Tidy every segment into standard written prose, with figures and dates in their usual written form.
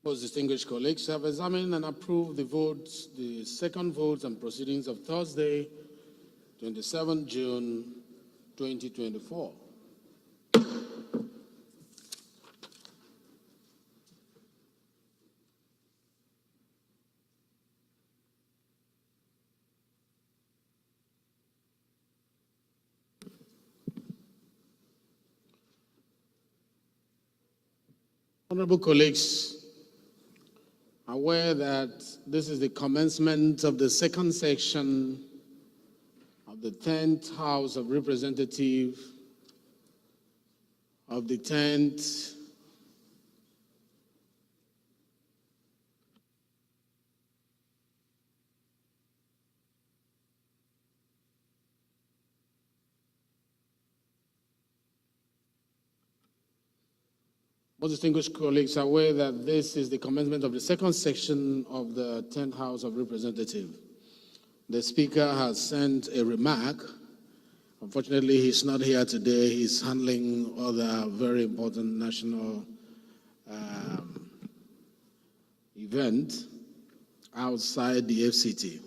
Most distinguished colleagues, have examined and approved the second votes and proceedings of Thursday, 27 June 2024. Honorable colleagues, aware that this is the commencement of the second section of the 10th House of Representatives of the 10th Most distinguished colleagues are aware that this is the commencement of the second section of the 10th House of Representatives. The Speaker has sent a remark. Unfortunately, he's not here today. He's handling other very important national event outside the FCT.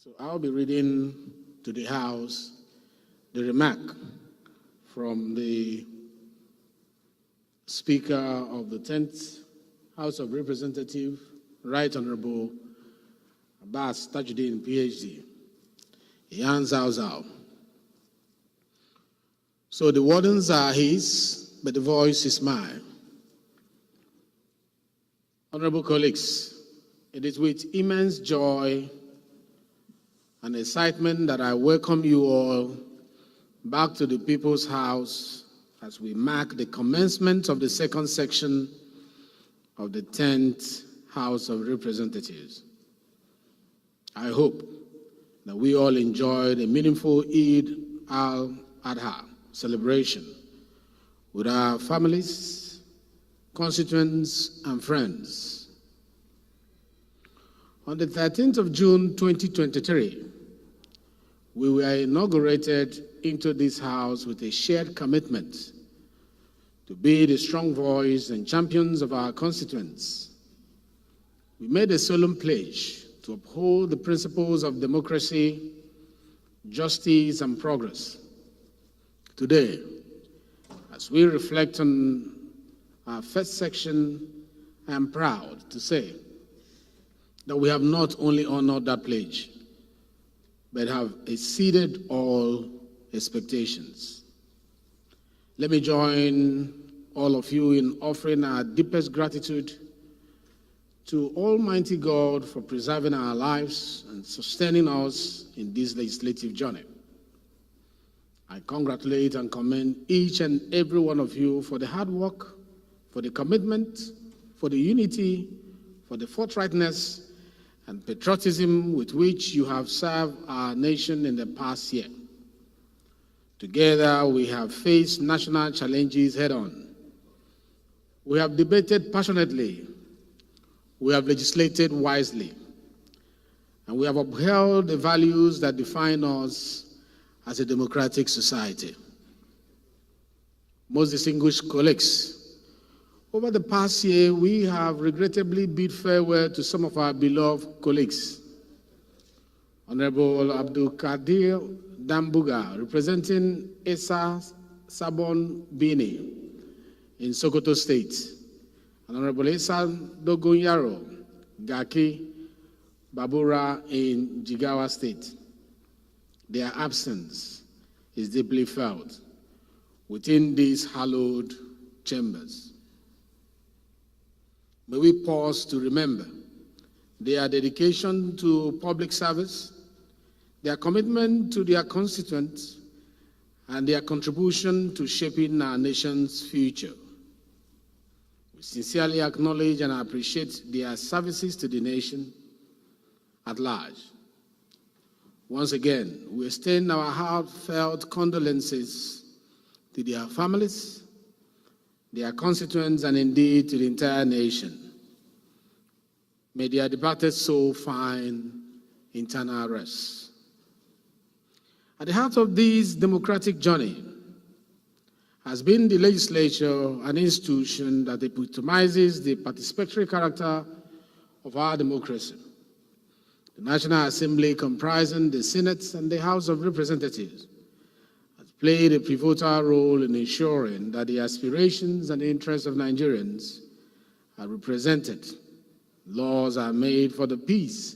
So I'll be reading to the House the remark from the Speaker of the 10th House of Representatives, Right Honorable Abbas Tajuddin, PhD. Yan Zhao Zhao. So the wordings are his, but the voice is mine. Honorable colleagues, it is with immense joy and excitement that I welcome you all back to the People's House as we mark the commencement of the second section of the 10th House of Representatives. I hope that we all enjoyed a meaningful Eid al-Adha celebration with our families, constituents, and friends. On the 13th of June 2023, we were inaugurated into this House with a shared commitment to be the strong voice and champions of our constituents. We made a solemn pledge to uphold the principles of democracy, justice, and progress. Today, as we reflect on our first section, I am proud to say that we have not only honored that pledge, but have exceeded all expectations. Let me join all of you in offering our deepest gratitude to Almighty God for preserving our lives and sustaining us in this legislative journey. I congratulate and commend each and every one of you for the hard work, for the commitment, for the unity, for the forthrightness and patriotism with which you have served our nation in the past year. Together, we have faced national challenges head-on. We have debated passionately. We have legislated wisely. And we have upheld the values that define us as a democratic society. Most distinguished colleagues, over the past year, we have regrettably bid farewell to some of our beloved colleagues. Honorable Abdul Kadir Dambuga, representing Esa Sabon Bini in Sokoto State, and Honorable Esa Dogonyaro Gaki Babura in Jigawa State. Their absence is deeply felt within these hallowed chambers. May we pause to remember their dedication to public service, their commitment to their constituents, and their contribution to shaping our nation's future. We sincerely acknowledge and appreciate their services to the nation at large. Once again, we extend our heartfelt condolences to their families, their constituents, and indeed to the entire nation. May their departed soul find eternal rest. At the heart of this democratic journey has been the legislature an institution that epitomizes the participatory character of our democracy. The National Assembly, comprising the Senate and the House of Representatives, has played a pivotal role in ensuring that the aspirations and interests of Nigerians are represented. Laws are made for the peace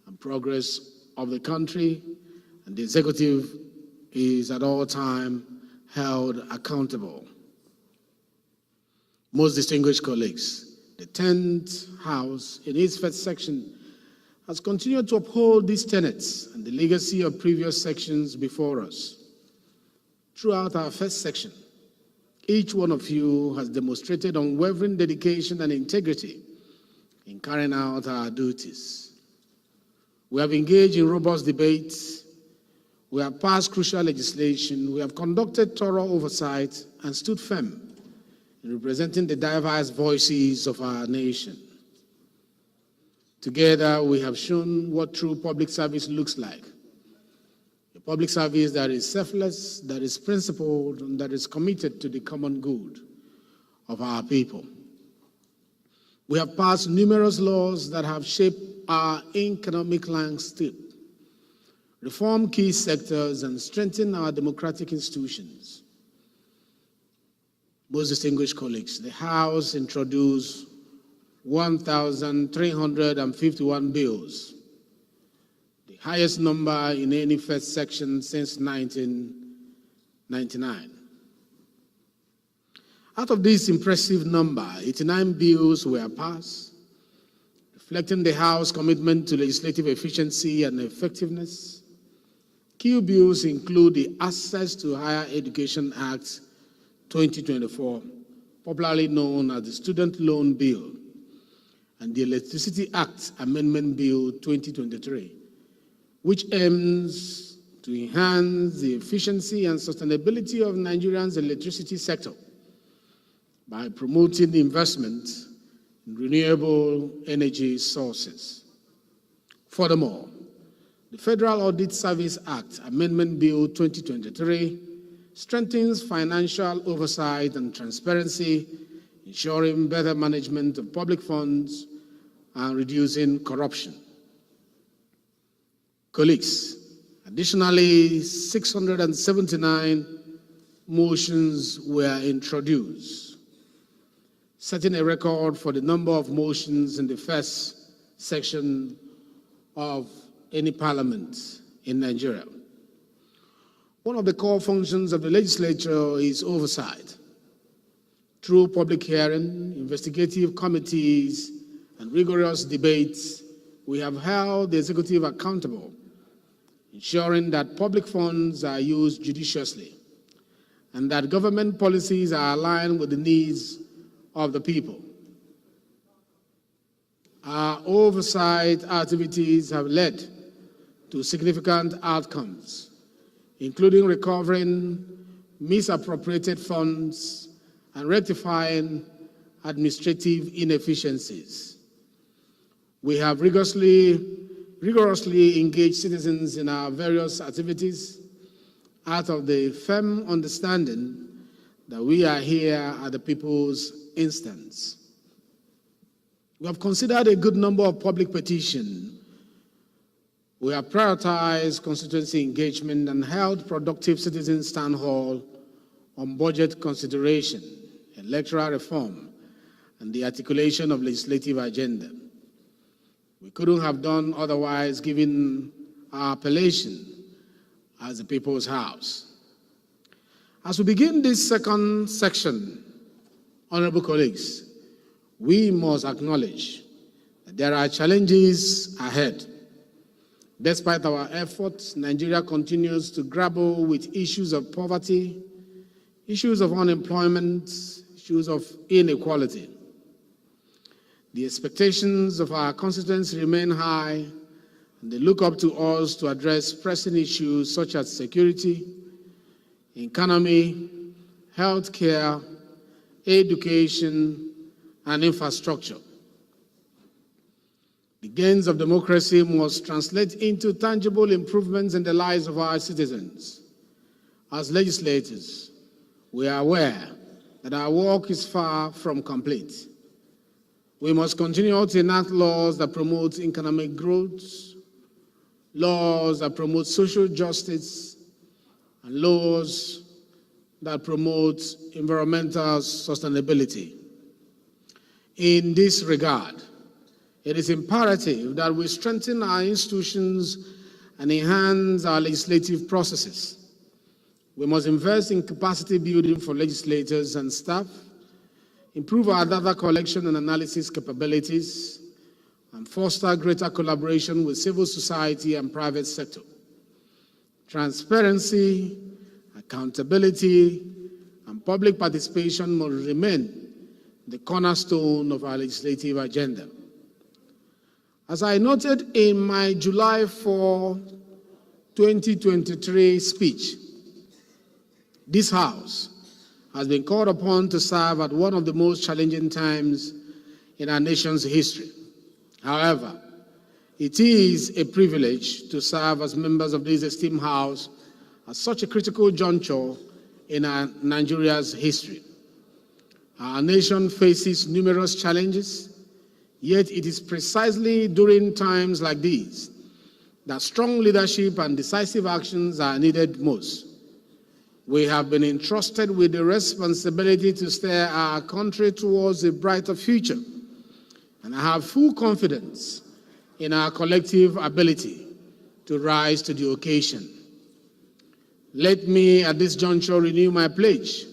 and progress of the country, and the executive is at all times held accountable. Most distinguished colleagues, the 10th House, in its first section, has continued to uphold these tenets and the legacy of previous sections before us. Throughout our first section, each one of you has demonstrated unwavering dedication and integrity in carrying out our duties. We have engaged in robust debates. We have passed crucial legislation. We have conducted thorough oversight and stood firm in representing the diverse voices of our nation. Together, we have shown what true public service looks like. A public service that is selfless, that is principled, and that is committed to the common good of our people. We have passed numerous laws that have shaped our economic landscape, reform key sectors, and strengthen our democratic institutions. Most distinguished colleagues, the House introduced 1,351 bills, the highest number in any first section since 1999. Out of this impressive number, 89 bills were passed, reflecting the House's commitment to legislative efficiency and effectiveness. Key bills include the Access to Higher Education Act 2024, popularly known as the Student Loan Bill, and the Electricity Act Amendment Bill 2023, which aims to enhance the efficiency and sustainability of Nigeria's electricity sector by promoting investment in renewable energy sources. Furthermore, the Federal Audit Service Act Amendment Bill 2023 strengthens financial oversight and transparency, ensuring better management of public funds and reducing corruption. Colleagues, additionally, 679 motions were introduced, setting a record for the number of motions in the first section of any parliament in Nigeria. One of the core functions of the legislature is oversight. Through public hearing, investigative committees, and rigorous debates, we have held the executive accountable, ensuring that public funds are used judiciously and that government policies are aligned with the needs of the people. Our oversight activities have led to significant outcomes, including recovering misappropriated funds and rectifying administrative inefficiencies. We have rigorously engaged citizens in our various activities out of the firm understanding that we are here at the people's instance. We have considered a good number of public petitions. We have prioritized constituency engagement and held productive citizens' town hall on budget consideration, electoral reform, and the articulation of legislative agenda. We couldn't have done otherwise given our appellation as the People's House. As we begin this second section, honorable colleagues, we must acknowledge that there are challenges ahead. Despite our efforts, Nigeria continues to grapple with issues of poverty, issues of unemployment, issues of inequality. The expectations of our constituents remain high, and they look up to us to address pressing issues such as security, economy, healthcare, education, and infrastructure. The gains of democracy must translate into tangible improvements in the lives of our citizens. As legislators, we are aware that our work is far from complete. We must continue to enact laws that promote economic growth, laws that promote social justice, and laws that promote environmental sustainability. In this regard, it is imperative that we strengthen our institutions and enhance our legislative processes. We must invest in capacity building for legislators and staff, improve our data collection and analysis capabilities, and foster greater collaboration with civil society and private sector. Transparency, accountability, and public participation must remain the cornerstone of our legislative agenda. As I noted in my July 4, 2023 speech, this House has been called upon to serve at one of the most challenging times in our nation's history. However, it is a privilege to serve as members of this esteemed House at such a critical juncture in Nigeria's history. Our nation faces numerous challenges, yet it is precisely during times like these that strong leadership and decisive actions are needed most. We have been entrusted with the responsibility to steer our country towards a brighter future, and I have full confidence in our collective ability to rise to the occasion. Let me at this juncture renew my pledge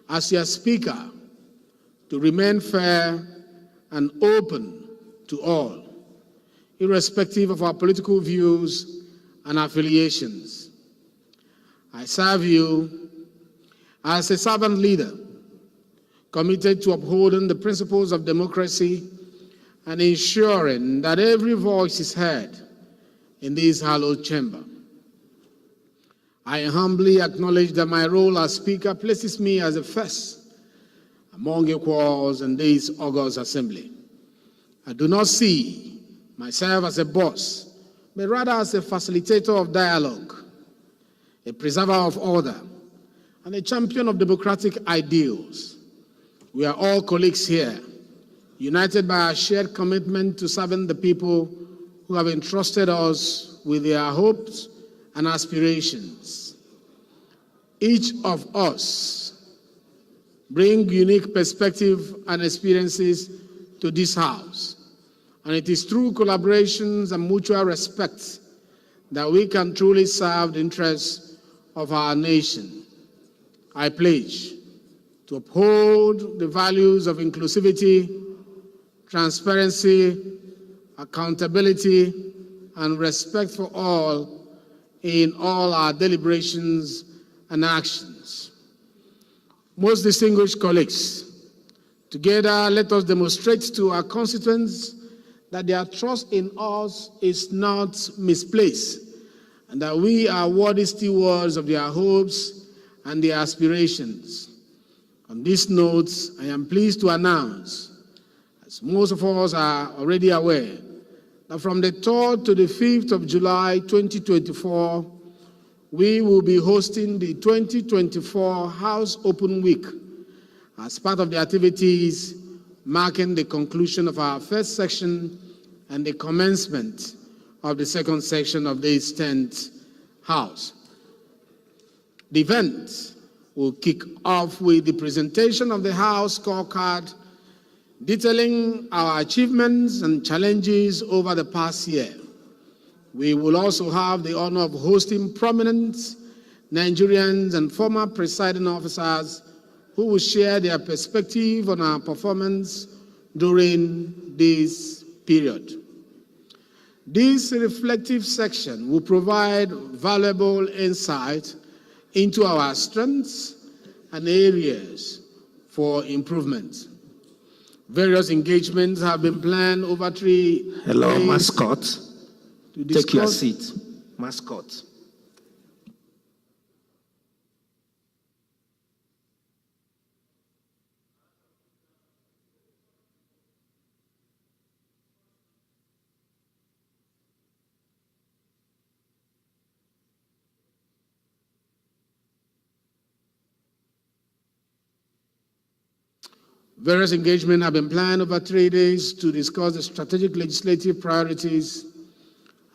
as your Speaker to remain fair and open to all, irrespective of our political views and affiliations. I serve you as a servant leader, committed to upholding the principles of democracy and ensuring that every voice is heard in this hallowed chamber. I humbly acknowledge that my role as Speaker places me as a first among equals in this august assembly. I do not see myself as a boss, but rather as a facilitator of dialogue, a preserver of order, and a champion of democratic ideals. We are all colleagues here, united by our shared commitment to serving the people who have entrusted us with their hopes and aspirations. Each of us bring unique perspective and experiences to this House, and it is through collaborations and mutual respect that we can truly serve the interests of our nation. I pledge to uphold the values of inclusivity, transparency, accountability, and respect for all in all our deliberations and actions. Most distinguished colleagues, together let us demonstrate to our constituents that their trust in us is not misplaced, and that we are worthy stewards of their hopes and their aspirations. On this note, I am pleased to announce, as most of us are already aware, that from the 3rd to the 5th of July 2024, we will be hosting the 2024 House Open Week as part of the activities marking the conclusion of our first section and the commencement of the second section of this 10th House. The event will kick off with the presentation of the House scorecard detailing our achievements and challenges over the past year. We will also have the honor of hosting prominent Nigerians and former presiding officers who will share their perspective on our performance during this period. This reflective section will provide valuable insight into our strengths and areas for improvement. Various engagements have been planned over 3 Hello, days. mascot. Take your seat, mascot. Various engagements have been planned over 3 days to discuss the strategic legislative priorities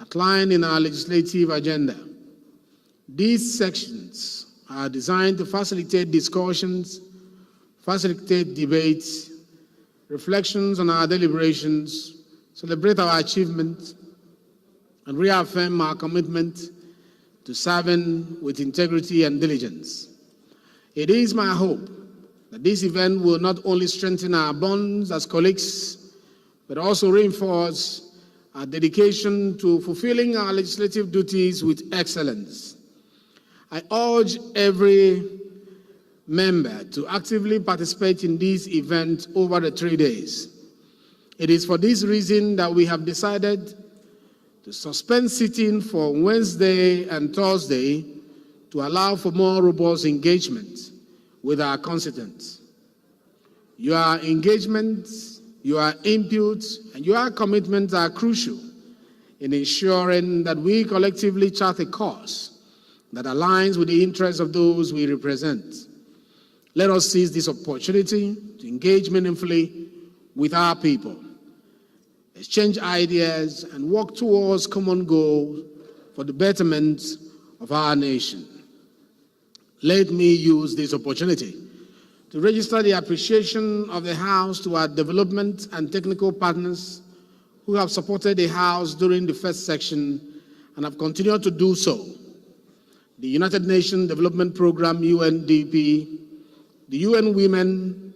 outlined in our legislative agenda. These sections are designed to facilitate discussions, facilitate debates, reflections on our deliberations, celebrate our achievements, and reaffirm our commitment to serving with integrity and diligence. It is my hope that this event will not only strengthen our bonds as colleagues, but also reinforce our dedication to fulfilling our legislative duties with excellence. I urge every member to actively participate in this event over the 3 days. It is for this reason that we have decided to suspend sitting for Wednesday and Thursday to allow for more robust engagement with our constituents. Your engagement, your input, and your commitment are crucial in ensuring that we collectively chart a course that aligns with the interests of those we represent. Let us seize this opportunity to engage meaningfully with our people, exchange ideas, and work towards common goals for the betterment of our nation. Let me use this opportunity to register the appreciation of the House to our development and technical partners who have supported the House during the first section and have continued to do so. The United Nations Development Programme, UNDP, the UN Women,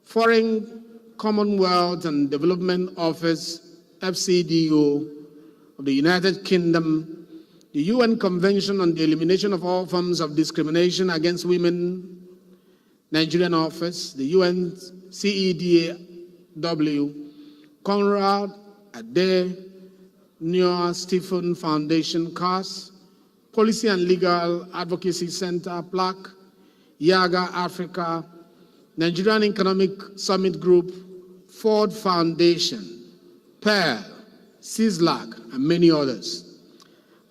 Foreign, Commonwealth and Development Office, FCDO, of the United Kingdom, the UN Convention on the Elimination of All Forms of Discrimination Against Women, Nigerian Office, the UN CEDAW, Conrad Ade Noor Stephen Foundation, CAS, Policy and Legal Advocacy Center, PLAC, Yaga Africa, Nigerian Economic Summit Group, Ford Foundation, PEAR, CISLAC, and many others.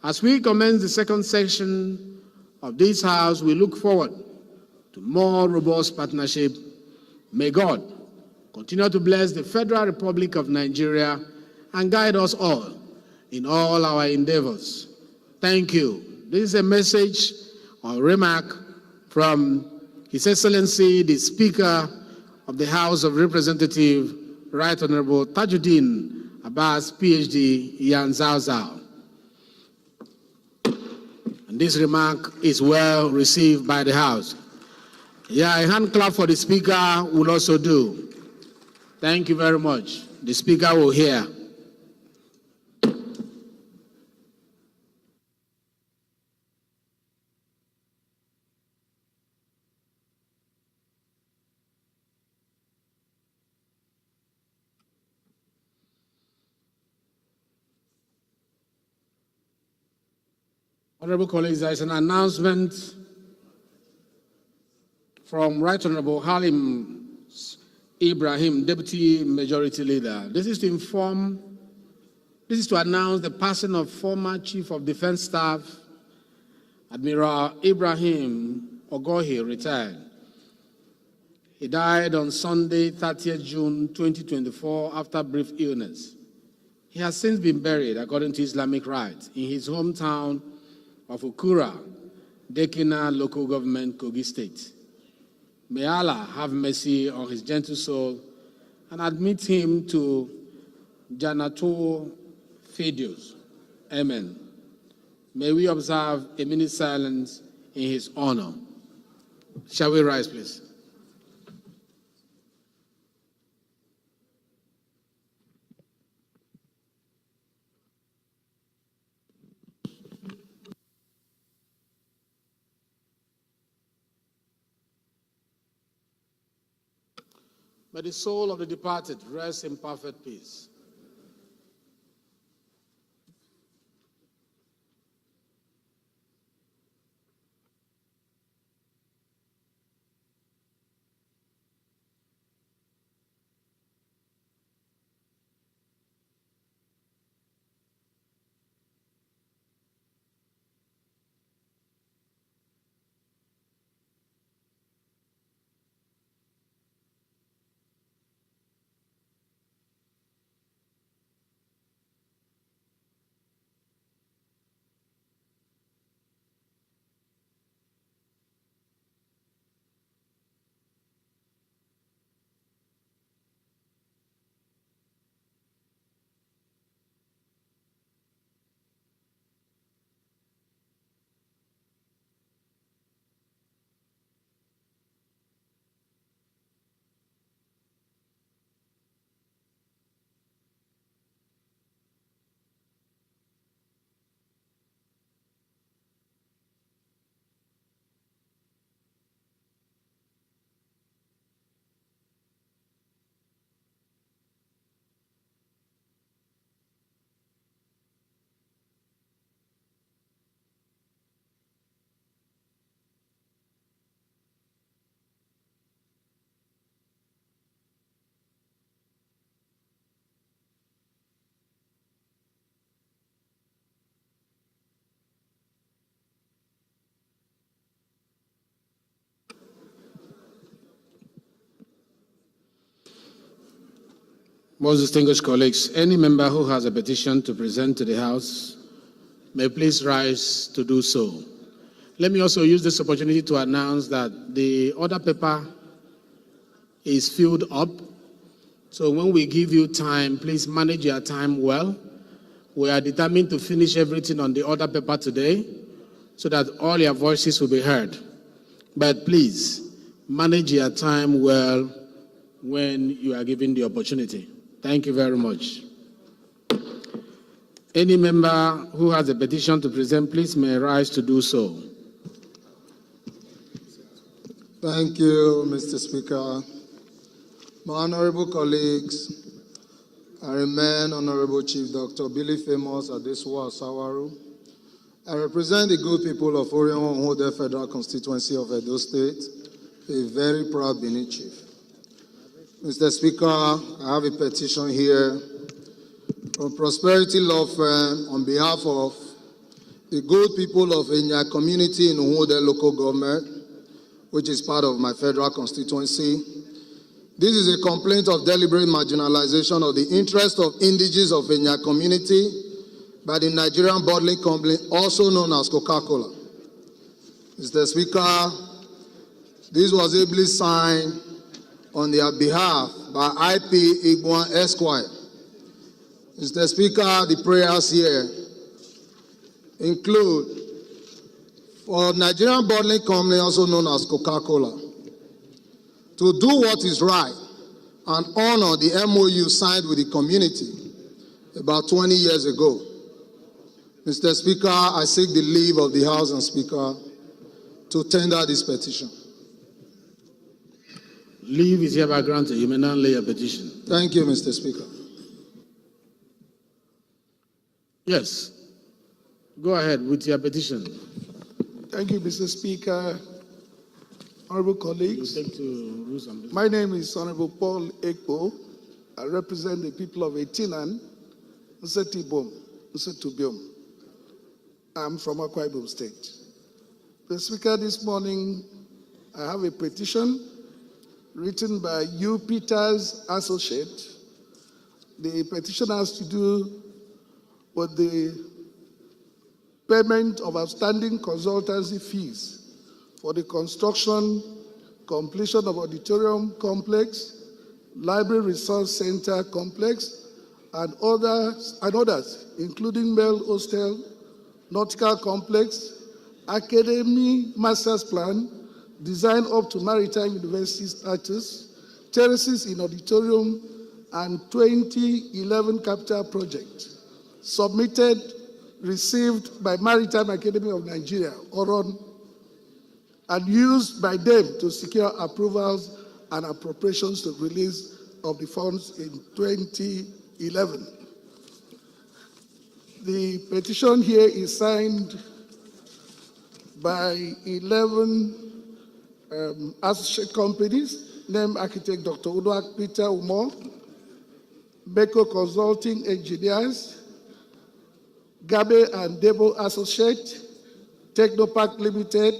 As we commence the second section of this House, we look forward to more robust partnership. May God continue to bless the Federal Republic of Nigeria and guide us all in all our endeavors. Thank you. This is a message or remark from His Excellency, the Speaker of the House of Representatives, Right Honorable Tajuddin Abbas, PhD, Yan Zhao Zhao. And this remark is well received by the House. Yeah, a hand clap for the Speaker will also do. Thank you very much. The Speaker will hear. Honorable colleagues, there is an announcement from Right Honorable Halim Ibrahim, Deputy Majority Leader. This is to announce the passing of former Chief of Defense Staff, Admiral Ibrahim Ogohi, retired. He died on Sunday, 30th June 2024, after brief illness. He has since been buried, according to Islamic rites, in his hometown of Ukura, Dekina local government, Kogi State. May Allah have mercy on his gentle soul and admit him to Janatul Fideus. Amen. May we observe a minute silence in his honor. Shall we rise, please? May the soul of the departed rest in perfect peace. Most distinguished colleagues, any member who has a petition to present to the House may please rise to do so. Let me also use this opportunity to announce that the order paper is filled up. So when we give you time, please manage your time well. We are determined to finish everything on the order paper today so that all your voices will be heard. But please, manage your time well when you are given the opportunity. Thank you very much. Any member who has a petition to present, please may rise to do so. Thank you, Mr. Speaker. My honorable colleagues, I remain Honorable Chief Dr. Billy Famous Adesuwa Asawaru. I represent the good people of Orion Onhode Federal Constituency of Edo State, a very proud Benin chief. Mr. Speaker, I have a petition here from Prosperity Law Firm on behalf of the good people of Enya community in Onhode local government, which is part of my federal constituency. This is a complaint of deliberate marginalization of the interest of indigenes of Enya community by the Nigerian bottling company, also known as Coca-Cola. Mr. Speaker, this was ably signed on their behalf by IP Igwan Esquire. Mr. Speaker, the prayers here include for Nigerian bottling company, also known as Coca-Cola, to do what is right and honor the MOU signed with the community about 20 years ago. Mr. Speaker, I seek the leave of the House and Speaker to tender this petition. Leave is hereby granted. You may now lay a petition. Thank you, Mr. Speaker. Yes. Go ahead with your petition. Thank you, Mr. Speaker. Honorable colleagues, my name is Honorable Paul Ekpo. I represent the people of Etinan, Nsetibom, Nsetubiom. I'm from Akwa Ibom State. Mr. Speaker, this morning I have a petition written by U. Peters Associate. The petition has to do with the payment of outstanding consultancy fees for the construction, completion of auditorium complex, library resource center complex, and others, including male hostel, nautical complex, academy master's plan, design up to maritime university status, terraces in auditorium, and 2011 capital project, submitted, received by Maritime Academy of Nigeria, ORON, and used by them to secure approvals and appropriations to release of the funds in 2011. The petition here is signed by 11 associate companies, named architect Dr. Udoak Peter Umo, Beko Consulting Engineers, Gabe and Debo Associate, Technopark Limited,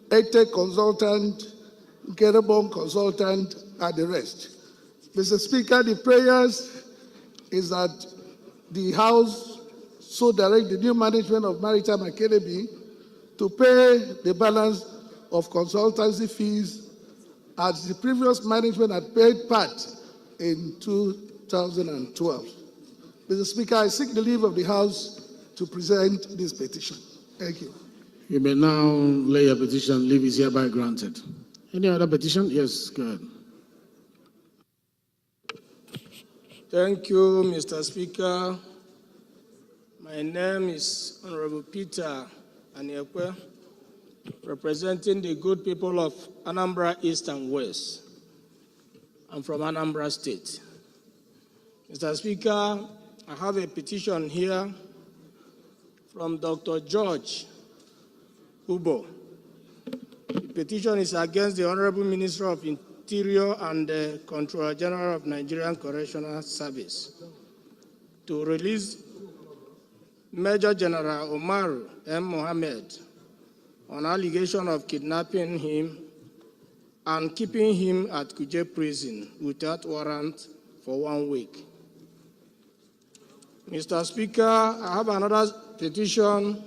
EdTech Consultant, Gerebon Consultant, and the rest. Mr. Speaker, the prayers is that the House so direct the new management of Maritime Academy to pay the balance of consultancy fees as the previous management had paid part in 2012. Mr. Speaker, I seek the leave of the House to present this petition. Thank you. You may now lay a petition. Leave is hereby granted. Any other petition? Yes, go ahead. Thank you, Mr. Speaker. My name is Honorable Peter Aniekwe, representing the good people of Anambra East and West. I'm from Anambra State. Mr. Speaker, I have a petition here from Dr. George Ubo. The petition is against the Honorable Minister of Interior and the Controller General of Nigerian Correctional Service to release Major General Omar M. Mohammed on allegation of kidnapping him and keeping him at Kuje prison without warrant for 1 week. Mr. Speaker, I have another petition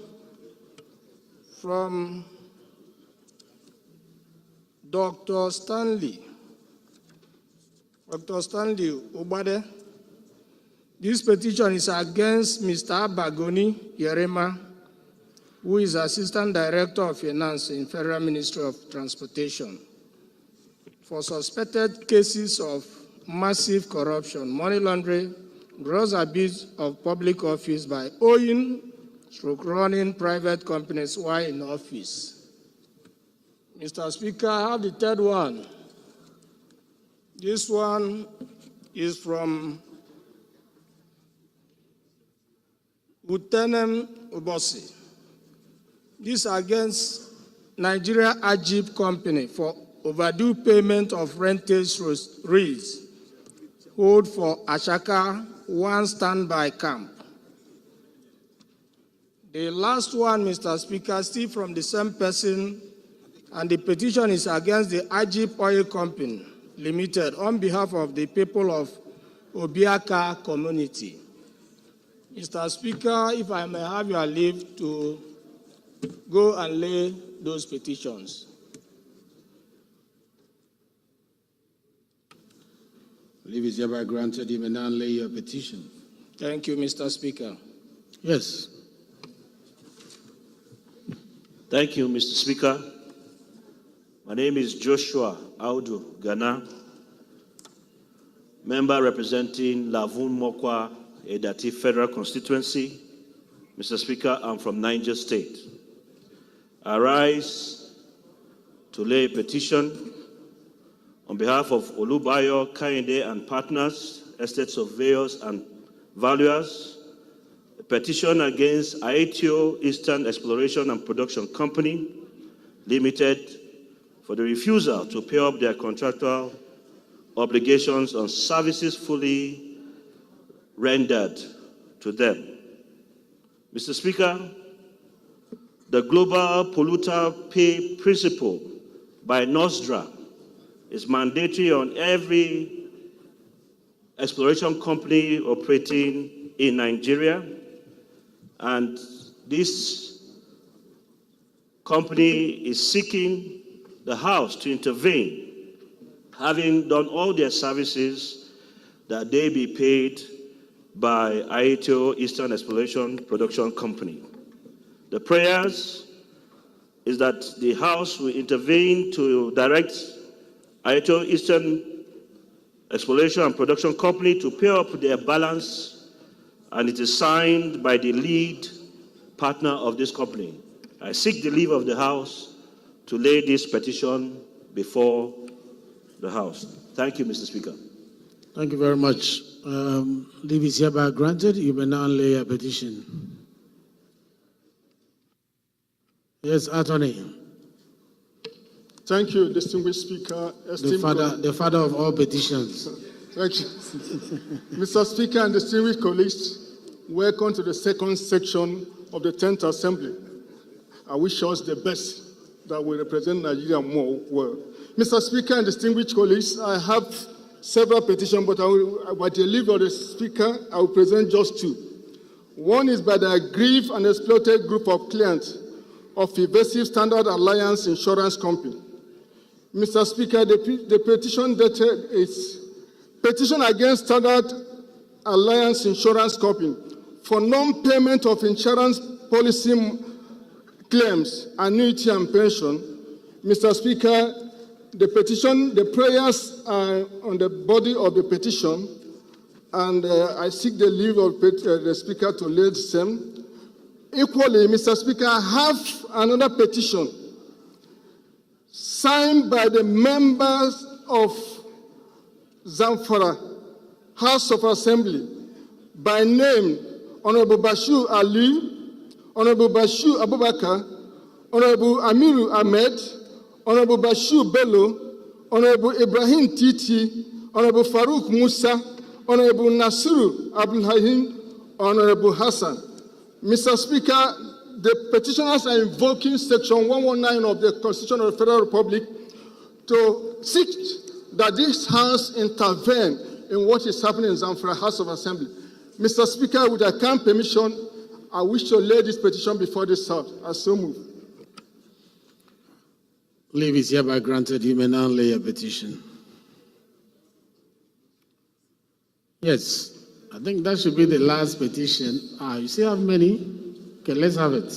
from Dr. Stanley Obade. This petition is against Mr. Bagoni Yerema, who is Assistant Director of Finance in Federal Ministry of Transportation, for suspected cases of massive corruption, money laundering, gross abuse of public office by running private companies while in office. Mr. Speaker, I have the third one. This one is from Utenem Ubosi. This against Nigeria Ajib Company for overdue payment of rentage rates hold for Ashaka one standby camp. The last one, Mr. Speaker, still from the same person, and the petition is against the Ajib Oil Company Limited on behalf of the people of Obiaka community. Mr. Speaker, if I may have your leave to go and lay those petitions. Leave is hereby granted. You may now lay your petition. Thank you, Mr. Speaker. Yes. Thank you, Mr. Speaker. My name is Joshua Audu Ghana, member representing Lavun Mokwa Edati Federal Constituency. Mr. Speaker, I'm from Niger State. I rise to lay a petition on behalf of Olubayo Kainde and partners, estate surveyors and valuers, a petition against Aetio Eastern Exploration and Production Company Limited for the refusal to pay up their contractual obligations on services fully rendered to them. Mr. Speaker, the global polluter pay principle by NOSDRA is mandatory on every exploration company operating in Nigeria, and this company is seeking the House to intervene, having done all their services, that they be paid by Aetio Eastern Exploration Production Company. The prayers is that the House will intervene to direct Aetio Eastern Exploration and Production Company to pay up their balance, and it is signed by the lead partner of this company. I seek the leave of the House to lay this petition before the House. Thank you, Mr. Speaker. Thank you very much. Leave is hereby granted. You may now lay a petition. Yes, Attorney. Thank you, distinguished Speaker. The father of all petitions. Thank you. Mr. Speaker and distinguished colleagues, welcome to the second section of the 10th Assembly. I wish us the best that will represent Nigeria more well. Mr. Speaker and distinguished colleagues, I have several petitions, but by the leave of the Speaker, I will present just two. One is by the aggrieved and exploited group of clients of Evasive Standard Alliance Insurance Company. Mr. Speaker, the petition dated is petition against Standard Alliance Insurance Company for non-payment of insurance policy claims, annuity, and pension. Mr. Speaker, the prayers are on the body of the petition, and I seek the leave of the Speaker to lay the same. Equally, Mr. Speaker, I have another petition signed by the members of Zamfara House of Assembly, by name Honorable Bashir Ali, Honorable Bashir Abubakar, Honorable Amiru Ahmed, Honorable Bashir Bello, Honorable Ibrahim Titi, Honorable Farouk Musa, Honorable Nasiru Abdulhahim, Honorable Hassan. Mr. Speaker, the petitioners are invoking Section 119 of the Constitution of the Federal Republic to seek that this House intervene in what is happening in Zamfara House of Assembly. Mr. Speaker, with your kind permission, I wish to lay this petition before this House. I so move. Leave is hereby granted. You may now lay a petition. Yes, I think that should be the last petition. You still have many? Okay, let's have it.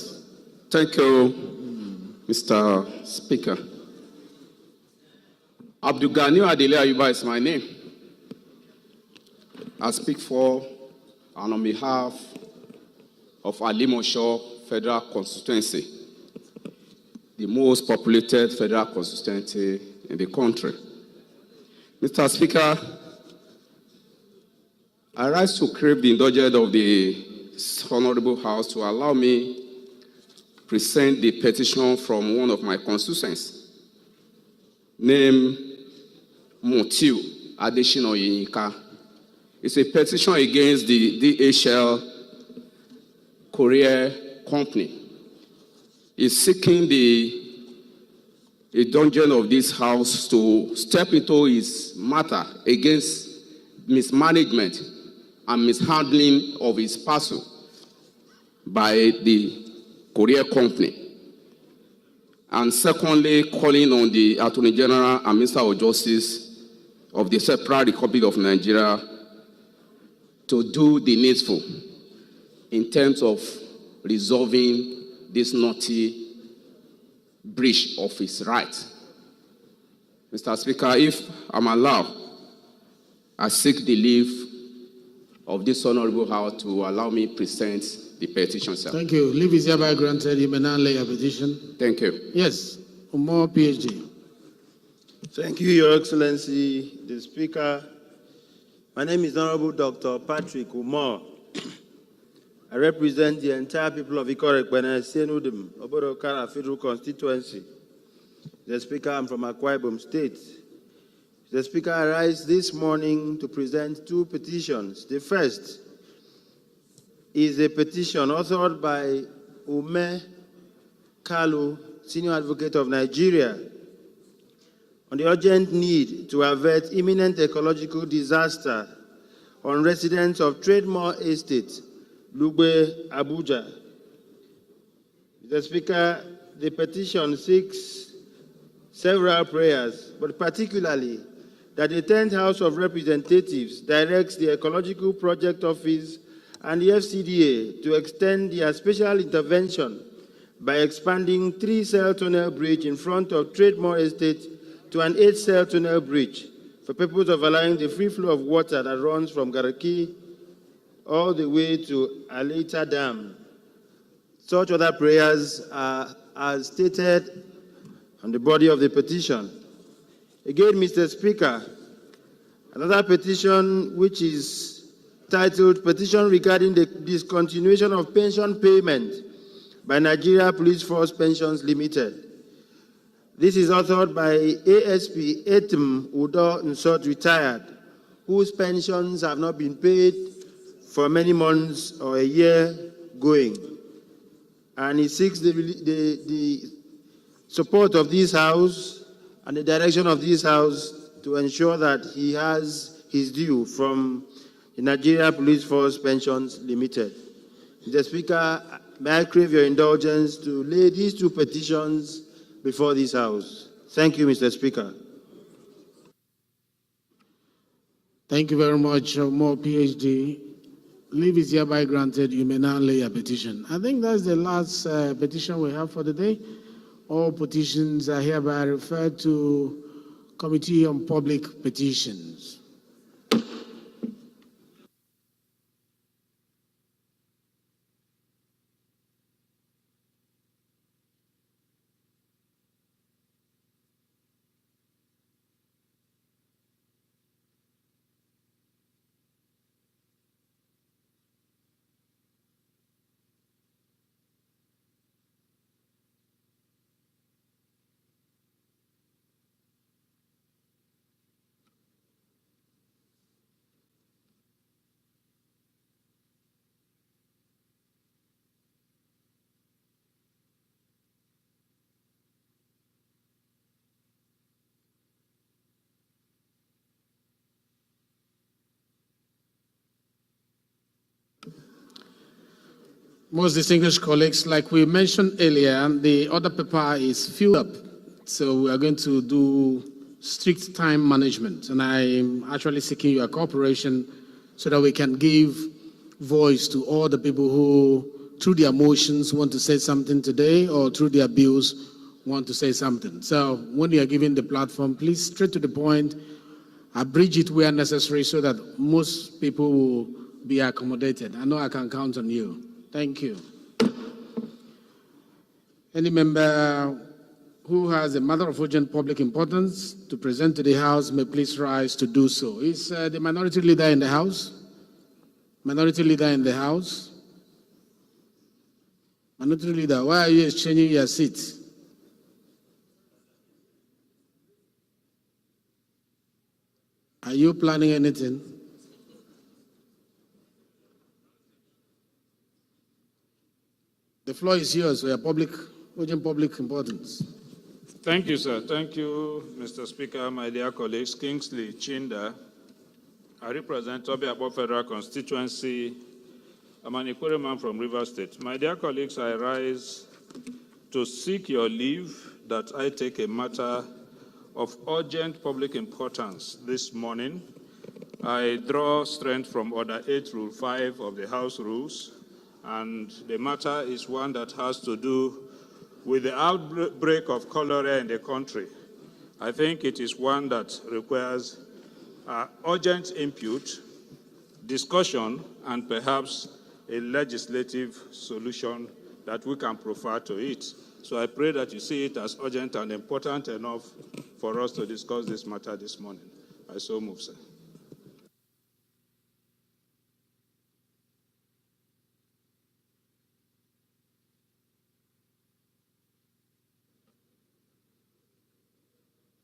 Thank you, Mr. Speaker. Abdul Ghani Adele Ayuba is my name. I speak for and on behalf of Alimosho Federal Constituency, the most populated federal constituency in the country. Mr. Speaker, I rise to crave the indulgence of the Honorable House to allow me present the petition from one of my constituents, named Motiu Adeshino Yinika. It's a petition against the DHL Courier Company. It's seeking the dungeon of this House to step into its matter against mismanagement and mishandling of its parcel by the Courier Company. And secondly, calling on the Attorney General and Minister of Justice of the Separate Republic of Nigeria to do the needful in terms of resolving this naughty breach of his right. Mr. Speaker, if I'm allowed, I seek the leave of this Honorable House to allow me present the petition, sir. Thank you. Leave is hereby granted. You may now lay a petition. Thank you. Yes, more PhD. Thank you, Your Excellency, the Speaker. My name is Honorable Dr. Patrick Umar. I represent the entire people of Ikorekpene, Senudum, Obodokara Federal Constituency. The Speaker, I'm from Akwa Ibom State. The Speaker, I rise this morning to present two petitions. The first is a petition authored by Ume Kalu, Senior Advocate of Nigeria, on the urgent need to avert imminent ecological disaster on residents of Trademore Estate, Lugbe, Abuja. Mr. Speaker, the petition seeks several prayers, but particularly that the 10th House of Representatives directs the Ecological Project Office and the FCDA to extend their special intervention by expanding 3-cell tunnel bridge in front of Trademore Estate to an 8-cell tunnel bridge for purpose of allowing the free flow of water that runs from Garaki all the way to Aleta Dam. Such other prayers are as stated on the body of the petition. Again, Mr. Speaker, another petition which is titled Petition Regarding the Discontinuation of Pension Payment by Nigeria Police Force Pensions Limited. This is authored by ASP Etim Udo Nsot retired, whose pensions have not been paid for many months or a year going. And he seeks the support of this House and the direction of this House to ensure that he has his due from the Nigeria Police Force Pensions Limited. Mr. Speaker, may I crave your indulgence to lay these two petitions before this House. Thank you, Mr. Speaker. Thank you very much. More PhD. Leave is hereby granted. You may now lay a petition. I think that's the last petition we have for the day. All petitions are hereby referred to Committee on Public Petitions. Most distinguished colleagues, like we mentioned earlier, the order paper is filled up. So we are going to do strict time management. And I'm actually seeking your cooperation so that we can give voice to all the people who, through their motions, want to say something today, or through their bills, want to say something. So when you are giving the platform, please straight to the point, abridge it where necessary so that most people will be accommodated. I know I can count on you. Thank you. Any member who has a matter of urgent public importance to present to the House may please rise to do so. Is the minority leader in the House? Minority leader in the House? Minority leader, why are you exchanging your seat? Are you planning anything? The floor is yours for your urgent public importance. Thank you, sir. Thank you, Mr. Speaker, my dear colleagues. Kingsley Chinda. I represent Tobiabo Federal Constituency. I'm an Ikwere man from Rivers State. My dear colleagues, I rise to seek your leave that I take a matter of urgent public importance this morning. I draw strength from Order 8, Rule 5 of the House Rules, and the matter is one that has to do with the outbreak of cholera in the country. I think it is one that requires urgent input, discussion, and perhaps a legislative solution that we can provide to it. So I pray that you see it as urgent and important enough for us to discuss this matter this morning. I so move, sir.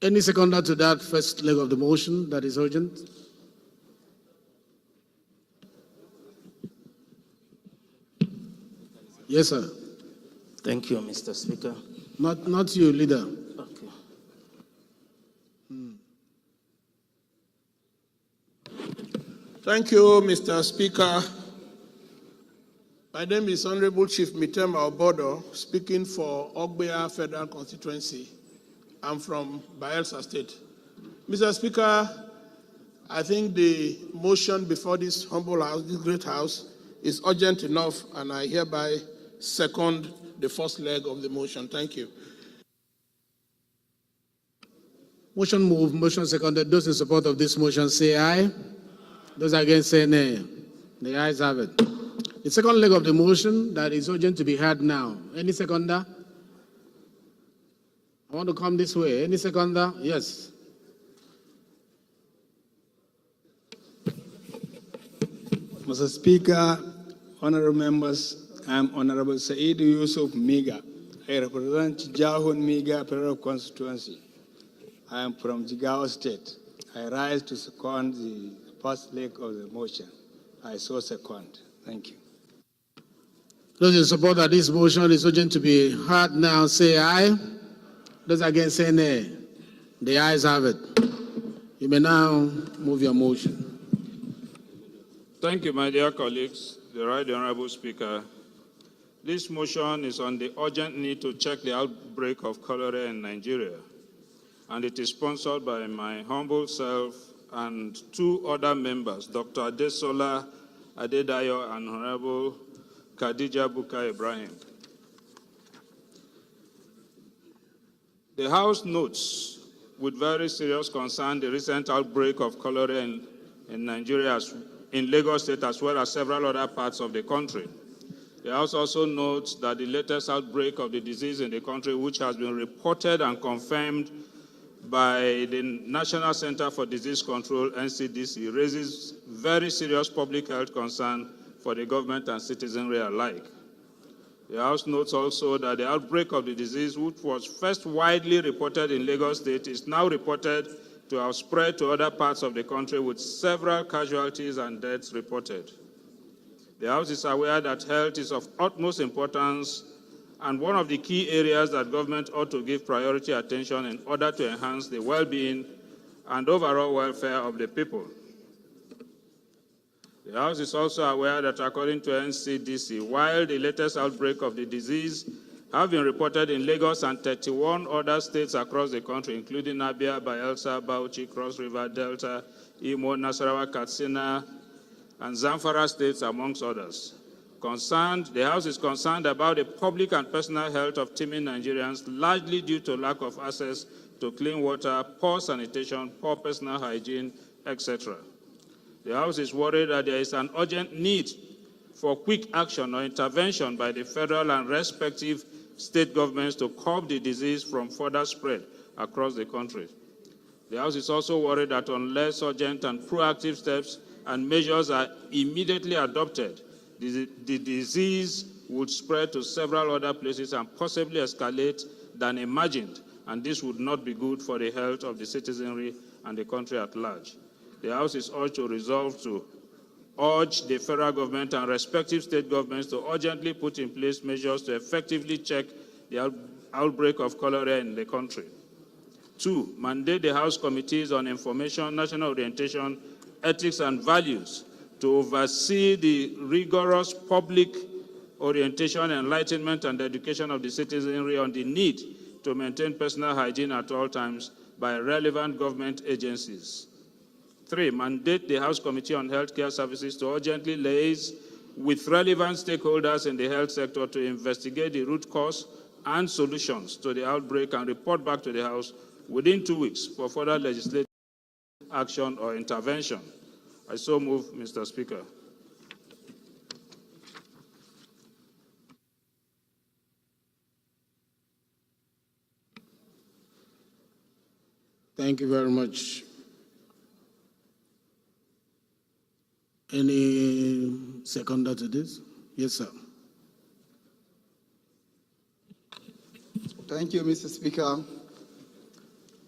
Any seconder to that first leg of the motion that is urgent? Yes, sir. Thank you, Mr. Speaker. Not you, leader. Okay. Thank you, Mr. Speaker. My name is Honorable Chief Mitema Obodo, speaking for Ogbea Federal Constituency. I'm from Bayelsa State. Mr. Speaker, I think the motion before this humble house, this great house, is urgent enough, and I hereby second the first leg of the motion. Thank you. Motion moved, motion seconded. Those in support of this motion say aye. Those against say nay. The ayes have it. The second leg of the motion that is urgent to be heard now. Any seconder? I want to come this way. Any seconder? Yes. Mr. Speaker, honorable members, I'm Honorable Said Yusuf Miga. I represent Jahun Miga Federal Constituency. I am from Jigawa State. I rise to second the first leg of the motion. I so second. Thank you. Those in support of this motion is urgent to be heard now say aye. Those against say nay. The ayes have it. You may now move your motion. Thank you, my dear colleagues. The Right Honorable Speaker. This motion is on the urgent need to check the outbreak of cholera in Nigeria. And it is sponsored by my humble self and two other members, Dr. Adesola Adedayo and Honorable Khadija Buka Ibrahim. The House notes with very serious concern the recent outbreak of cholera in Nigeria, in Lagos State, as well as several other parts of the country. The House also notes that the latest outbreak of the disease in the country, which has been reported and confirmed by the National Center for Disease Control, NCDC, raises very serious public health concern for the government and citizenry alike. The House notes also that the outbreak of the disease, which was first widely reported in Lagos State, is now reported to have spread to other parts of the country, with several casualties and deaths reported. The House is aware that health is of utmost importance and one of the key areas that government ought to give priority attention in order to enhance the well-being and overall welfare of the people. The House is also aware that according to NCDC, while the latest outbreak of the disease have been reported in Lagos and 31 other states across the country, including Abia, Bayelsa, Bauchi, Cross River, Delta, Imo, Nasarawa, Katsina, and Zamfara states, amongst others. The House is concerned about the public and personal health of teeming Nigerians, largely due to lack of access to clean water, poor sanitation, poor personal hygiene, etc. The House is worried that there is an urgent need for quick action or intervention by the federal and respective state governments to curb the disease from further spread across the country. The House is also worried that unless urgent and proactive steps and measures are immediately adopted, the disease would spread to several other places and possibly escalate than imagined, and this would not be good for the health of the citizenry and the country at large. The House is urged to resolve to urge the federal government and respective state governments to urgently put in place measures to effectively check the outbreak of cholera in the country. 2, mandate the House Committees on Information, National Orientation, Ethics and Values to oversee the rigorous public orientation, enlightenment, and education of the citizenry on the need to maintain personal hygiene at all times by relevant government agencies. 3, mandate the House Committee on Healthcare Services to urgently liaise with relevant stakeholders in the health sector to investigate the root cause and solutions to the outbreak and report back to the House within 2 weeks for further legislative action or intervention. I so move, Mr. Speaker. Thank you very much. Any seconder to this? Yes, sir. Thank you, Mr. Speaker.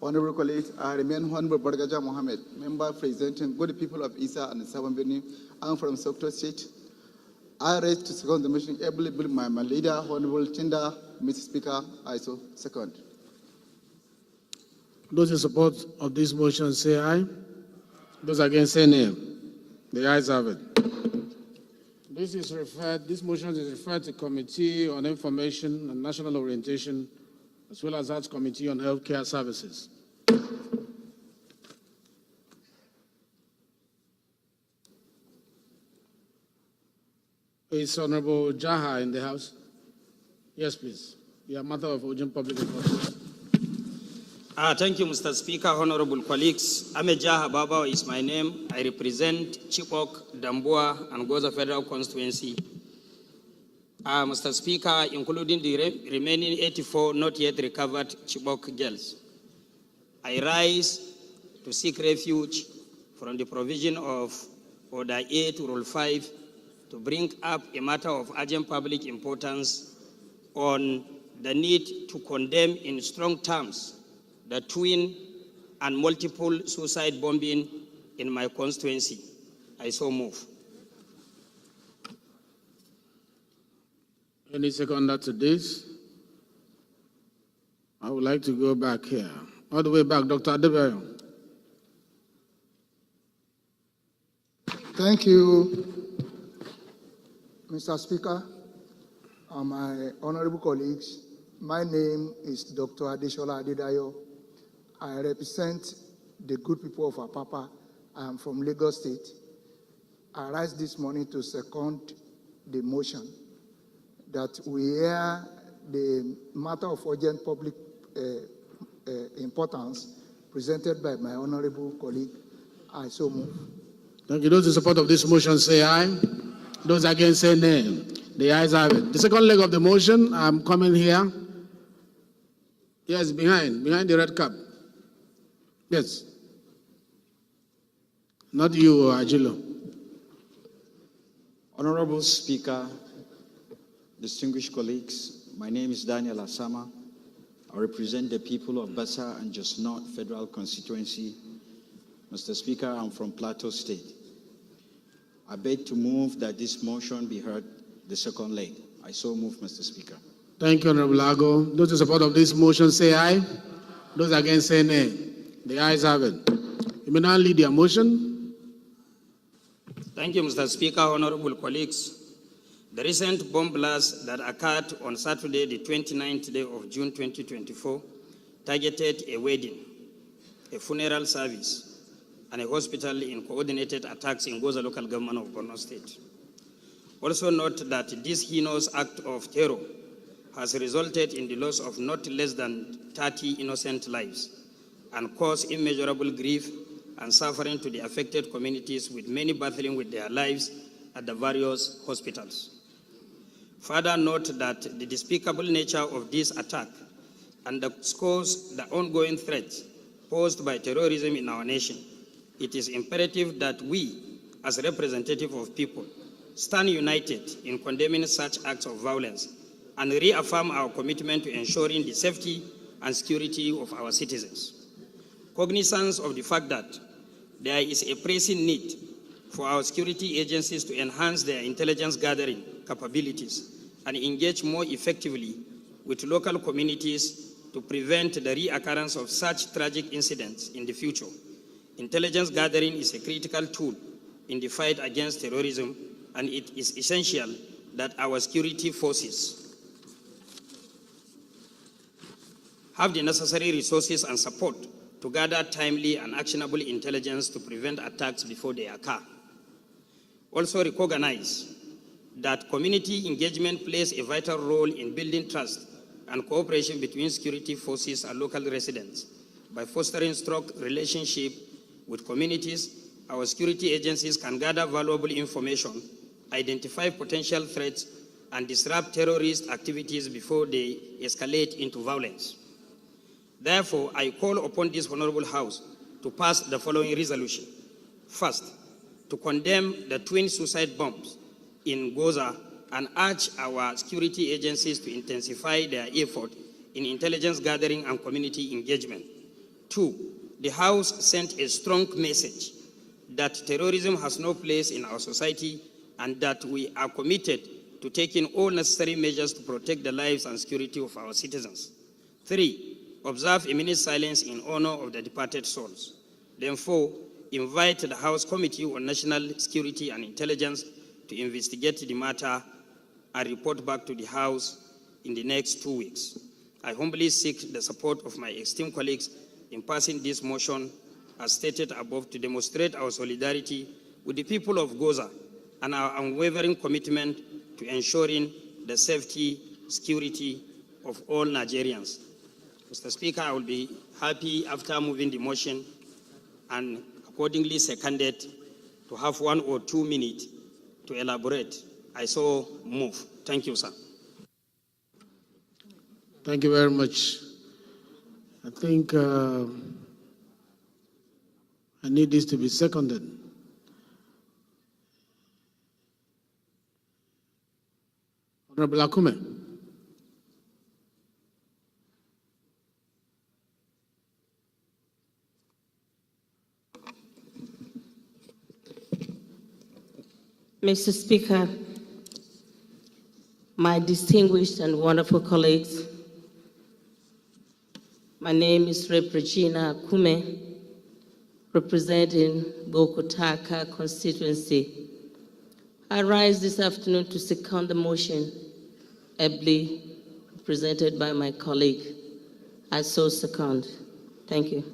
Honorable colleagues, I remain Honorable Bargaja Mohammed, member representing good people of Isa and Southern Benin. I'm from Sokoto State. I raise to second the motion, ably by my leader, Honorable Chinda. Mr. Speaker, I so second. Those in support of this motion say aye. Those against say nay. The ayes have it. This motion is referred to Committee on Information and National Orientation, as well as that Committee on Healthcare Services. Is Honorable Jaha in the House? Yes, please. Yeah, matter of urgent public importance. Thank you, Mr. Speaker, honorable colleagues. Jaha Baba is my name. I represent Chibok, Damboa, and Goza Federal Constituency. Mr. Speaker, including the remaining 84 not yet recovered Chibok girls. I rise to seek refuge from the provision of Order 8 to Rule 5 to bring up a matter of urgent public importance on the need to condemn in strong terms the twin and multiple suicide bombing in my constituency. I so move. Any seconder to this? I would like to go back here. All the way back, Dr. Adebayo. Thank you, Mr. Speaker, and my honorable colleagues. My name is Dr. Adeshola Adedayo. I represent the good people of Apapa. I am from Lagos State. I rise this morning to second the motion that we hear the matter of urgent public importance presented by my honorable colleague. I so move. Thank you. Those in support of this motion say aye. Those against say nay. The ayes have it. The second leg of the motion, I'm coming here. Yes, behind the red cap. Yes. Not you, Ajilo. Honorable Speaker, distinguished colleagues, my name is Daniel Asama. I represent the people of Bassa and Just North Federal Constituency. Mr. Speaker, I'm from Plateau State. I beg to move that this motion be heard the second leg. I so move, Mr. Speaker. Thank you, Honorable Ago. Those in support of this motion say aye. Those against say nay. The ayes have it. You may now lead your motion. Thank you, Mr. Speaker, honorable colleagues. The recent bomb blast that occurred on Saturday, the 29th day of June 2024, targeted a wedding, a funeral service, and a hospital in coordinated attacks in Goza local government of Borno State. Also note that this heinous act of terror has resulted in the loss of not less than 30 innocent lives and caused immeasurable grief and suffering to the affected communities, with many battling with their lives at the various hospitals. Further note that the despicable nature of this attack underscores the ongoing threat posed by terrorism in our nation. It is imperative that we, as representatives of people, stand united in condemning such acts of violence and reaffirm our commitment to ensuring the safety and security of our citizens. Cognizance of the fact that there is a pressing need for our security agencies to enhance their intelligence gathering capabilities and engage more effectively with local communities to prevent the reoccurrence of such tragic incidents in the future. Intelligence gathering is a critical tool in the fight against terrorism, and it is essential that our security forces have the necessary resources and support to gather timely and actionable intelligence to prevent attacks before they occur. Also recognize that community engagement plays a vital role in building trust and cooperation between security forces and local residents. By fostering strong relationship with communities, our security agencies can gather valuable information, identify potential threats, and disrupt terrorist activities before they escalate into violence. Therefore, I call upon this Honorable House to pass the following resolution. First, to condemn the twin suicide bombs in Goza and urge our security agencies to intensify their effort in intelligence gathering and community engagement. Two, the House sent a strong message that terrorism has no place in our society and that we are committed to taking all necessary measures to protect the lives and security of our citizens. Three, observe a minute's silence in honor of the departed souls. Then four, invite the House Committee on National Security and Intelligence to investigate the matter and report back to the House in the next 2 weeks. I humbly seek the support of my esteemed colleagues in passing this motion as stated above to demonstrate our solidarity with the people of Goza and our unwavering commitment to ensuring the safety, security of all Nigerians. Mr. Speaker, I will be happy after moving the motion and accordingly seconded to have 1 or 2 minutes to elaborate. I so move. Thank you, sir. Thank you very much. I think I need this to be seconded. Honorable Akume. Mr. Speaker, my distinguished and wonderful colleagues, my name is Rep. Regina Akume, representing Bokotaka constituency. I rise this afternoon to second the motion ably presented by my colleague. I so second. Thank you.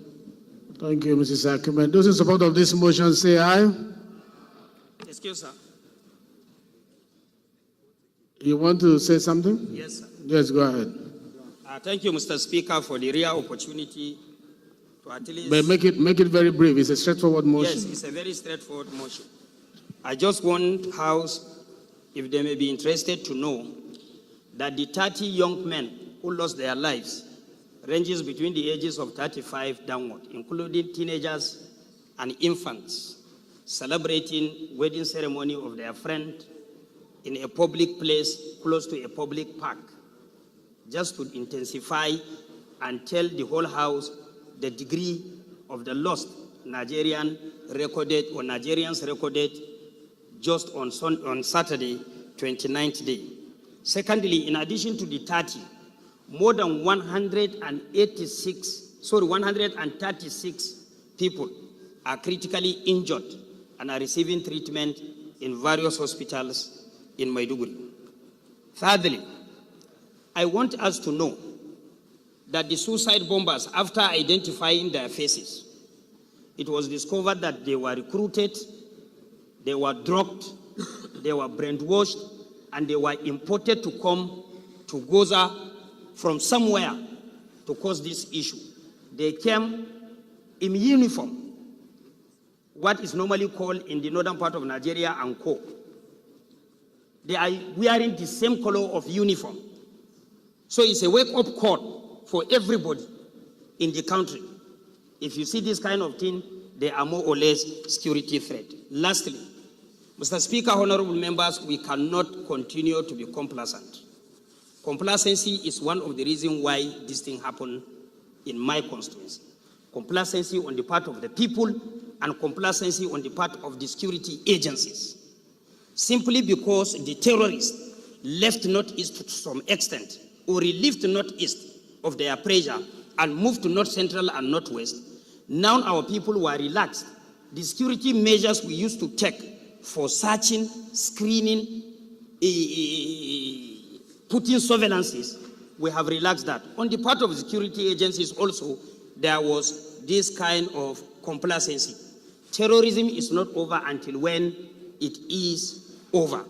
Thank you, Mrs. Akume. Those in support of this motion say aye. Excuse, sir. You want to say something? Yes, sir. Yes, go ahead. Thank you, Mr. Speaker, for the rare opportunity to at least... But make it very brief. It's a straightforward motion. Yes, it's a very straightforward motion. I just want House, if they may be interested, to know that the 30 young men who lost their lives ranges between the ages of 35 downward, including teenagers and infants, celebrating wedding ceremony of their friend in a public place close to a public park, just to intensify and tell the whole House the degree of the loss Nigerians recorded just on Saturday, 29th day. Secondly, in addition to the 30, more than 136 people are critically injured and are receiving treatment in various hospitals in Maiduguri. Thirdly, I want us to know that the suicide bombers, after identifying their faces, it was discovered that they were recruited, they were drugged, they were brainwashed, and they were imported to come to Gaza from somewhere to cause this issue. They came in uniform, what is normally called in the northern part of Nigeria anko. They are wearing the same color of uniform. So it's a wake-up call for everybody in the country. If you see this kind of thing, they are more or less security threat. Lastly, Mr. Speaker, honorable members, we cannot continue to be complacent. Complacency is one of the reasons why this thing happened in my constituency. Complacency on the part of the people and complacency on the part of the security agencies. Simply because the terrorists left northeast to some extent or relieved northeast of their pressure and moved to north central and northwest, now our people were relaxed. The security measures we used to take for searching, screening, putting surveillances, we have relaxed that. On the part of security agencies also, there was this kind of complacency. Terrorism is not over until when it is over.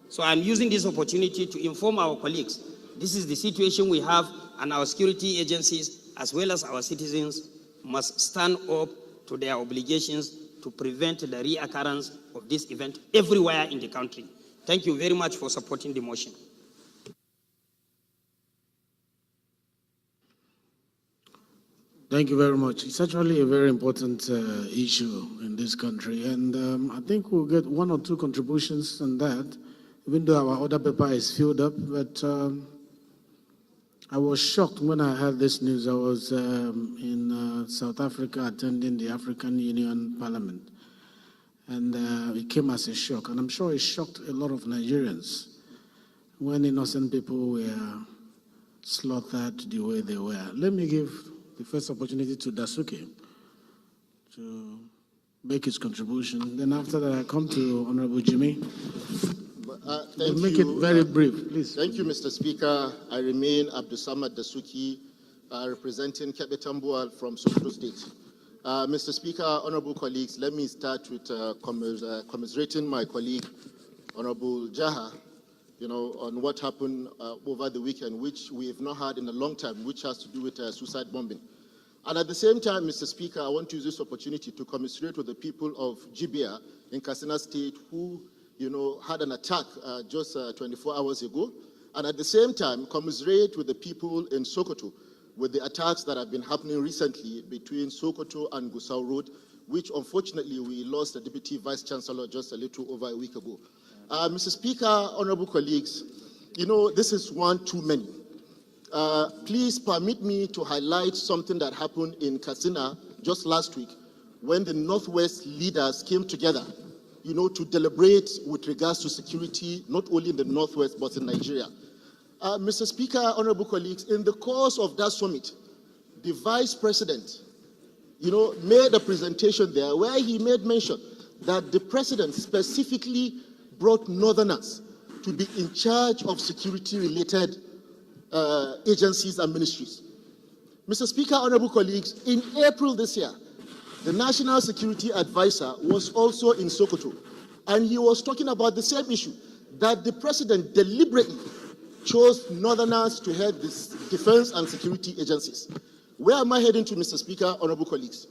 So I'm using this opportunity to inform our colleagues, this is the situation we have, and our security agencies, as well as our citizens, must stand up to their obligations to prevent the reoccurrence of this event everywhere in the country. Thank you very much for supporting the motion. Thank you very much. It's actually a very important issue in this country, and I think we'll get one or two contributions on that, even though our other paper is filled up. But I was shocked when I heard this news. I was in South Africa attending the African Union Parliament, and it came as a shock, and I'm sure it shocked a lot of Nigerians when innocent people were slaughtered the way they were. Let me give the first opportunity to Dasuke to make his contribution. Then after that, I come to Honorable Jimmy. Thank make you. it very brief, please. Thank you, Mr. Speaker. I remain Abdusamad Dasuki, representing Kebetambua from Sokoto State. Mr. Speaker, honorable colleagues, let me start with commiserating my colleague, Honorable Jaha, on what happened over the weekend, which we have not had in a long time, which has to do with suicide bombing. And at the same time, Mr. Speaker, I want to use this opportunity to commiserate with the people of Jibia in Katsina State who, had an attack just 24 hours ago. And at the same time, commiserate with the people in Sokoto with the attacks that have been happening recently between Sokoto and Gusau Road, which unfortunately we lost the Deputy Vice Chancellor just a little over a week ago. Mr. Speaker, honorable colleagues, this is one too many. Please permit me to highlight something that happened in Katsina just last week when the Northwest leaders came together, to deliberate with regards to security, not only in the Northwest, but in Nigeria. Mr. Speaker, honorable colleagues, in the course of that summit, the Vice President, made a presentation there where he made mention that the President specifically brought Northerners to be in charge of security-related agencies and ministries. Mr. Speaker, honorable colleagues, in April this year, the National Security Advisor was also in Sokoto, and he was talking about the same issue, that the President deliberately chose Northerners to head the defense and security agencies. Where am I heading to, Mr. Speaker, honorable colleagues?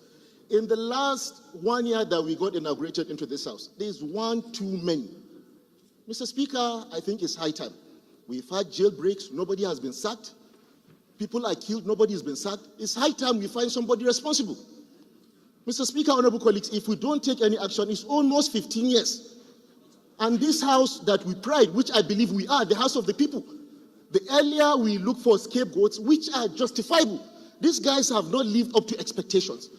In the last 1 year that we got inaugurated into this House, there's one too many. Mr. Speaker, I think it's high time. We've had jailbreaks, nobody has been sacked. People are killed, nobody has been sacked. It's high time we find somebody responsible. Mr. Speaker, honorable colleagues, if we don't take any action, it's almost 15 years. And this House that we pride, which I believe we are, the House of the people, the earlier we look for scapegoats, which are justifiable, these guys have not lived up to expectations.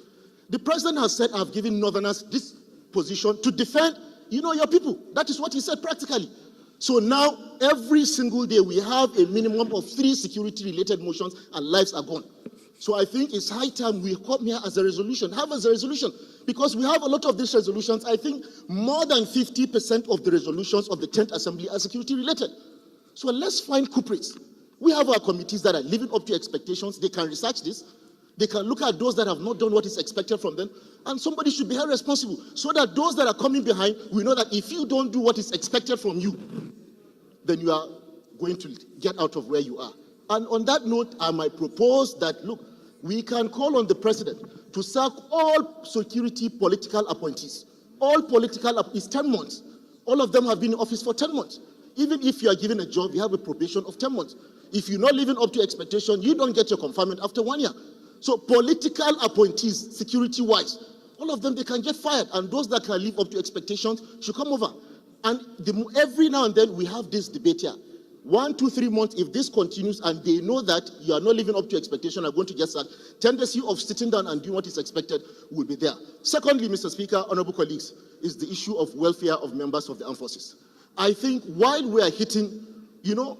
The President has said, I've given Northerners this position to defend your people. That is what he said practically. So now, every single day, we have a minimum of 3 security-related motions, and lives are gone. So I think it's high time we come here as a resolution, have as a resolution, because we have a lot of these resolutions. I think more than 50% of the resolutions of the 10th Assembly are security related. So let's find culprits. We have our committees that are living up to expectations. They can research this. They can look at those that have not done what is expected from them, and somebody should be held responsible so that those that are coming behind, we know that if you don't do what is expected from you, then you are going to get out of where you are. And on that note, I might propose that, look, we can call on the president to sack all security political appointees. All political appointees, 10 months. All of them have been in office for 10 months. Even if you are given a job, you have a probation of 10 months. If you're not living up to expectation, you don't get your confinement after 1 year. So political appointees, security-wise, all of them, they can get fired. And those that can live up to expectations should come over. And every now and then we have this debate here. 1, 2, 3 months, if this continues and they know that you are not living up to expectation, are going to get sacked, tendency of sitting down and doing what is expected will be there. Secondly, Mr. Speaker, honorable colleagues, is the issue of welfare of members of the armed forces. I think while we are hitting,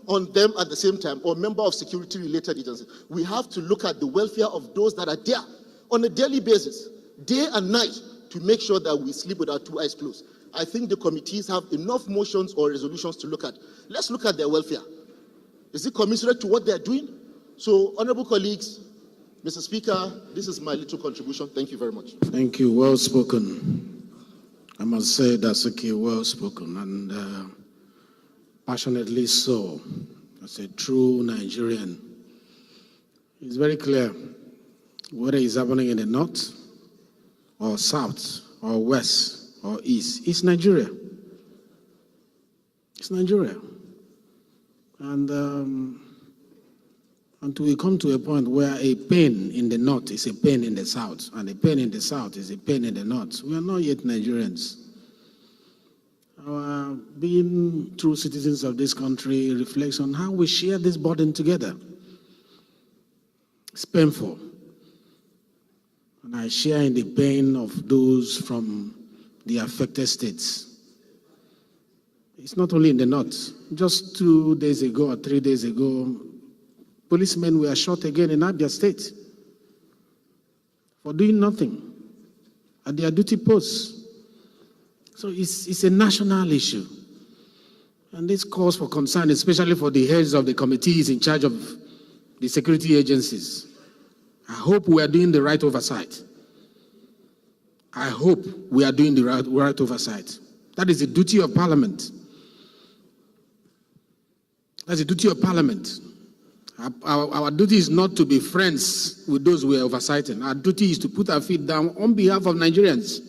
on them at the same time, or member of security-related agencies, we have to look at the welfare of those that are there on a daily basis, day and night, to make sure that we sleep with our 2 eyes closed. I think the committees have enough motions or resolutions to look at. Let's look at their welfare. Is it commensurate to what they're doing? So, honorable colleagues, Mr. Speaker, this is my little contribution. Thank you very much. Thank you. Well spoken. I must say that's okay, well spoken, and passionately so. As a true Nigerian, it's very clear whether it's happening in the north or south or west or east. It's Nigeria. It's Nigeria. And until we come to a point where a pain in the north is a pain in the south, and a pain in the south is a pain in the north, we are not yet Nigerians. Our being true citizens of this country reflects on how we share this burden together. It's painful. And I share in the pain of those from the affected states. It's not only in the north. Just 2 days ago or 3 days ago, policemen were shot again in Abia State for doing nothing at their duty posts. So it's a national issue. And this calls for concern, especially for the heads of the committees in charge of the security agencies. I hope we are doing the right oversight. I hope we are doing the right oversight. That is the duty of Parliament. That's the duty of Parliament. Our duty is not to be friends with those we are oversighting. Our duty is to put our feet down on behalf of Nigerians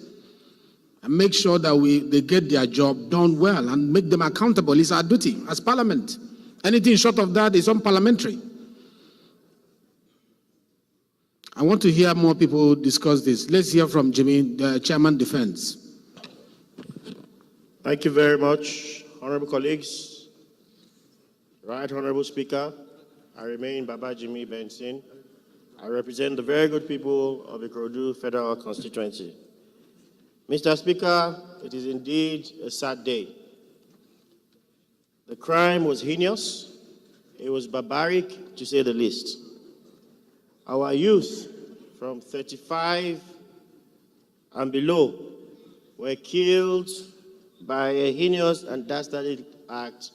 and make sure that they get their job done well and make them accountable. It's our duty as Parliament. Anything short of that is unparliamentary. I want to hear more people discuss this. Let's hear from Jimmy, the Chairman Defense. Thank you very much, honorable colleagues. Right, honorable Speaker, I remain Baba Jimmy Benson. I represent the very good people of Ikorodu Federal Constituency. Mr. Speaker, it is indeed a sad day. The crime was heinous. It was barbaric, to say the least. Our youth from 35 and below were killed by a heinous and dastardly act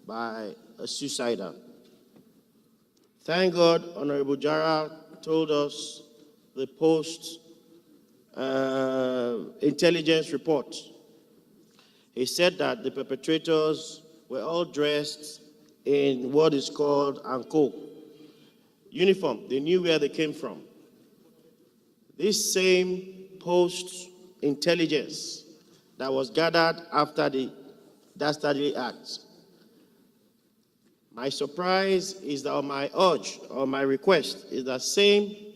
by a suicider. Thank God, Honorable Jara told us the post-intelligence report. He said that the perpetrators were all dressed in what is called ANCO uniform. They knew where they came from. This same post-intelligence that was gathered after the dastardly act. My surprise is that, or my urge, or my request, is that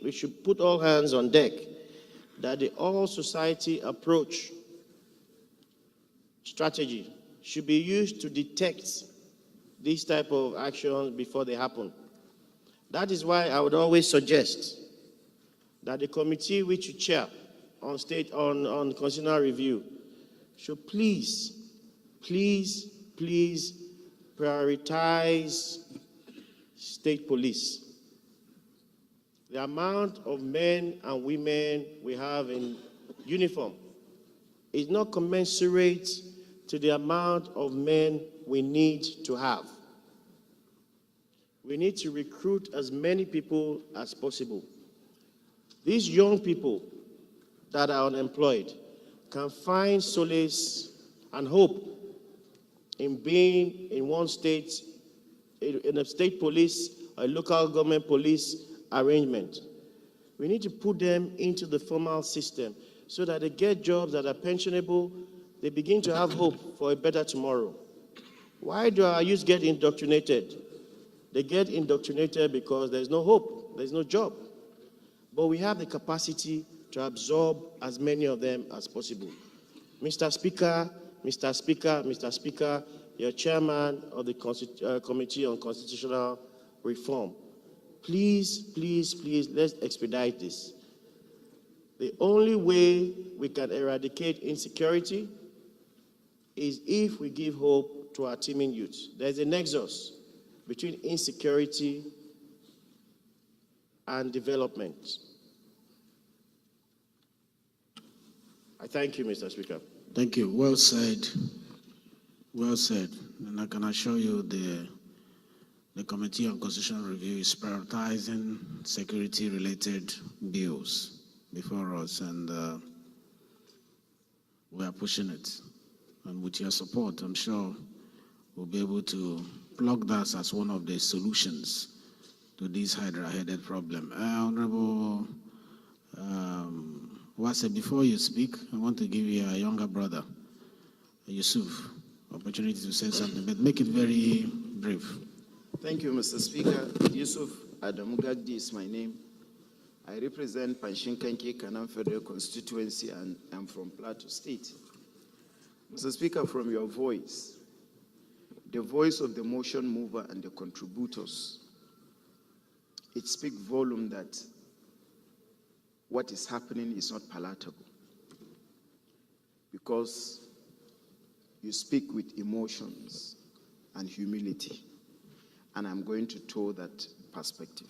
we should put all hands on deck, that the all-society approach strategy should be used to detect these type of actions before they happen. That is why I would always suggest that the committee which you chair on constitutional review should please prioritize state police. the amount of men and women we have in uniform is not commensurate to the amount of men we need to have. We need to recruit as many people as possible. These young people that are unemployed can find solace and hope in being in one state, in a state police, a local government police arrangement. We need to put them into the formal system so that they get jobs that are pensionable, they begin to have hope for a better tomorrow. Why do our youth get indoctrinated? They get indoctrinated because there's no hope, there's no job. But we have the capacity to absorb as many of them as possible. Mr. Speaker, Mr. Speaker, Mr. Speaker, you're chairman of the Committee on Constitutional Reform. Please, please, please, let's expedite this. The only way we can eradicate insecurity is if we give hope to our teeming youth. There's a nexus between insecurity and development. I thank you, Mr. Speaker. Thank you. Well said. Well said. And I can assure you the Committee on Constitutional Review is prioritizing security-related bills before us, and we are pushing it. And with your support, I'm sure we'll be able to plug that as one of the solutions to this Hydra-headed problem. Honorable Wase, before you speak, I want to give you a younger brother, Yusuf, opportunity to say something, but make it very brief. Thank you, Mr. Speaker. Yusuf Adamugagdi is my name. I represent Panshinkanki Kanam Federal Constituency and I'm from Plateau State. Mr. Speaker, from your voice, the voice of the motion mover and the contributors, it speaks volume that what is happening is not palatable because you speak with emotions and humility, and I'm going to toe that perspective.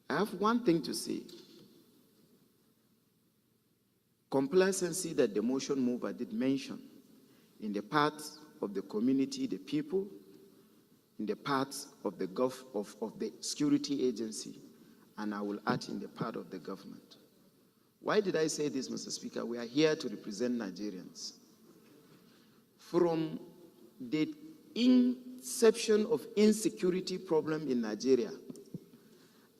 I have one thing to say. Complacency that the motion mover did mention in the part of the community, the people, in the part of the of the security agency, and I will add in the part of the government. Why did I say this, Mr. Speaker? We are here to represent Nigerians. From the inception of insecurity problem in Nigeria,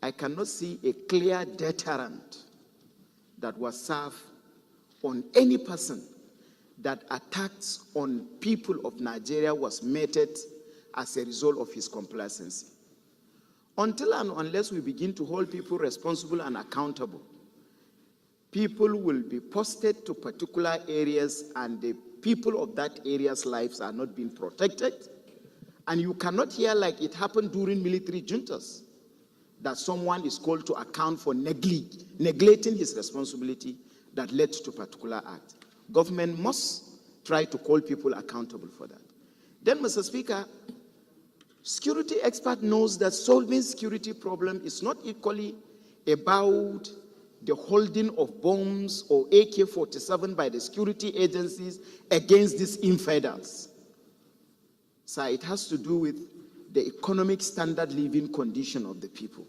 I cannot see a clear deterrent that was served on any person that attacks on people of Nigeria was meted as a result of his complacency. Until and unless we begin to hold people responsible and accountable, people will be posted to particular areas and the people of that area's lives are not being protected. And you cannot hear like it happened during military juntas, that someone is called to account for neglecting his responsibility that led to a particular act. Government must try to call people accountable for that. Then, Mr. Speaker, security expert knows that solving security problem is not equally about the holding of bombs or AK-47 by the security agencies against these infidels. So it has to do with the economic standard living condition of the people.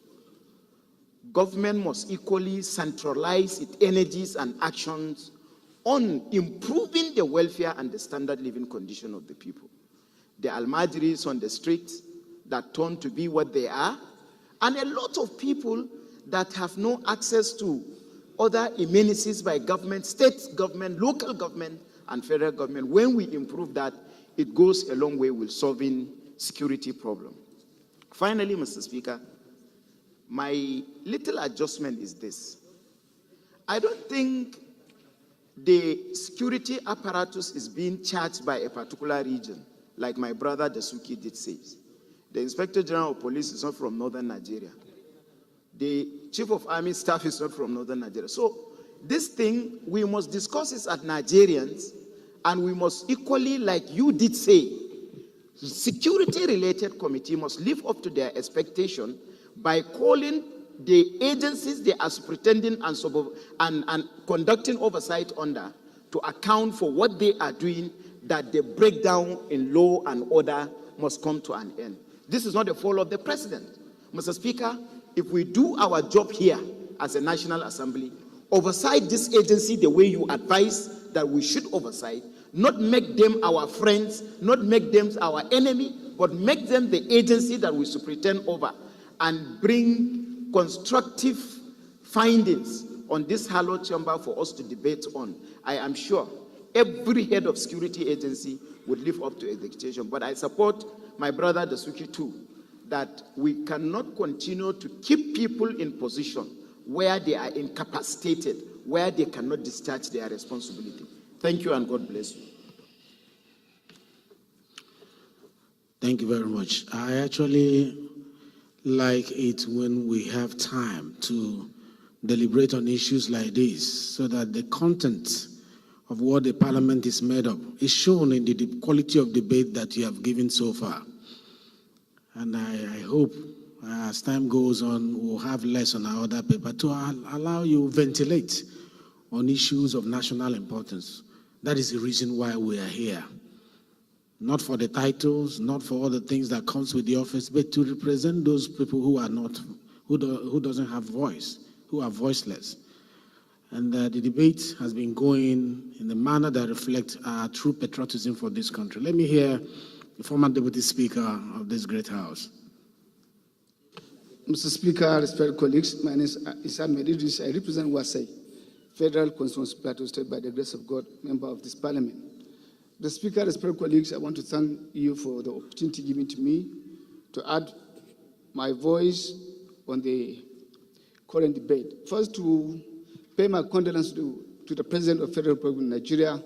Government must equally centralize its energies and actions on improving the welfare and the standard living condition of the people. The Almajiris on the streets that turn to be what they are, and a lot of people that have no access to other amenities by government, state government, local government, and federal government. When we improve that, it goes a long way with solving security problem. Finally, Mr. Speaker, my little adjustment is this. I don't think the security apparatus is being charged by a particular region, like my brother Dasuki did say. The Inspector General of Police is not from Northern Nigeria. The Chief of Army Staff is not from Northern Nigeria. So this thing, we must discuss it as Nigerians, and we must equally, like you did say, security-related committee must live up to their expectation by calling the agencies they are pretending and conducting oversight under to account for what they are doing, that the breakdown in law and order must come to an end. This is not the fault of the president. Mr. Speaker, if we do our job here as a National Assembly, oversight this agency the way you advise that we should oversight, not make them our friends, not make them our enemy, but make them the agency that we should pretend over, and bring constructive findings on this hallowed chamber for us to debate on. I am sure every head of security agency would live up to expectation. But I support my brother Dasuki too, that we cannot continue to keep people in position where they are incapacitated, where they cannot discharge their responsibility. Thank you and God bless you. Thank you very much. I actually like it when we have time to deliberate on issues like this so that the content of what the parliament is made of is shown in the quality of debate that you have given so far. And I hope as time goes on, we'll have less on our other paper to allow you ventilate on issues of national importance. That is the reason why we are here. Not for the titles, not for all the things that comes with the office, but to represent those people who are not, who doesn't have voice, who are voiceless. And the debate has been going in a manner that reflects our true patriotism for this country. Let me hear the former Deputy Speaker of this great House. Mr. Speaker, respected colleagues, my name is Isam Medidris. I represent Wasai, Federal Constituency Plateau State, by the grace of God, member of this parliament. The Speaker, respected colleagues, I want to thank you for the opportunity given to me to add my voice on the current debate. First, to pay my condolences to the President of the Federal Republic of Nigeria,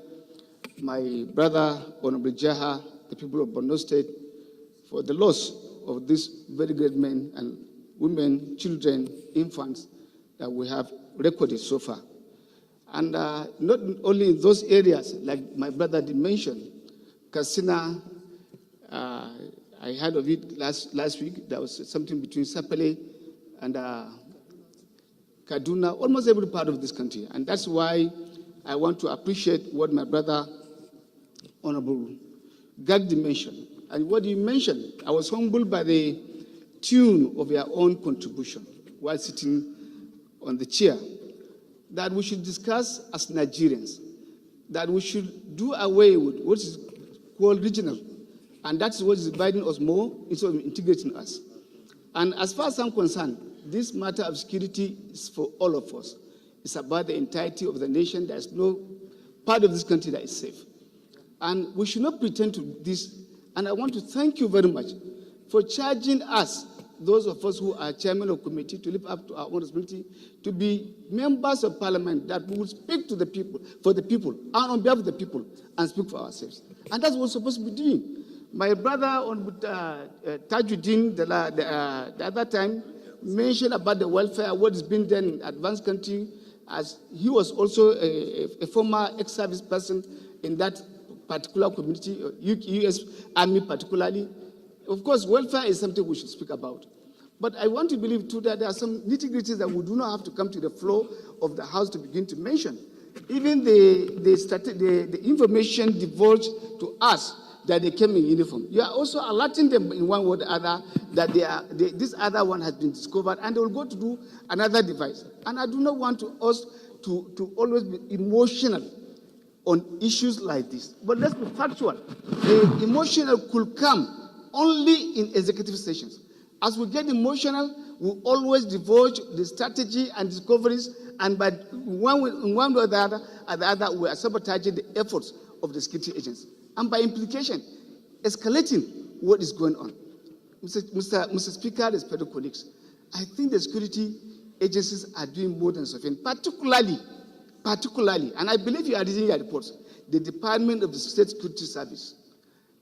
my brother, Honorable Jaha, the people of Borno State, for the loss of these very great men and women, children, infants that we have recorded so far. And not only in those areas, like my brother did mention, Katsina, I heard of it last week. There was something between Sapele and Kaduna, almost every part of this country. And that's why I want to appreciate what my brother, Honorable Gagdi, mentioned. And what you mentioned, I was humbled by the tune of your own contribution while sitting on the chair, that we should discuss as Nigerians, that we should do away with what is called regional. And that's what is dividing us more instead of integrating us. And as far as I'm concerned, this matter of security is for all of us. It's about the entirety of the nation. There's no part of this country that is safe. And we should not pretend to this. And I want to thank you very much for charging us, those of us who are chairman of committee, to live up to our own responsibility, to be members of parliament, that we will speak to the people, for the people, and on behalf of the people, and speak for ourselves. And that's what we're supposed to be doing. My brother on Tajuddin, the other time, mentioned about the welfare, what is being done in advanced country, as he was also a former ex-service person in that particular community, U.S. Army particularly. Of course, welfare is something we should speak about. But I want to believe, too, that there are some nitty-gritties that we do not have to come to the floor of the House to begin to mention. Even the information divulged to us that they came in uniform. You are also alerting them in one way or the other that this other one has been discovered, and they will go to do another device. And I do not want us to always be emotional on issues like this. But let's be factual. The emotional could come only in executive sessions. As we get emotional, we always divulge the strategy and discoveries, and by one way or the other, we are sabotaging the efforts of the security agents. And by implication, escalating what is going on. Mr. Speaker, respected colleagues, I think the security agencies are doing more than sufficient, particularly, and I believe you are reading your reports, the Department of the State Security Service.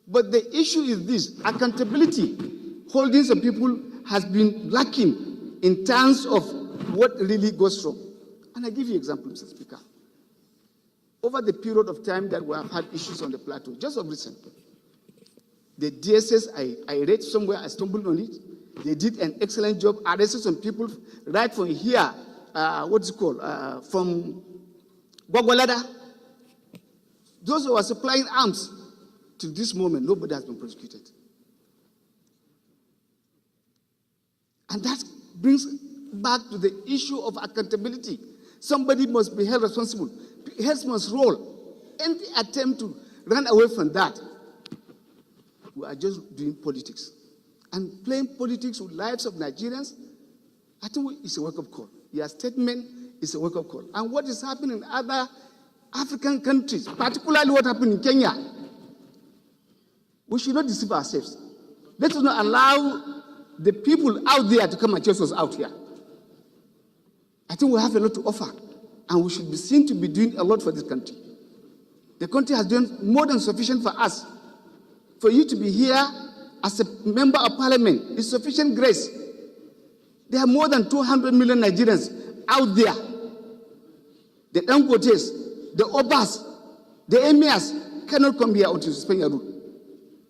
But the issue is this: accountability, holding some people has been lacking in terms of what really goes wrong. And I give you an example, Mr. Speaker. Over the period of time that we have had issues on the plateau, just of recent, the DSS, I read somewhere, I stumbled on it, They did an excellent job, arrested some people right from here, from Gwagwalada. Those who are supplying arms, to this moment, nobody has been prosecuted. And that brings back to the issue of accountability. Somebody must be held responsible. Heads must roll. Any attempt to run away from that, we are just doing politics. And playing politics with lives of Nigerians, I think it's a wake-up call. Your statement is a wake-up call. And what is happening in other African countries, particularly what happened in Kenya, we should not deceive ourselves. Let us not allow the people out there to come and chase us out here. I think we have a lot to offer, and we should be seen to be doing a lot for this country. The country has done more than sufficient for us. For you to be here as a member of parliament is sufficient grace. There are more than 200 million Nigerians out there. The Dangotes, the Obas, the Emirs cannot come here until you suspend your rule.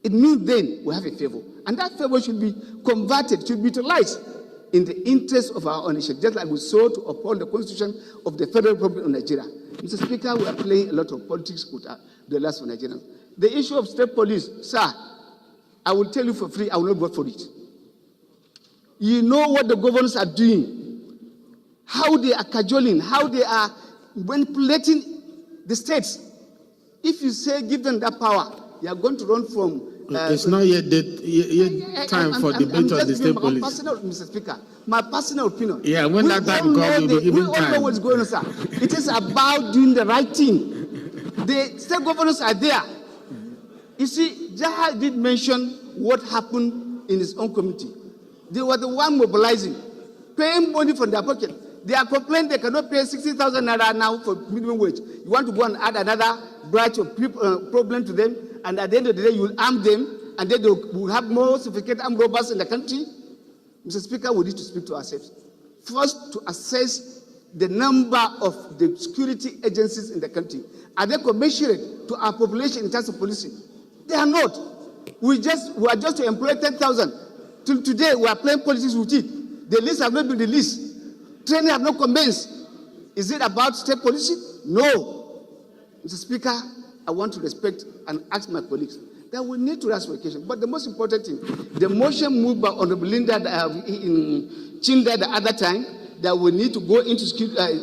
It means then we have a favor. And that favor should be converted, should be utilized in the interest of our own nation, just like we sought to uphold the Constitution of the Federal Republic of Nigeria. Mr. Speaker, we are playing a lot of politics with the last of Nigerians. The issue of state police, sir, I will tell you for free, I will not vote for it. You know what the governors are doing, how they are cajoling, how they are manipulating the states. If you say give them that power, you are going to run from... it's not yet time for debate on the state police. Mr. Speaker, my personal opinion. Yeah, when that time comes, we'll be given time. We all know what's going on, sir. It is about doing the right thing. The state governors are there. You see, Jaha did mention what happened in his own community. They were the one mobilizing, paying money from their pocket. They are complaining they cannot pay 60,000 naira now for minimum wage. You want to go and add another branch of problem to them, and at the end of the day, you will arm them, and then they will have more sophisticated armed robbers in the country. Mr. Speaker, we need to speak to ourselves. First, to assess the number of the security agencies in the country. Are they commensurate to our population in terms of policing? They are not. We are just to employ 10,000. Till today, we are playing politics with it. The list have not been released. Training have not commenced. Is it about state policing? No. Mr. Speaker, I want to respect and ask my colleagues that we need to ask for occasion. But the most important thing, the motion moved by Honorable Linda in Chinda the other time, that we need to go into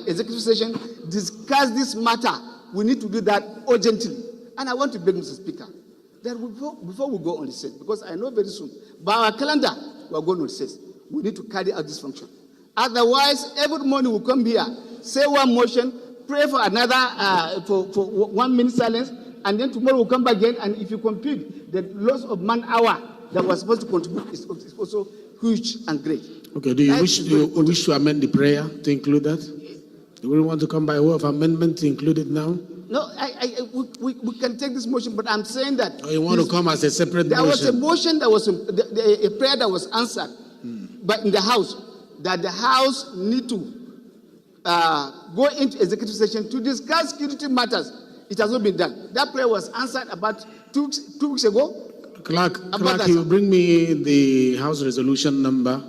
executive session, discuss this matter. We need to do that urgently. And I want to beg Mr. Speaker that before we go on recess, because I know very soon, by our calendar, we are going on recess. We need to carry out this function. Otherwise, every morning we'll come here, say one motion, pray for another, for 1 minute silence, and then tomorrow we'll come back again, and if you compute, the loss of man hour that was supposed to contribute is also huge and great. Okay, do you wish to amend the prayer to include that? Do we want to come by way of amendment to include it now? No, we can take this motion, but I'm saying that... Or you want to come as a separate motion? There was a motion, that was a prayer that was answered but in the House, that the House need to go into executive session to discuss security matters. It has not been done. That prayer was answered about two weeks ago. Clerk, you will bring me the House resolution number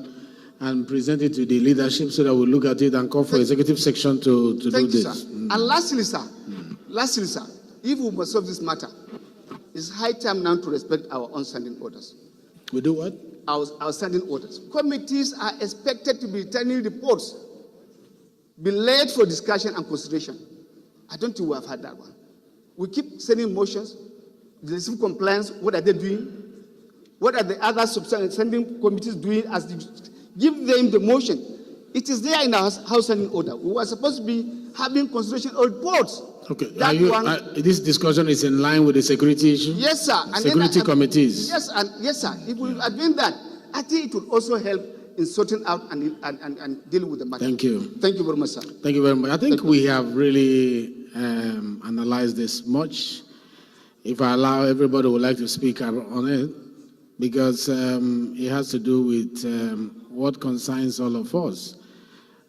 and present it to the leadership so that we'll look at it and call for executive section to do this. Sir. And lastly, sir, if we must solve this matter, it's high time now to respect our own standing orders. We do what? Our standing orders. Committees are expected to be returning reports, be laid for discussion and consideration. I don't think we have had that one. We keep sending motions, the civil compliance, what are they doing? What are the other standing committees doing as they give them the motion? It is there in our House standing order. We were supposed to be having consideration of reports. Okay, this discussion is in line with the security issue? Yes, sir. And security committees? Yes, sir. If we are doing that, I think it will also help in sorting out and dealing with the matter. Thank you. Thank you very much, sir. Thank you very much. I think we have really analyzed this much. If I allow, everybody would like to speak on it, because it has to do with what concerns all of us.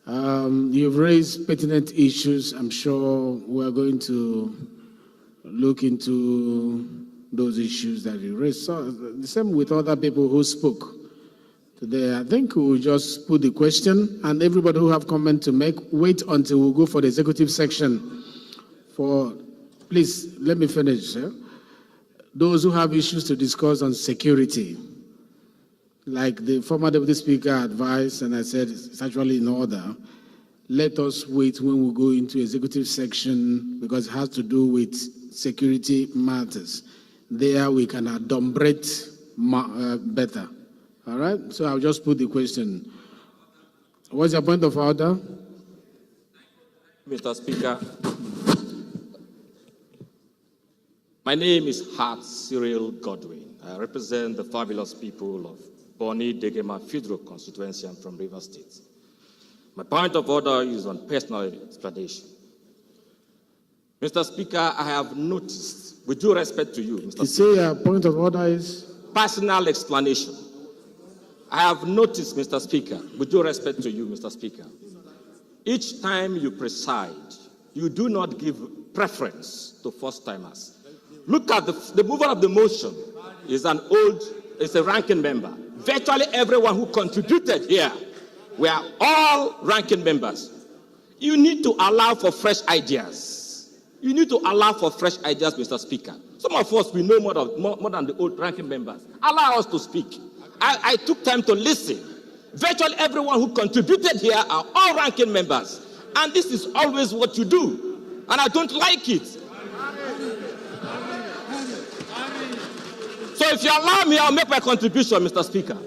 You've raised pertinent issues. I'm sure we're going to look into those issues that you raised. So, the same with other people who spoke today. I think we'll just put the question, and everybody who have comment to make, wait until we go for the executive section. Please, let me finish. Those who have issues to discuss on security, like the former Deputy Speaker advised, and I said it's actually in order, let us wait when we go into executive section because it has to do with security matters. There we can adumbrate better. All right? So I'll just put the question. What's your point of order? Mr. Speaker, my name is Hart Cyril Godwin. I represent the fabulous people of Boni Degema Federal Constituency. I'm from Rivers State. My point of order is on personal explanation. Mr. Speaker, I have noticed, with due respect to you, Mr. You say your point of order is? Personal explanation. I have noticed, Mr. Speaker, with due respect to you, Mr. Speaker, each time you preside, you do not give preference to first-timers. Look at the mover of the motion is a ranking member. Virtually everyone who contributed here were all ranking members. You need to allow for fresh ideas. You need to allow for fresh ideas, Mr. Speaker. Some of us, we know more than the old ranking members. Allow us to speak. I took time to listen. Virtually everyone who contributed here are all ranking members. And this is always what you do. And I don't like it. So if you allow me, I'll make my contribution, Mr. Speaker.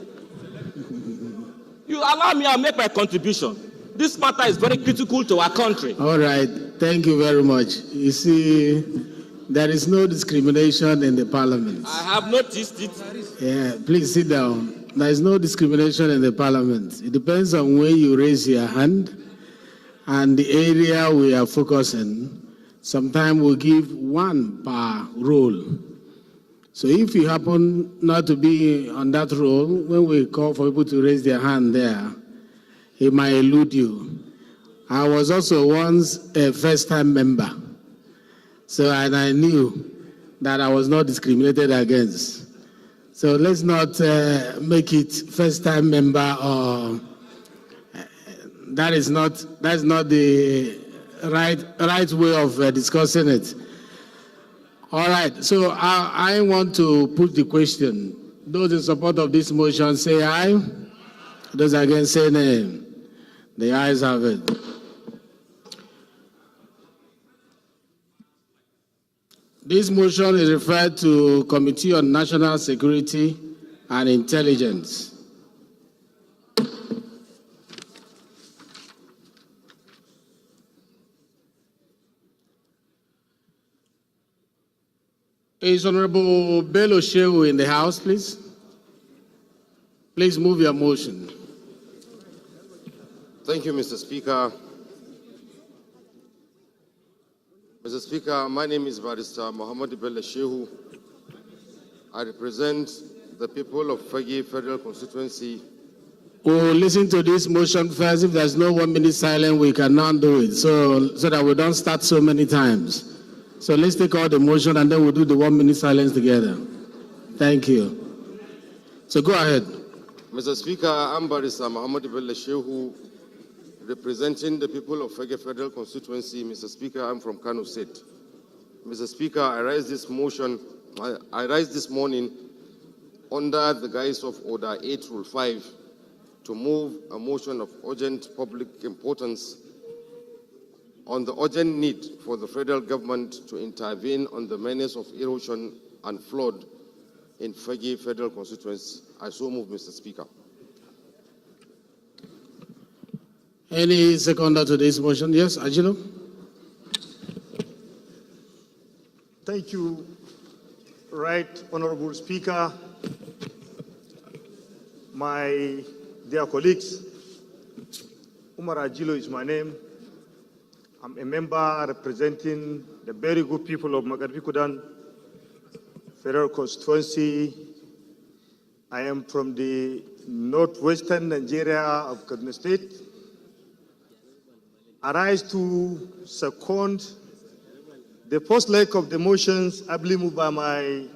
You allow me, I'll make my contribution. This matter is very critical to our country. All right. Thank you very much. You see, there is no discrimination in the parliament. I have noticed it. Yeah, please sit down. There is no discrimination in the parliament. It depends on where you raise your hand and the area we are focusing. Sometimes we'll give one per role. So if you happen not to be on that role, when we call for people to raise their hand there, it might elude you. I was also once a first-time member. And I knew that I was not discriminated against. So let's not make it first-time member or that's not the right way of discussing it. All right, so I want to put the question. Those in support of this motion say aye. Those against say nay. The ayes have it. This motion is referred to Committee on National Security and Intelligence. Is Honorable Bello Shehu in the House, please? Please move your motion. Thank you, Mr. Speaker. Mr. Speaker, my name is Barrister Muhammad Bello Shehu. I represent the people of Fegi Federal Constituency. We'll listen to this motion first. If there's no 1 minute silence, we cannot do it, so that we don't start so many times. So let's take out the motion and then we'll do the 1 minute silence together. Thank you. So go ahead. Mr. Speaker, I'm Barrister Muhammad Bello Shehu, representing the people of Fegi Federal Constituency. Mr. Speaker, I'm from Kano State. Mr. Speaker, I raise this morning under the guise of Order 8, Rule 5, to move a motion of urgent public importance on the urgent need for the federal government to intervene on the menace of erosion and flood in Fegi Federal Constituency. I so move, Mr. Speaker. Any seconder to this motion? Yes, Agilo? Thank you, Right Honorable Speaker, my dear colleagues. Umar Agilo is my name. I'm a member representing the very good people of Magharibi Federal Constituency. I am from the northwestern Nigeria of Kaduna State. I rise to second the first leg of the motions ably moved by my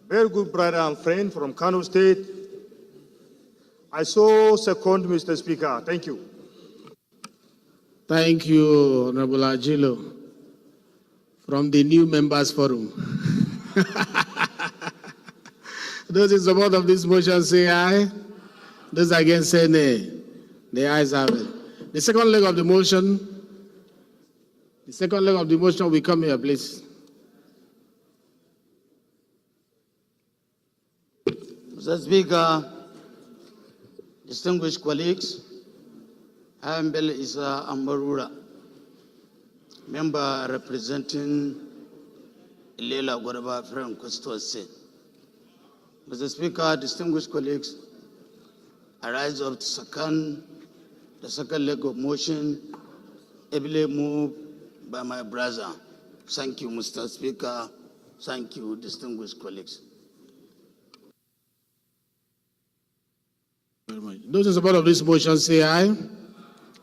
very good brother and friend from Kano State, I so second, Mr. Speaker. Thank you. Thank you, Honorable Ajilo, from the New Members Forum. Those in support of this motion say aye. Those against say nay. The ayes have it. The second leg of the motion will come here, please. Mr. Speaker, distinguished colleagues, I am Bel Isa Ambarura, member representing Ilela Goraba from constituency. Mr. Speaker, distinguished colleagues, I rise up to second the second leg of motion, ably moved by my brother. Thank you, Mr. Speaker. Thank you, distinguished colleagues. Very much. Those in support of this motion say aye.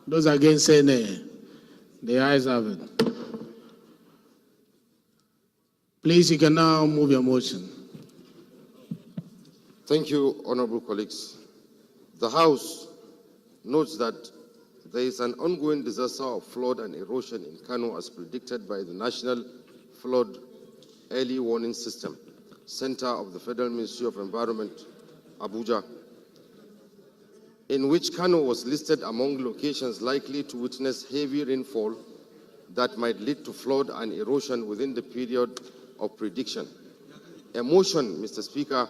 Those against say nay. The ayes have it. Please, you can now move your motion. Thank you, honorable colleagues. The House notes that there is an ongoing disaster of flood and erosion in Kano as predicted by the National Flood Early Warning System, Center of the Federal Ministry of Environment, Abuja, in which Kano was listed among locations likely to witness heavy rainfall that might lead to flood and erosion within the period of prediction. A motion, Mr. Speaker,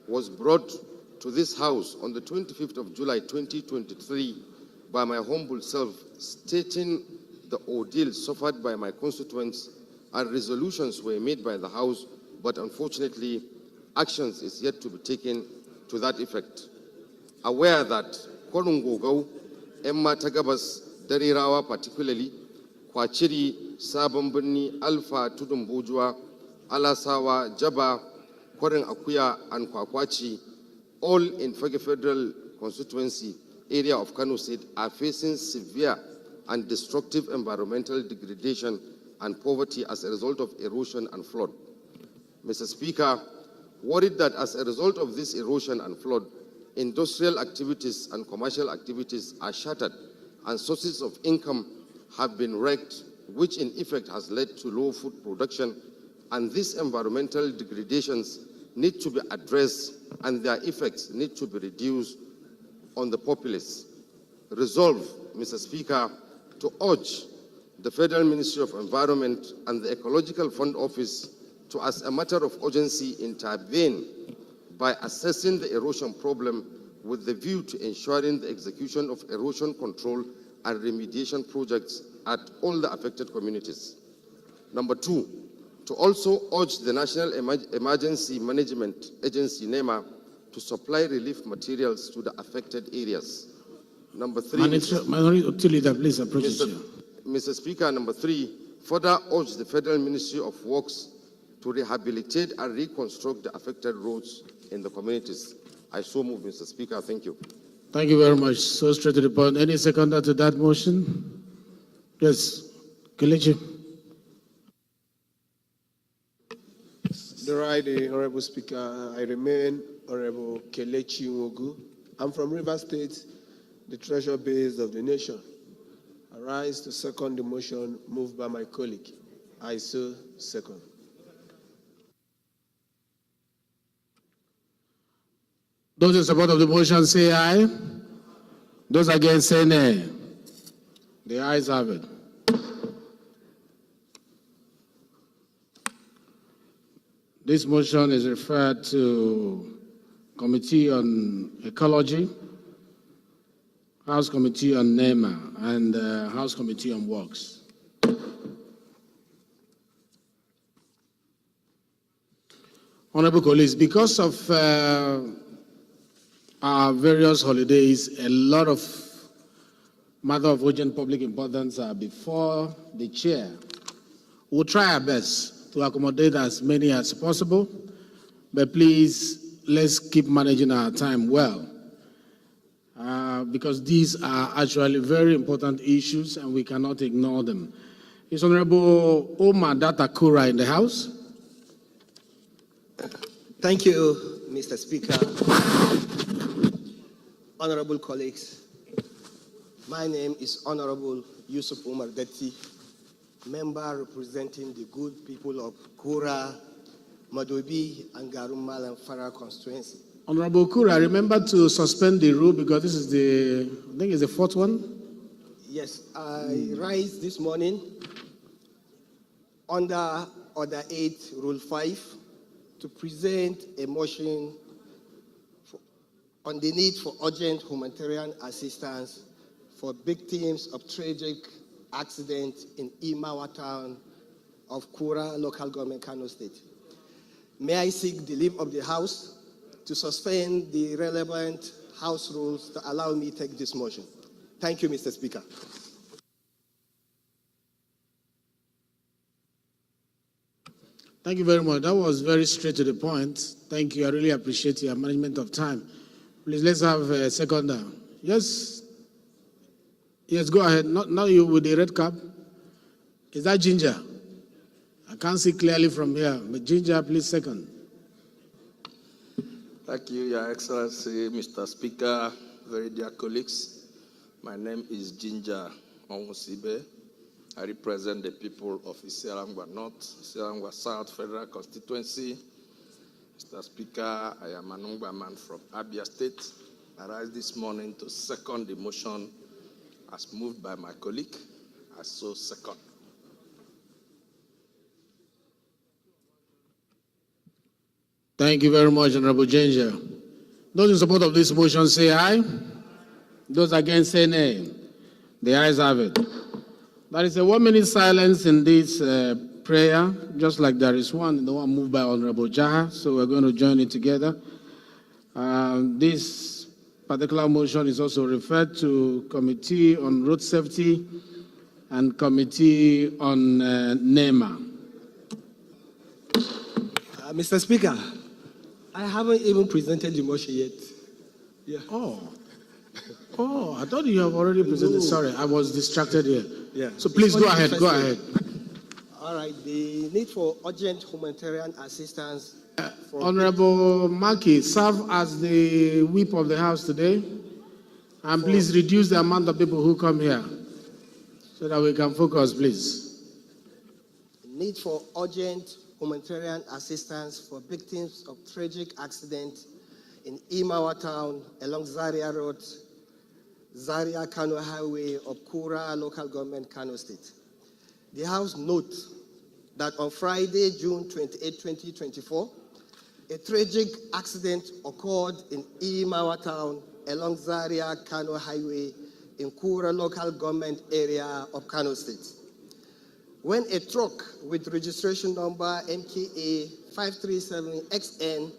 was brought to this House on the 25th of July 2023 by my humble self, stating the ordeal suffered by my constituents, and resolutions were made by the House, but unfortunately, actions is yet to be taken to that effect. Aware that Korungogau, Emma Tagabas, Darirawa particularly, Kwachiri, Sabon Birni, Alpha, Tudun Bojua, Alasawa, Jaba, Kwarin Akuya, and Kwakwachi, all in Fage Federal Constituency area of Kano State, are facing severe and destructive environmental degradation and poverty as a result of erosion and flood. Mr. Speaker, worried that as a result of this erosion and flood, industrial activities and commercial activities are shattered and sources of income have been wrecked, which in effect has led to low food production, and these environmental degradations need to be addressed and their effects need to be reduced on the populace. Resolve, Mr. Speaker, to urge the Federal Ministry of Environment and the Ecological Fund Office to, as a matter of urgency, intervene by assessing the erosion problem with the view to ensuring the execution of erosion control and remediation projects at all the affected communities. Number two, to also urge the National Emergency Management Agency, NEMA, to supply relief materials to the affected areas. Number three, Mr. Speaker, number three, further urge the Federal Ministry of Works to rehabilitate and reconstruct the affected roads in the communities. I so move, Mr. Speaker. Thank you. Thank you very much. So straight to the point. Any seconder to that motion? Yes, Kelechi. The right, Honorable Speaker. I remain Honorable Kelechi Nwogu. I'm from Rivers State, the treasure base of the nation. I rise to second the motion moved by my colleague. I so second. Those in support of the motion say aye. Those against say nay. The ayes have it. This motion is referred to Committee on Ecology, House Committee on NEMA, and House Committee on Works. Honorable colleagues, because of our various holidays, a lot of matters of urgent public importance are before the chair. We'll try our best to accommodate as many as possible, but please, let's keep managing our time well, because these are actually very important issues and we cannot ignore them. Is Honorable Omar Datakura in the House? Thank you, Mr. Speaker. honorable colleagues, my name is Honorable Yusuf Umar Detti, member representing the good people of Kura, Madobi, and Garumal and Farah constituency. Honorable Kura, remember to suspend the rule because this is I think it's the fourth one. Yes, I rise this morning under Order 8, Rule 5, to present a motion on the need for urgent humanitarian assistance for victims of tragic accident in Imawa town of Kura local government, Kano State. May I seek the leave of the House to suspend the relevant House rules to allow me to take this motion. Thank you, Mr. Speaker. Thank you very much. That was very straight to the point. Thank you. I really appreciate your management of time. Please, let's have a seconder. Yes. Yes, go ahead. Now you with the red cap. Is that Ginger? I can't see clearly from here, but Ginger, please second. Thank you, Your Excellency, Mr. Speaker, very dear colleagues. My name is Ginger Onwusibe. I represent the people of Isiarangwa North, Isiarangwa South Federal Constituency. Mr. Speaker, I am an Ungwa man from Abia State. I rise this morning to second the motion as moved by my colleague. I so second. Thank you very much, Honorable Ginger. Those in support of this motion say aye. Those against say nay. The ayes have it. There is a 1 minute silence in this prayer, just like there is one in the one moved by Honorable Jaha, so we're going to join it together. This particular motion is also referred to Committee on Road Safety and Committee on NEMA. Mr. Speaker, I haven't even presented the motion yet. Yeah. Oh, I thought you have already presented. No. Sorry, I was distracted here. Yeah. So please go ahead. Go ahead. All right. The need for urgent humanitarian assistance. Honorable Maki, serve as the whip of the House today, and please reduce the amount of people who come here so that we can focus, please. Need for urgent humanitarian assistance for victims of tragic accident in Imawa town along Zaria Road, Zaria Kano Highway of Kura local government, Kano State. The House notes that on Friday, June 28, 2024, a tragic accident occurred in Imawa town along Zaria Kano Highway in Kura local government area of Kano State, when a truck with registration number MKA 537XN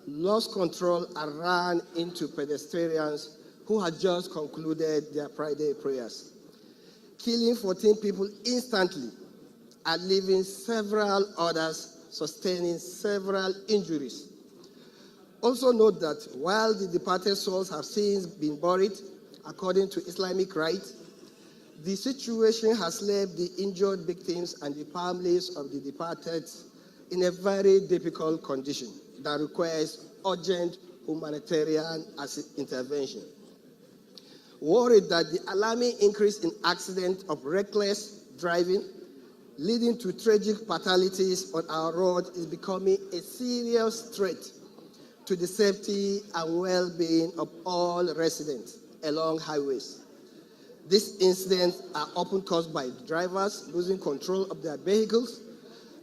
lost control and ran into pedestrians who had just concluded their Friday prayers, killing 14 people instantly and leaving several others sustaining several injuries. Also note that while the departed souls have since been buried according to Islamic rite, the situation has left the injured victims and the families of the departed in a very difficult condition that requires urgent humanitarian intervention. Worried that the alarming increase in accidents of reckless driving leading to tragic fatalities on our road is becoming a serious threat to the safety and well-being of all residents along highways. These incidents are often caused by drivers losing control of their vehicles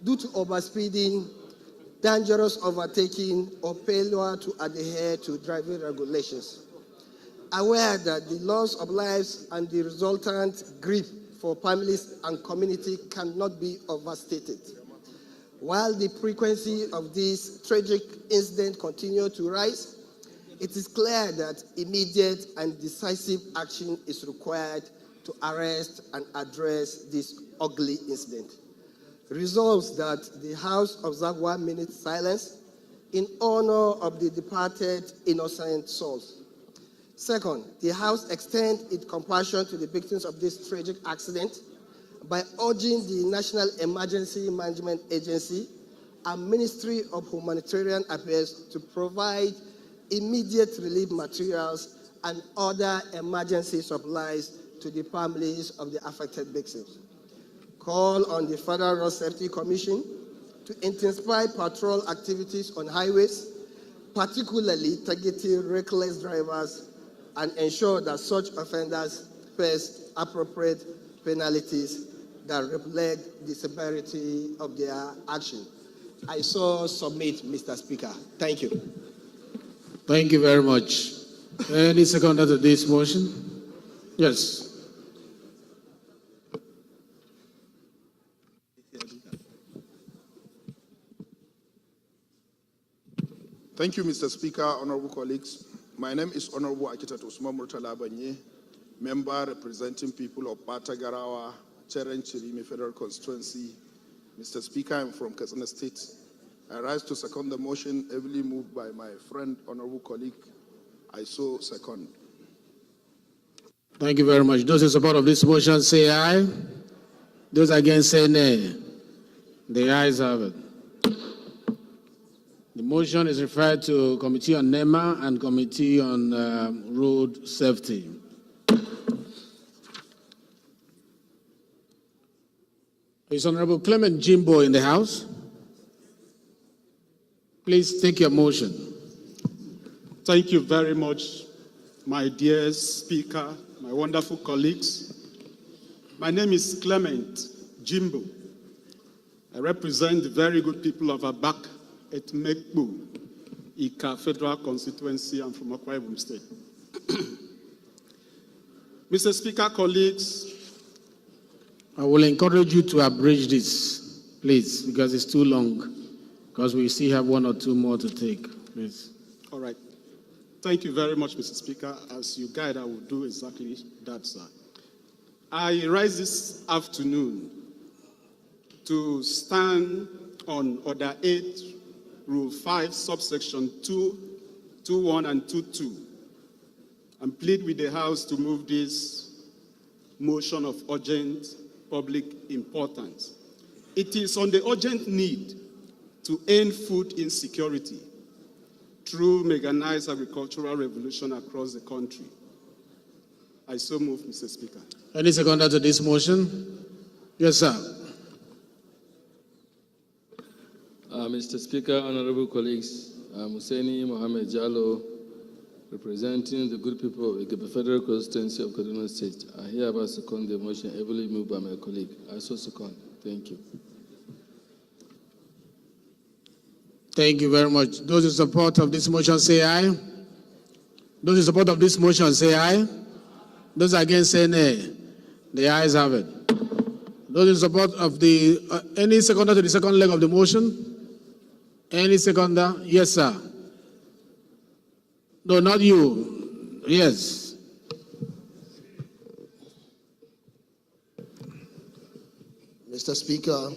due to overspeeding, dangerous overtaking, or failure to adhere to driving regulations. Aware that the loss of lives and the resultant grief for families and community cannot be overstated. While the frequency of these tragic incidents continue to rise, it is clear that immediate and decisive action is required to arrest and address this ugly incident. Resolves that the House observe 1 minute silence in honor of the departed innocent souls. Second, the House extends its compassion to the victims of this tragic accident by urging the National Emergency Management Agency and Ministry of Humanitarian Affairs to provide immediate relief materials and other emergency supplies to the families of the affected victims. Call on the Federal Road Safety Commission to intensify patrol activities on highways, particularly targeting reckless drivers, and ensure that such offenders face appropriate penalties that reflect the severity of their action. I so submit, Mr. Speaker. Thank you. Thank you very much. Any seconder to this motion? Yes. Thank you, Mr. Speaker, honorable colleagues. My name is Honorable Akitat Usman Murtala Banye, member representing people of Batagarawa, Cheren Chirimi Federal Constituency. Mr. Speaker, I'm from Katsina State. I rise to second the motion heavily moved by my friend, honorable colleague. I so second. Thank you very much. Those in support of this motion say aye. Those against say nay. The ayes have it. The motion is referred to Committee on NEMA and Committee on Road Safety. Is Honorable Clement Jimbo in the House? Please take your motion. Thank you very much, my dear Speaker, my wonderful colleagues. My name is Clement Jimbo. I represent the very good people of Abak Etmekbu, Ika Federal Constituency. I'm from Akwa Ibom State. Mr. Speaker, colleagues, I will encourage you to abridge this, please, because it's too long, because we still have one or two more to take, please. All right. Thank you very much, Mr. Speaker. As you guide, I will do exactly that, sir. I rise this afternoon to stand on Order 8, Rule 5, subsection 2.1 and 2.2, and plead with the House to move this motion of urgent public importance. It is on the urgent need to end food insecurity through mechanized agricultural revolution across the country. I so move, Mr. Speaker. Any seconder to this motion? Yes, sir. Mr. Speaker, honorable colleagues, I'm Hussaini Mohammed Jallo, representing the good people of the Federal Constituency of Kaduna State. I hereby second the motion heavily moved by my colleague. I so second. Thank you. Thank you very much. Those in support of this motion say aye. Those in support of this motion say aye. Those against say nay. The ayes have it. Those in support of the, any seconder to the second leg of the motion? Any seconder? Yes, sir. No, not you. Yes. Mr. Speaker,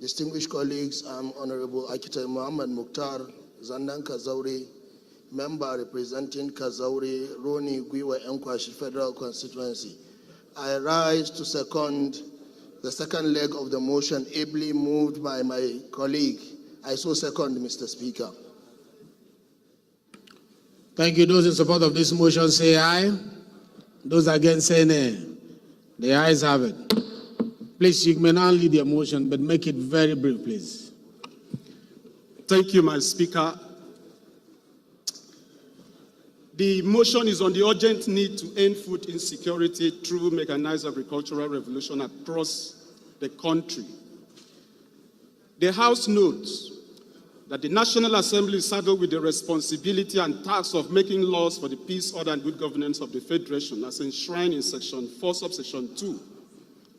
distinguished colleagues, I'm Honorable Akita Muhammad Mukhtar Zandan Kazauri, member representing Kazauri, Roni, Gwiwa, Enkwashi Federal Constituency. I rise to second the second leg of the motion ably moved by my colleague. I so second, Mr. Speaker. Thank you. Those in support of this motion say aye. Those against say nay. The ayes have it. Please, you may now lead the motion, but make it very brief, please. Thank you, my Speaker. The motion is on the urgent need to end food insecurity through mechanized agricultural revolution across the country. The House notes that the National Assembly is saddled with the responsibility and task of making laws for the peace, order, and good governance of the Federation, as enshrined in Section 4, subsection 2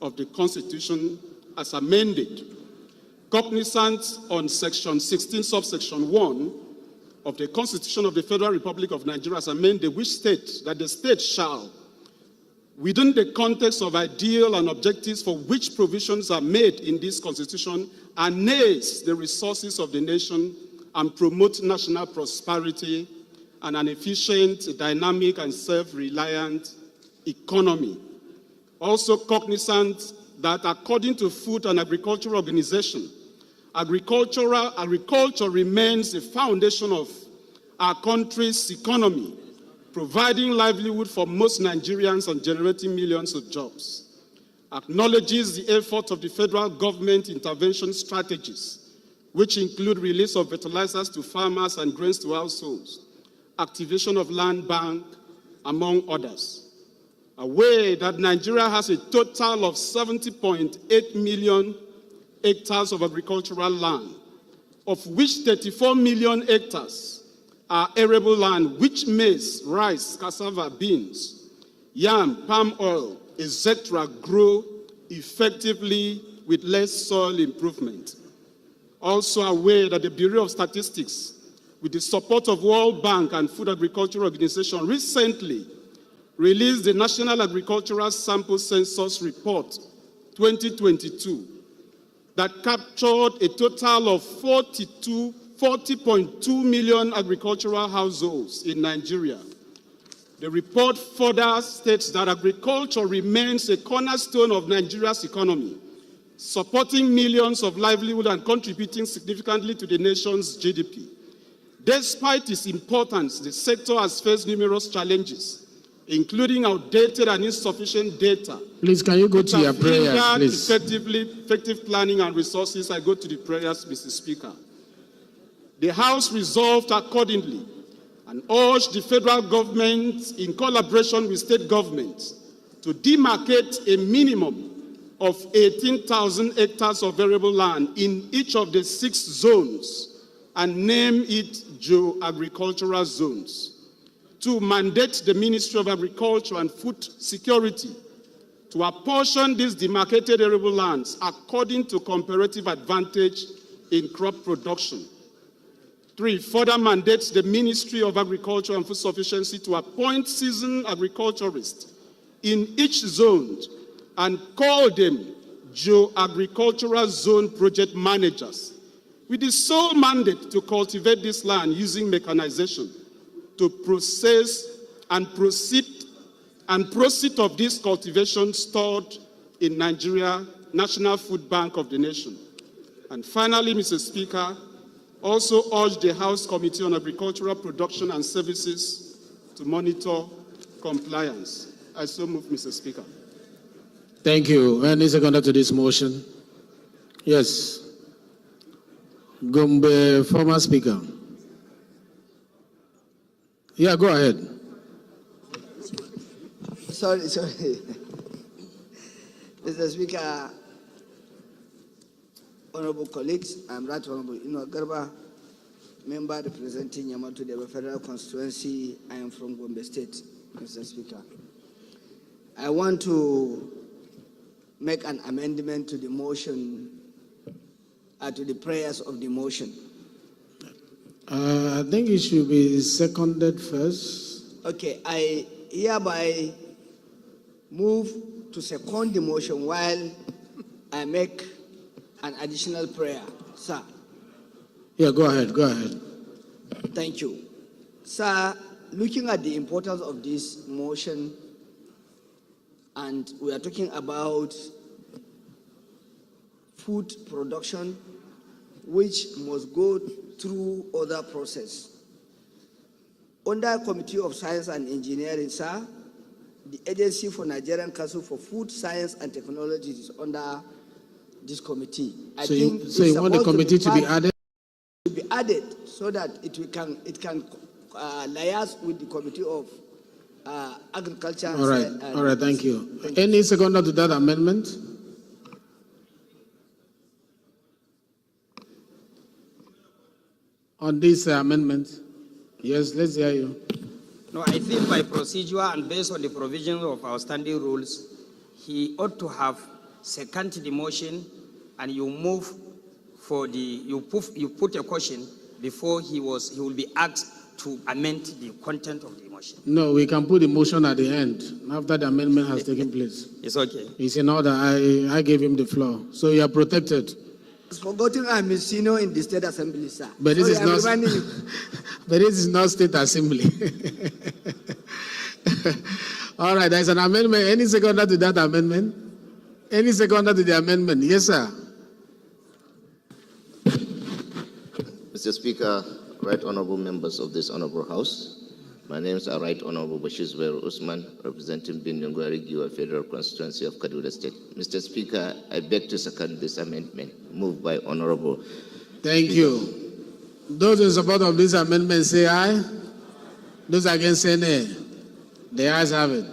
of the Constitution as amended, cognizant on Section 16, subsection 1 of the Constitution of the Federal Republic of Nigeria as amended, which states that the state shall, within the context of ideal and objectives for which provisions are made in this Constitution, harness the resources of the nation and promote national prosperity and an efficient, dynamic, and self-reliant economy. Also cognizant that according to Food and Agriculture Organization, agriculture remains the foundation of our country's economy, providing livelihood for most Nigerians and generating millions of jobs. Acknowledges the effort of the federal government intervention strategies, which include release of fertilizers to farmers and grains to households, activation of land bank, among others. Aware that Nigeria has a total of 70.8 million hectares of agricultural land, of which 34 million hectares are arable land, which maize, rice, cassava, beans, yam, palm oil, etc. grow effectively with less soil improvement. Also aware that the Bureau of Statistics, with the support of World Bank and Food Agriculture Organization, recently released the National Agricultural Sample Census Report 2022 that captured a total of 40.2 million agricultural households in Nigeria. The report further states that agriculture remains a cornerstone of Nigeria's economy, supporting millions of livelihoods and contributing significantly to the nation's GDP. Despite its importance, the sector has faced numerous challenges, including outdated and insufficient data. Please, can you go to your prayers, please? Effective planning and resources. I go to the prayers, Mr. Speaker. The House resolved accordingly and urged the federal government, in collaboration with state governments, to demarcate a minimum of 18,000 hectares of arable land in each of the 6 zones and name it geo-agricultural zones. To mandate the Ministry of Agriculture and Food Security to apportion these demarcated arable lands according to comparative advantage in crop production. 3, further mandates the Ministry of Agriculture and Food Sufficiency to appoint seasoned agriculturists in each zone and call them geo-agricultural zone project managers, with the sole mandate to cultivate this land using mechanization, to process and proceed of this cultivation stored in Nigeria National Food Bank of the nation. And finally, Mr. Speaker, also urged the House Committee on Agricultural Production and Services to monitor compliance. I so move, Mr. Speaker. Thank you. Any seconder to this motion? Yes. Gombe, former Speaker. Yeah, go ahead. Sorry. Mr. Speaker, honorable colleagues, I'm Right Honorable Ino Garba, member representing Yamato Deba Federal Constituency. I am from Gombe State, Mr. Speaker. I want to make an amendment to the motion, to the prayers of the motion. I think it should be seconded first. Okay, I hereby move to second the motion while I make an additional prayer, sir. Yeah, go ahead. Thank you. Sir, looking at the importance of this motion, and we are talking about food production, which must go through other process. Under Committee of Science and Engineering, sir, the Agency for Nigerian Council for Food, Science and Technology is under this committee. So you want the committee to be added? To be added so that it can liaise with the Committee of Agriculture. All right, thank you. Any seconder to that amendment? On this amendment? Yes, let's hear you. No, I think by procedure and based on the provisions of our standing rules, he ought to have seconded the motion and you move for you put a question before he will be asked to amend the content of the motion. No, we can put the motion at the end after the amendment has taken place. It's okay. It's in order. I gave him the floor. So you are protected. It's forgotten I'm a senior in the State Assembly, sir. But this is not State Assembly. All right, there's an amendment. Any seconder to that amendment? Any seconder to the amendment? Yes, sir. Mr. Speaker, right honorable members of this honorable House, My name is Right Honorable Bashir Zubair Usman, representing Bindungwari Giwa Federal Constituency of Kaduna State. Mr. Speaker, I beg to second this amendment moved by Honorable. Thank you. Those in support of this amendment say aye. Those against say nay. The ayes have it.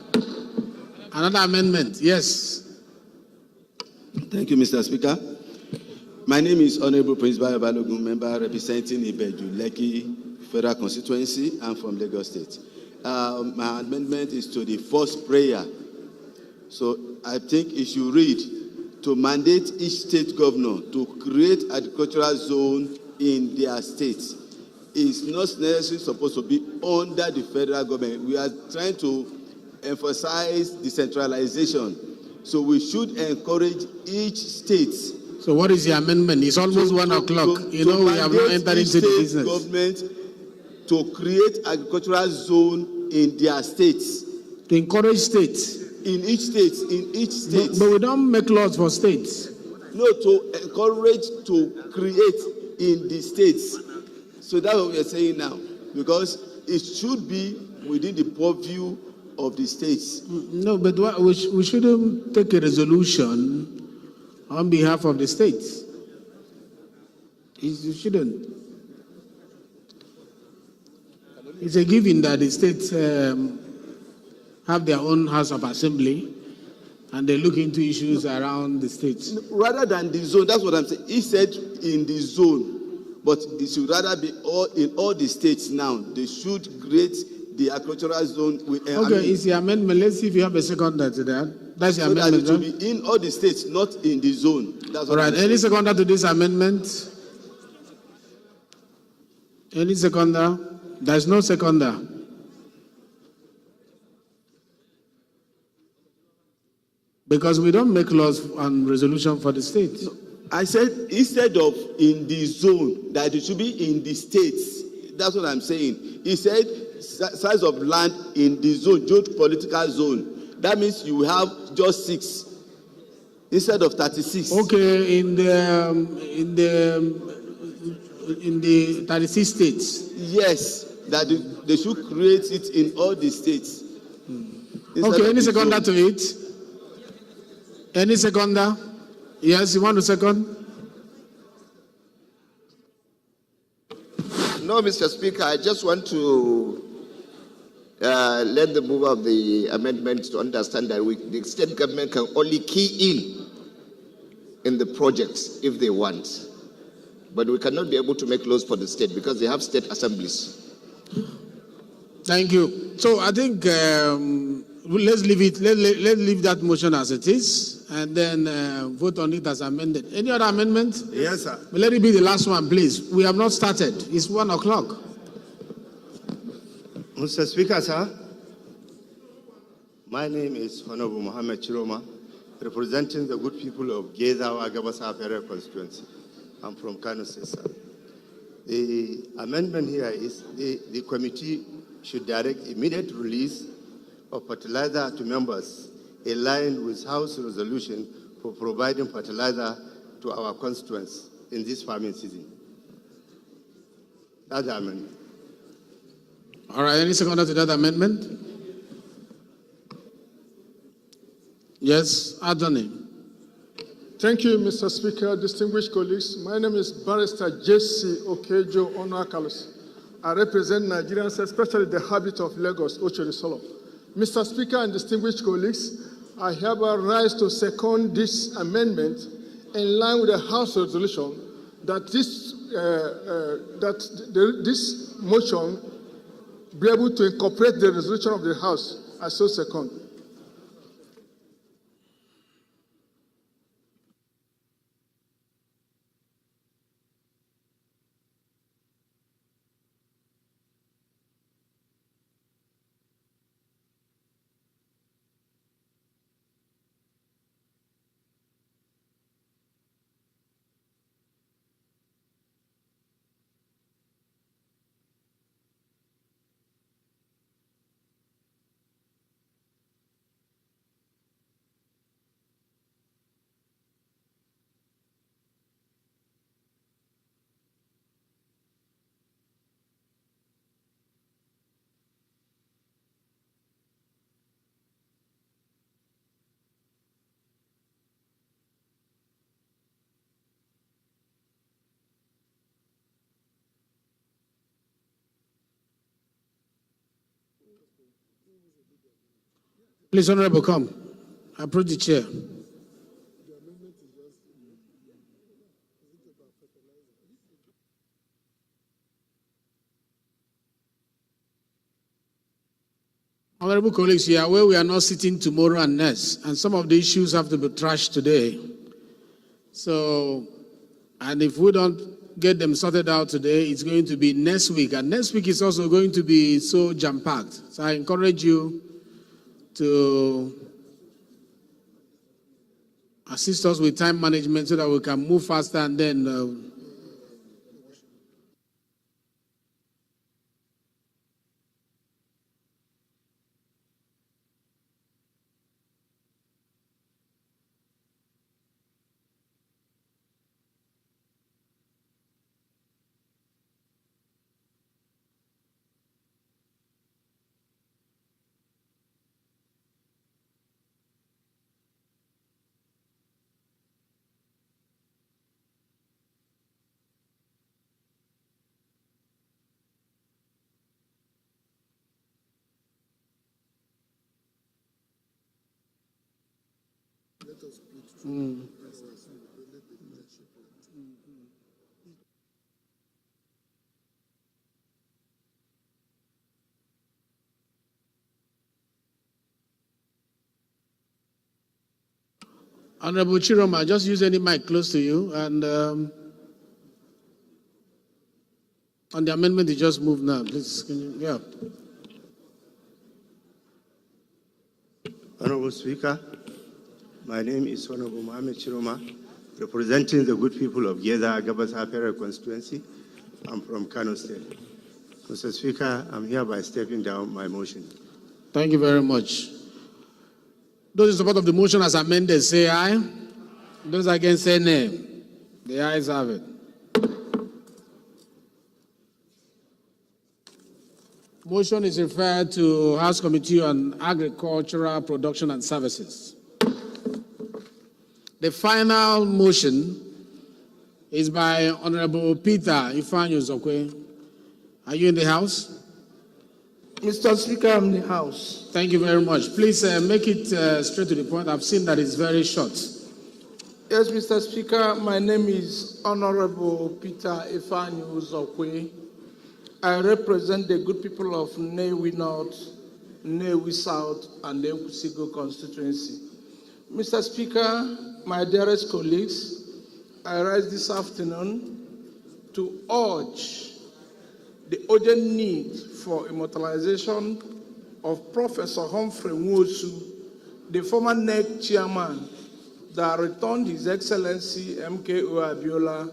Another amendment, yes. Thank you, Mr. Speaker. My name is Honorable Prince Bayo Balogun, member representing Ibeju, Lekki Federal Constituency. I'm from Lagos State. My amendment is to the first prayer. So I think it should read to mandate each state governor to create agricultural zone in their state. It's not necessarily supposed to be under the federal government. We are trying to emphasize decentralization. So we should encourage each state. So what is the amendment? It's almost 1 o'clock. You know, we have not entered into the business. Government to create agricultural zone in their states. To encourage states. In each state. But we don't make laws for states. No, to encourage to create in the states. So that's what we are saying now. Because it should be within the purview of the states. No, but we shouldn't take a resolution on behalf of the states. You shouldn't. It's a given that the states have their own House of Assembly and they look into issues around the states. Rather than the zone, that's what I'm saying. He said in the zone, but it should rather be in all the states now. They should create the agricultural zone. Okay, it's the amendment. Let's see if you have a seconder to that. That's the amendment. That it should be in all the states, not in the zone. That's all right. Any seconder to this amendment? Any seconder? There's no seconder. Because we don't make laws on resolution for the states. No, I said instead of in the zone, that it should be in the states. That's what I'm saying. He said size of land in the zone, geopolitical zone. That means you have just 6 instead of 36. Okay, in the 36 states. Yes, that they should create it in all the states. Okay, any seconder to it? Any seconder? Yes, you want to second? No, Mr. Speaker, I just want to let the mover of the amendment to understand that the state government can only key in the projects if they want. But we cannot be able to make laws for the state because they have state assemblies. Thank you. So I think let's leave it. Let's leave that motion as it is, and then vote on it as amended. Any other amendment? Yes, sir. But let it be the last one, please. We have not started. It's 1 o'clock. Mr. Speaker, sir, my name is Honorable Mohammed Chiroma, representing the good people of Gezawa Gabasa Federal Constituency. I'm from Kano State, sir. The amendment here is the committee should direct immediate release of fertilizer to members aligned with House resolution for providing fertilizer to our constituents in this farming season. That's the amendment. All right, any seconder to that amendment? Yes, Adoni. Thank you, Mr. Speaker, distinguished colleagues. My name is Barrister Jesse Okejo Onuakalos. I represent Nigerians, especially the habit of Lagos, Ochori Solo. Mr. Speaker and distinguished colleagues, I hereby rise to second this amendment in line with the House resolution that this motion be able to incorporate the resolution of the House. I so second. Please, Honorable, come. Approach the chair. Honorable colleagues, you are aware we are not sitting tomorrow and next, and some of the issues have to be trashed today. So, and if we don't get them sorted out today, it's going to be next week, and next week is also going to be so jam-packed. So I encourage you to assist us with time management so that we can move faster and then Honorable Chiroma, just use any mic close to you, and on the amendment, you just move now. Please, can you, yeah. Honorable Speaker, my name is Honorable Mohamed Chiroma, representing the good people of Geza Gabasa Federal Constituency. I'm from Kano State. Mr. Speaker, I'm hereby stepping down my motion. Thank you very much. Those in support of the motion as amended, say aye. Those against, say nay. The ayes have it. Motion is referred to House Committee on Agricultural Production and Services. The final motion is by Honorable Peter Ifanyu Zokwe. Are you in the House? Mr. Speaker, I'm in the House. Thank you very much. Please make it straight to the point. I've seen that it's very short. Yes, Mr. Speaker, my name is Honorable Peter Ifanyu Zokwe. I represent the good people of Nnewi North, Nnewi South, and the Nkusigo constituency. Mr. Speaker, my dearest colleagues, I rise this afternoon to urge the urgent need for immortalization of Professor Humphrey Nwosu, the former NEC chairman that returned His Excellency MKO Abiola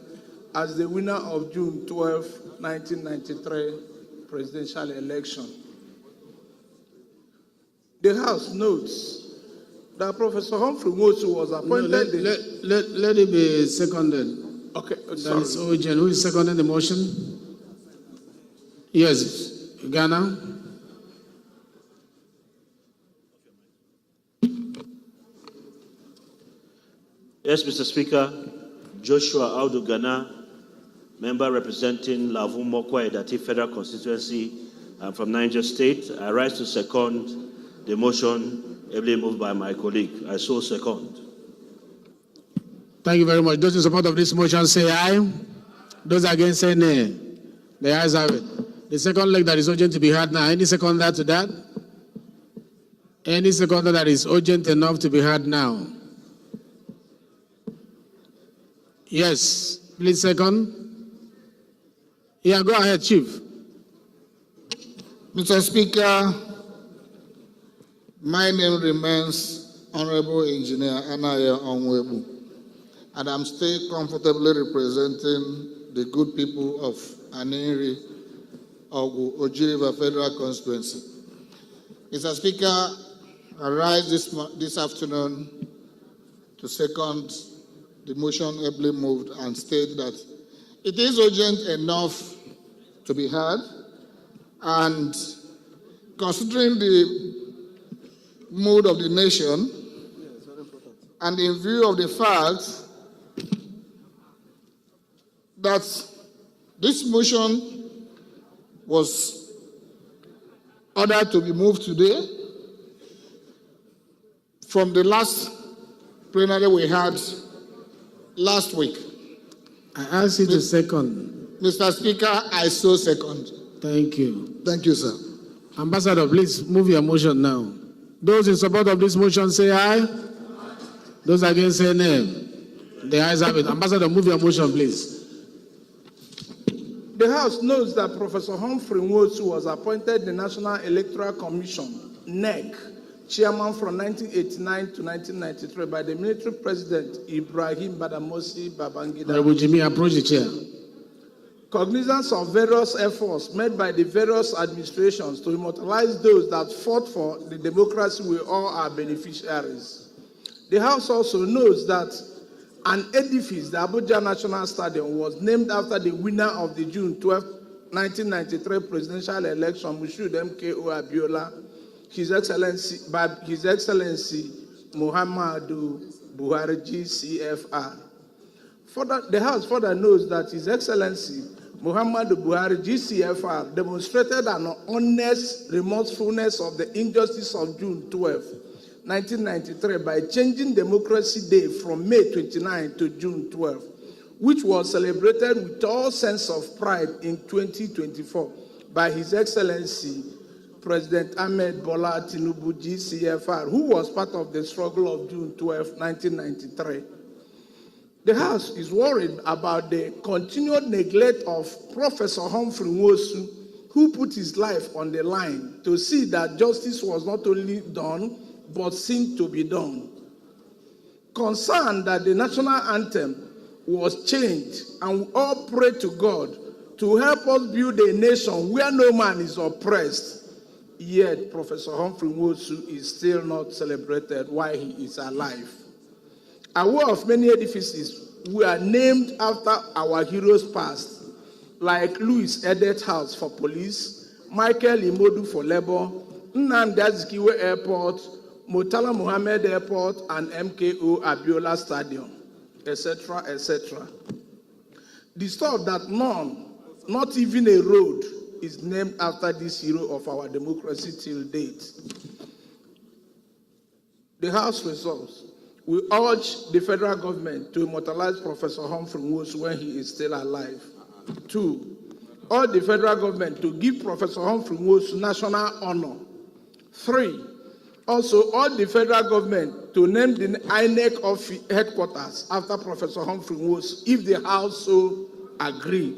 as the winner of June 12, 1993 presidential election. The House notes that Professor Humphrey Nwosu was appointed... No, let it be seconded. Okay, that is urgent. Who is seconding the motion? Yes, Ghana. Yes, Mr. Speaker, Joshua Audu Ghana, member representing Lavu Mokwa Edati Federal Constituency from Niger State. I rise to second the motion ably moved by my colleague. I so second. Thank you very much. Those in support of this motion say aye. Those against say nay. The ayes have it. The second leg that is urgent to be heard now. Any seconder to that? Any seconder that is urgent enough to be heard now? Yes. Please second. Yeah, go ahead, Chief. Mr. Speaker, my name remains Honorable Engineer Anaya Onwebu, and I'm still comfortably representing the good people of Aniri, Ogu, Ojiriva Federal Constituency. Mr. Speaker, I rise this afternoon to second the motion ably moved and state that it is urgent enough to be heard, and considering the mood of the nation and in view of the fact that this motion was ordered to be moved today, from the last plenary we had last week. I ask you to second. Mr. Speaker, I so second. Thank you. Thank you, sir. Ambassador, please move your motion now. Those in support of this motion say aye. Those against say nay. The ayes have it. Ambassador, move your motion, please. The House knows that Professor Humphrey Nwosu was appointed the National Electoral Commission, NEC, chairman from 1989 to 1993 by the military president Ibrahim Badamasi Babangida. Honorable Jimmy, approach the chair. Cognizance of various efforts made by the various administrations to immortalize those that fought for the democracy we all are beneficiaries. The House also knows that an edifice, the Abuja National Stadium, was named after the winner of the June 12, 1993 presidential election, Mushood MKO Abiola, His Excellency Muhammadu Buhari GCFR. The House further knows that His Excellency Muhammadu Buhari GCFR demonstrated an honest remorsefulness of the injustice of June 12, 1993 by changing Democracy Day from May 29 to June 12, which was celebrated with all sense of pride in 2024 by His Excellency President Ahmed Bola Tinubu GCFR, who was part of the struggle of June 12, 1993. The House is worried about the continued neglect of Professor Humphrey Nwosu, who put his life on the line to see that justice was not only done, but seemed to be done. Concerned that the national anthem was changed, and we all pray to God to help us build a nation where no man is oppressed, yet Professor Humphrey Nwosu is still not celebrated while he is alive. Aware of many edifices were named after our heroes past, like Louis Edet House for police, Michael Imodu for labor, Nnamdi Azikiwe Airport, Murtala Mohammed Airport, and MKO Abiola Stadium, etc., etc. Disturbed that none, not even a road, is named after this hero of our democracy till date. The House resolves. We urge the federal government to immortalize Professor Humphrey Nwosu when he is still alive. 2, urge the federal government to give Professor Humphrey Nwosu national honor. 3, also urge the federal government to name the INEC headquarters after Professor Humphrey Nwosu if the House so agree.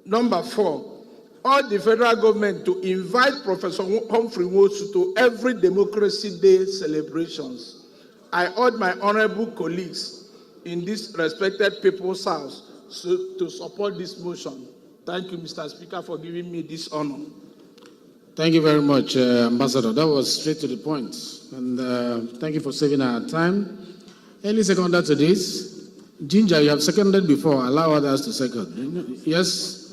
Number 4, urge the federal government to invite Professor Humphrey Nwosu to every Democracy Day celebrations. I urge my honorable colleagues in this respected People's House to support this motion. Thank you, Mr. Speaker, for giving me this honor. Thank you very much, Ambassador. That was straight to the point. And thank you for saving our time. Any seconder to this? Ginger, you have seconded before. Allow others to second. Yes?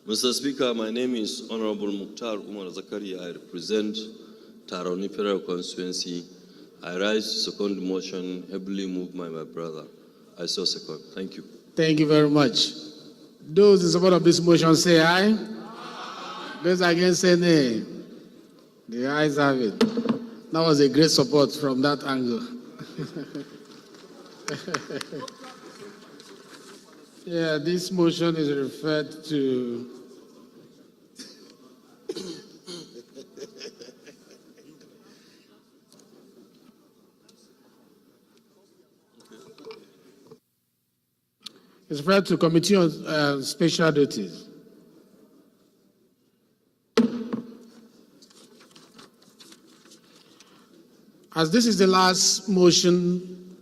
Mr. Speaker, my name is Honorable Mukhtar Umar Zakaria. I represent Taroni Federal Constituency. I rise to second the motion heavily moved by my brother. I so second. Thank you. Thank you very much. Those in support of this motion say aye. Those against say nay. The ayes have it. That was a great support from that angle. Yeah, this motion is referred to Committee on Special Duties. As this is the last motion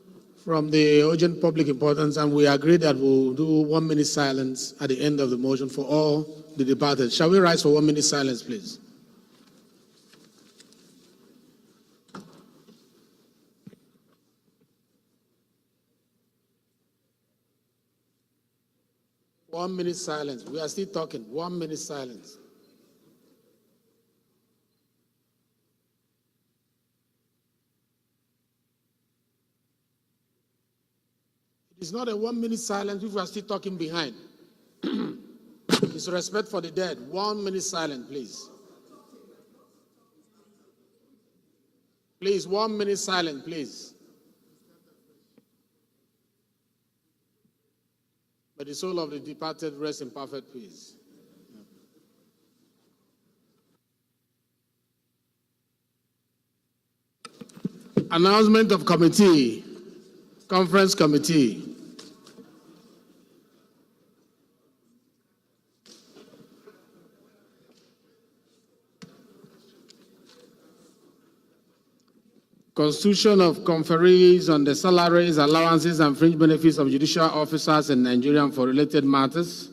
from the urgent public importance, and we agree that we'll do 1 minute silence at the end of the motion for all the departed. Shall we rise for 1 minute silence, please? One minute silence. We are still talking. 1 minute silence. It's not a 1 minute silence if we are still talking behind. It's respect for the dead. 1 minute silence, please. Please, 1 minute silence, please. May the soul of the departed rest in perfect peace. Announcement of committee, conference committee. Constitution of conferees on the salaries, allowances, and fringe benefits of judicial officers in Nigeria for related matters.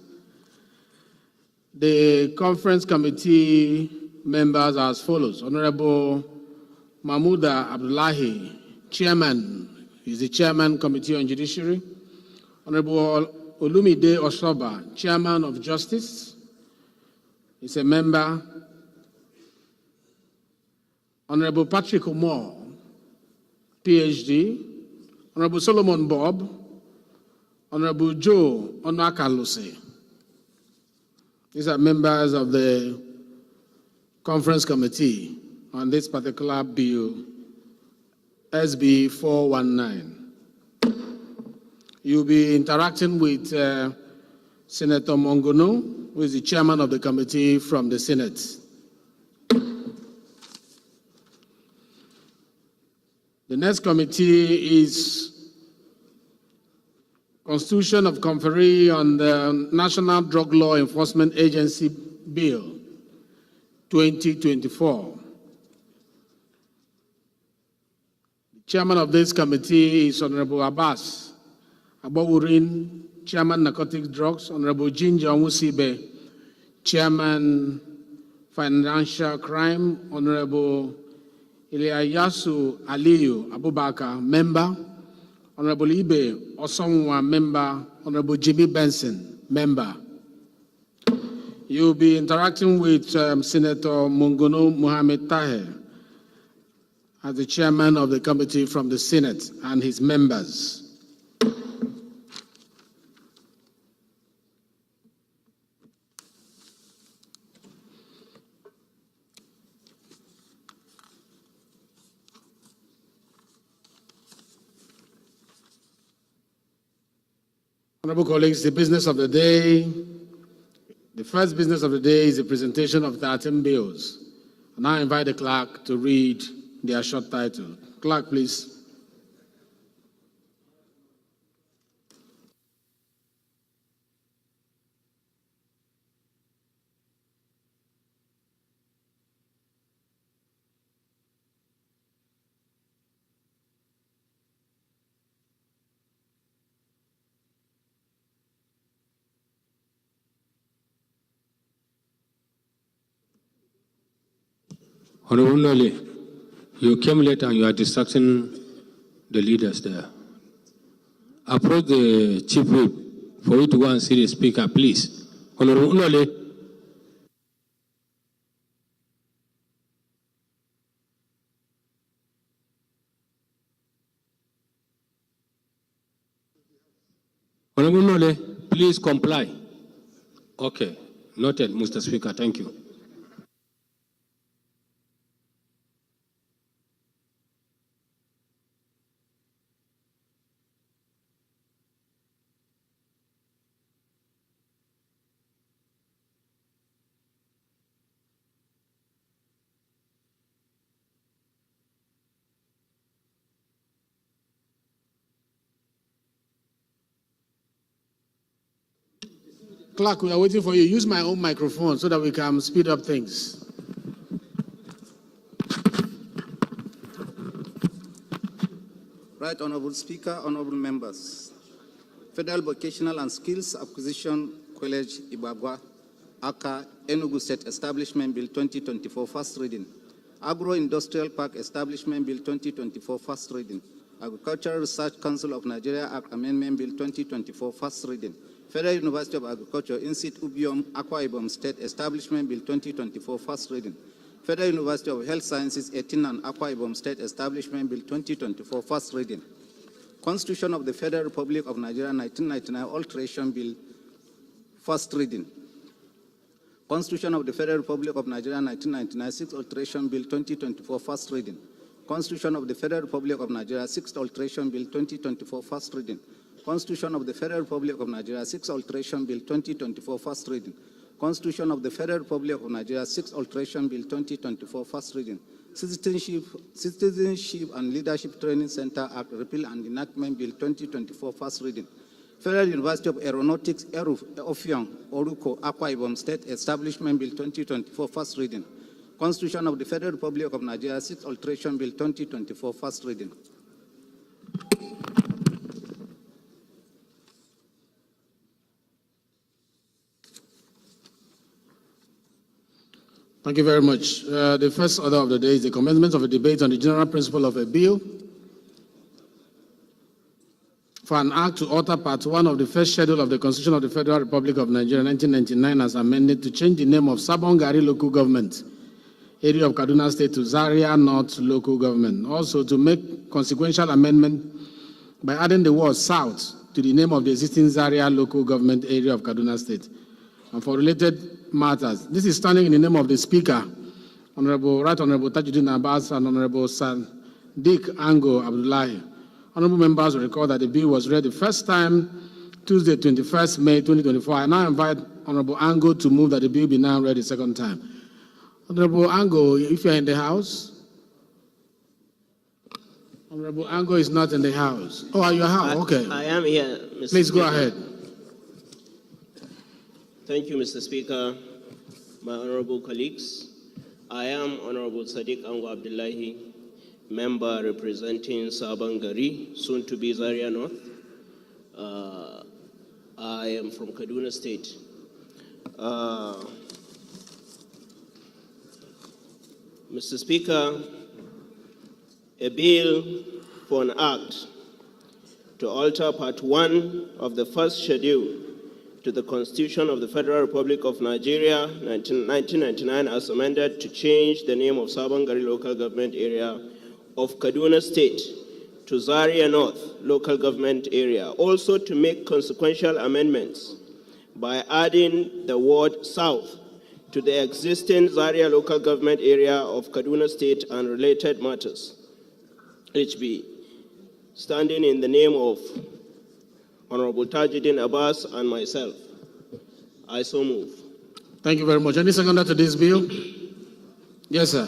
The conference committee members are as follows. Honorable Mahmouda Abdullahi, Chairman, is the Chairman, Committee on Judiciary. Honorable Olumide Osoba, Chairman of Justice, is a member. Honorable Patrick Umar, PhD. Honorable Solomon Bob, Honorable Joe Onakaluse. These are members of the conference committee on this particular bill, SB 419. You'll be interacting with Senator Mongono, who is the chairman of the committee from the Senate. The next committee is Constitution of Conferee on the National Drug Law Enforcement Agency Bill 2024. The chairman of this committee is Honorable Abbas Abawurin, Chairman Narcotics Drugs, Honorable Ginger Onwusibe, Chairman Financial Crime, Honorable Iliyasu Aliyu Abubakar, member. Honorable Ibe Osonwa, member. Honorable Jimmy Benson, member. You'll be interacting with Senator Mongono Mohamed Taher as the chairman of the committee from the Senate and his members. Honorable colleagues, the business of the day, the first business of the day is the presentation of 13 bills. And I invite the clerk to read their short title. Clerk, please. Honorable Nole, you came late and you are distracting the leaders there. Approach the chief whip for you to go and see the speaker, please. Honorable Nole. Honorable Nole, please comply. Okay, noted, Mr. Speaker. Thank you. Clerk, we are waiting for you. Use my own microphone so that we can speed up things. Right Honorable Speaker, honorable members. Federal Vocational and Skills Acquisition College, Ibagwa, Aka, Enugu State Establishment Bill 2024, first reading. Agro-Industrial Park Establishment Bill 2024, first reading. Agricultural Research Council of Nigeria Act Amendment Bill 2024, first reading. Federal University of Agriculture, In-Sit Ubiom, Akwa Ibom State Establishment Bill 2024, first reading. Federal University of Health Sciences, 18 and Akwa Ibom State Establishment Bill 2024, first reading. Constitution of the Federal Republic of Nigeria 1999 Alteration Bill, first reading. Constitution of the Federal Republic of Nigeria 1999 Sixth Alteration Bill 2024, first reading. Constitution of the Federal Republic of Nigeria Sixth Alteration Bill 2024, first reading. Constitution of the Federal Republic of Nigeria Sixth Alteration Bill 2024, first reading. Constitution of the Federal Republic of Nigeria Sixth Alteration Bill 2024, first reading. Citizenship and Leadership Training Center Act, Repeal and Enactment Bill 2024, first reading. Federal University of Aeronautics, Ofiong, Oruko, Akwa Ibom State Establishment Bill 2024, first reading. Constitution of the Federal Republic of Nigeria Sixth Alteration Bill 2024, first reading. Thank you very much. The first order of the day is the commencement of a debate on the general principle of a bill for an act to alter Part 1 of the first schedule of the Constitution of the Federal Republic of Nigeria 1999 as amended to change the name of Sabongari Local Government, area of Kaduna State, to Zaria North Local Government. Also to make consequential amendment by adding the word South to the name of the existing Zaria Local Government area of Kaduna State. And for related matters, this is standing in the name of the Speaker, Right Honorable Tajuddin Abbas and Honorable Sadiq Ango Abdullahi. Honorable members will recall that the bill was read the first time Tuesday, 21st May 2024. I now invite Honorable Ango to move that the bill be now read the second time. Honorable Ango, if you're in the house. Honorable Ango is not in the house. Oh, are you here? Okay. I am here, Mr. Please go Speaker. ahead. Thank you, Mr. Speaker, my honorable colleagues. I am Honorable Sadiq Ango Abdullahi, member representing Sabangari, soon to be Zaria North. I am from Kaduna State. Mr. Speaker, a bill for an act to alter Part 1 of the first schedule to the Constitution of the Federal Republic of Nigeria 1999 as amended to change the name of Sabangari Local Government Area of Kaduna State to Zaria North Local Government Area. Also to make consequential amendments by adding the word South to the existing Zaria Local Government Area of Kaduna State and related matters. HB, standing in the name of Honorable Tajuddin Abbas and myself. I so move. Thank you very much. Any seconder to this bill? Yes, sir.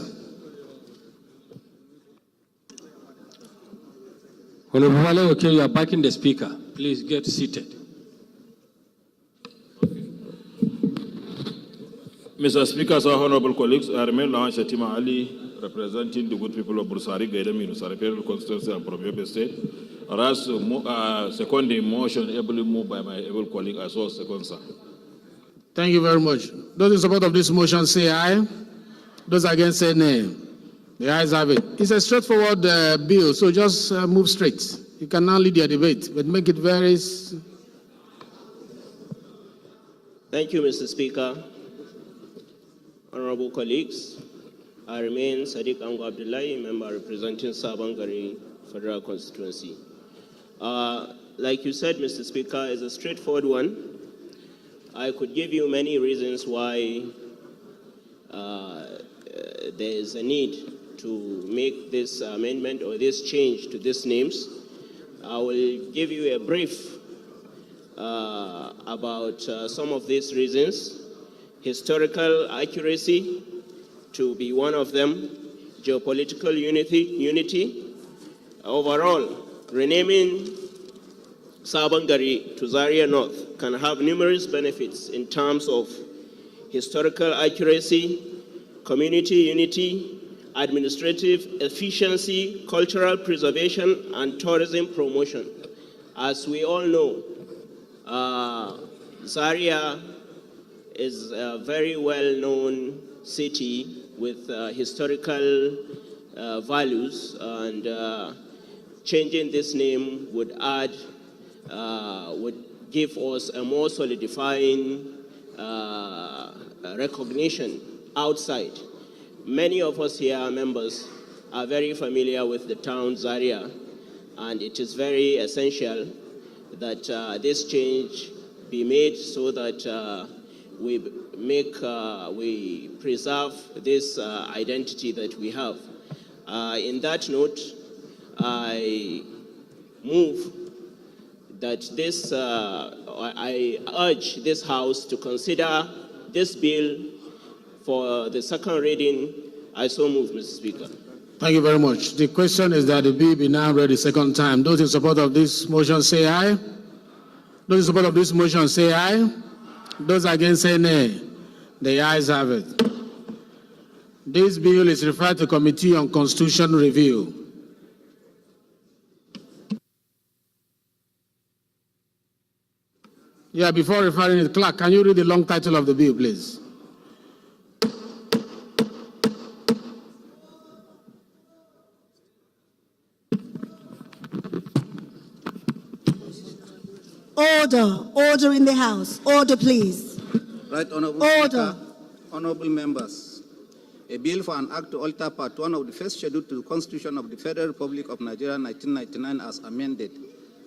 Honorable Wale, okay, you are backing the speaker. Please get seated. Mr. Speaker, so honorable colleagues, I remain Lawan Shatima Ali, representing the good people of Bursari, Gaidam, Yunusari, Federal Constituency, and from Yobe State. Whereas second motion ably moved by my able colleague, I saw second, sir. Thank you very much. Those in support of this motion say aye. Those against say nay. The ayes have it. It's a straightforward bill, so just move straight. You can now lead your debate, but make it very... Thank you, Mr. Speaker. Honorable colleagues, I remain Sadiq Ango Abdullahi, member representing Sabangari Federal Constituency. Like you said, Mr. Speaker, it's a straightforward one. I could give you many reasons why there is a need to make this amendment or this change to these names. I will give you a brief about some of these reasons. Historical accuracy to be one of them, geopolitical unity. Overall, renaming Sabangari to Zaria North can have numerous benefits in terms of historical accuracy, community unity, administrative efficiency, cultural preservation, and tourism promotion. As we all know, Zaria is a very well-known city with historical values, and changing this name would give us a more solidifying recognition outside. Many of us here, members, are very familiar with the town Zaria, and it is very essential that this change be made so that we preserve this identity that we have. In that note, I move that I urge this House to consider this bill for the second reading. I so move, Mr. Speaker. Thank you very much. The question is that the bill be now read the second time. Those in support of this motion say aye. Those in support of this motion say aye. Those against say nay. The ayes have it. This bill is referred to Committee on Constitution Review. Yeah, before referring it, clerk, can you read the long title of the bill, please? Order in the House. Order, please. Right, Honorable Order. Speaker, honorable members. A bill for an act to alter Part 1 of the first schedule to the Constitution of the Federal Republic of Nigeria 1999 as amended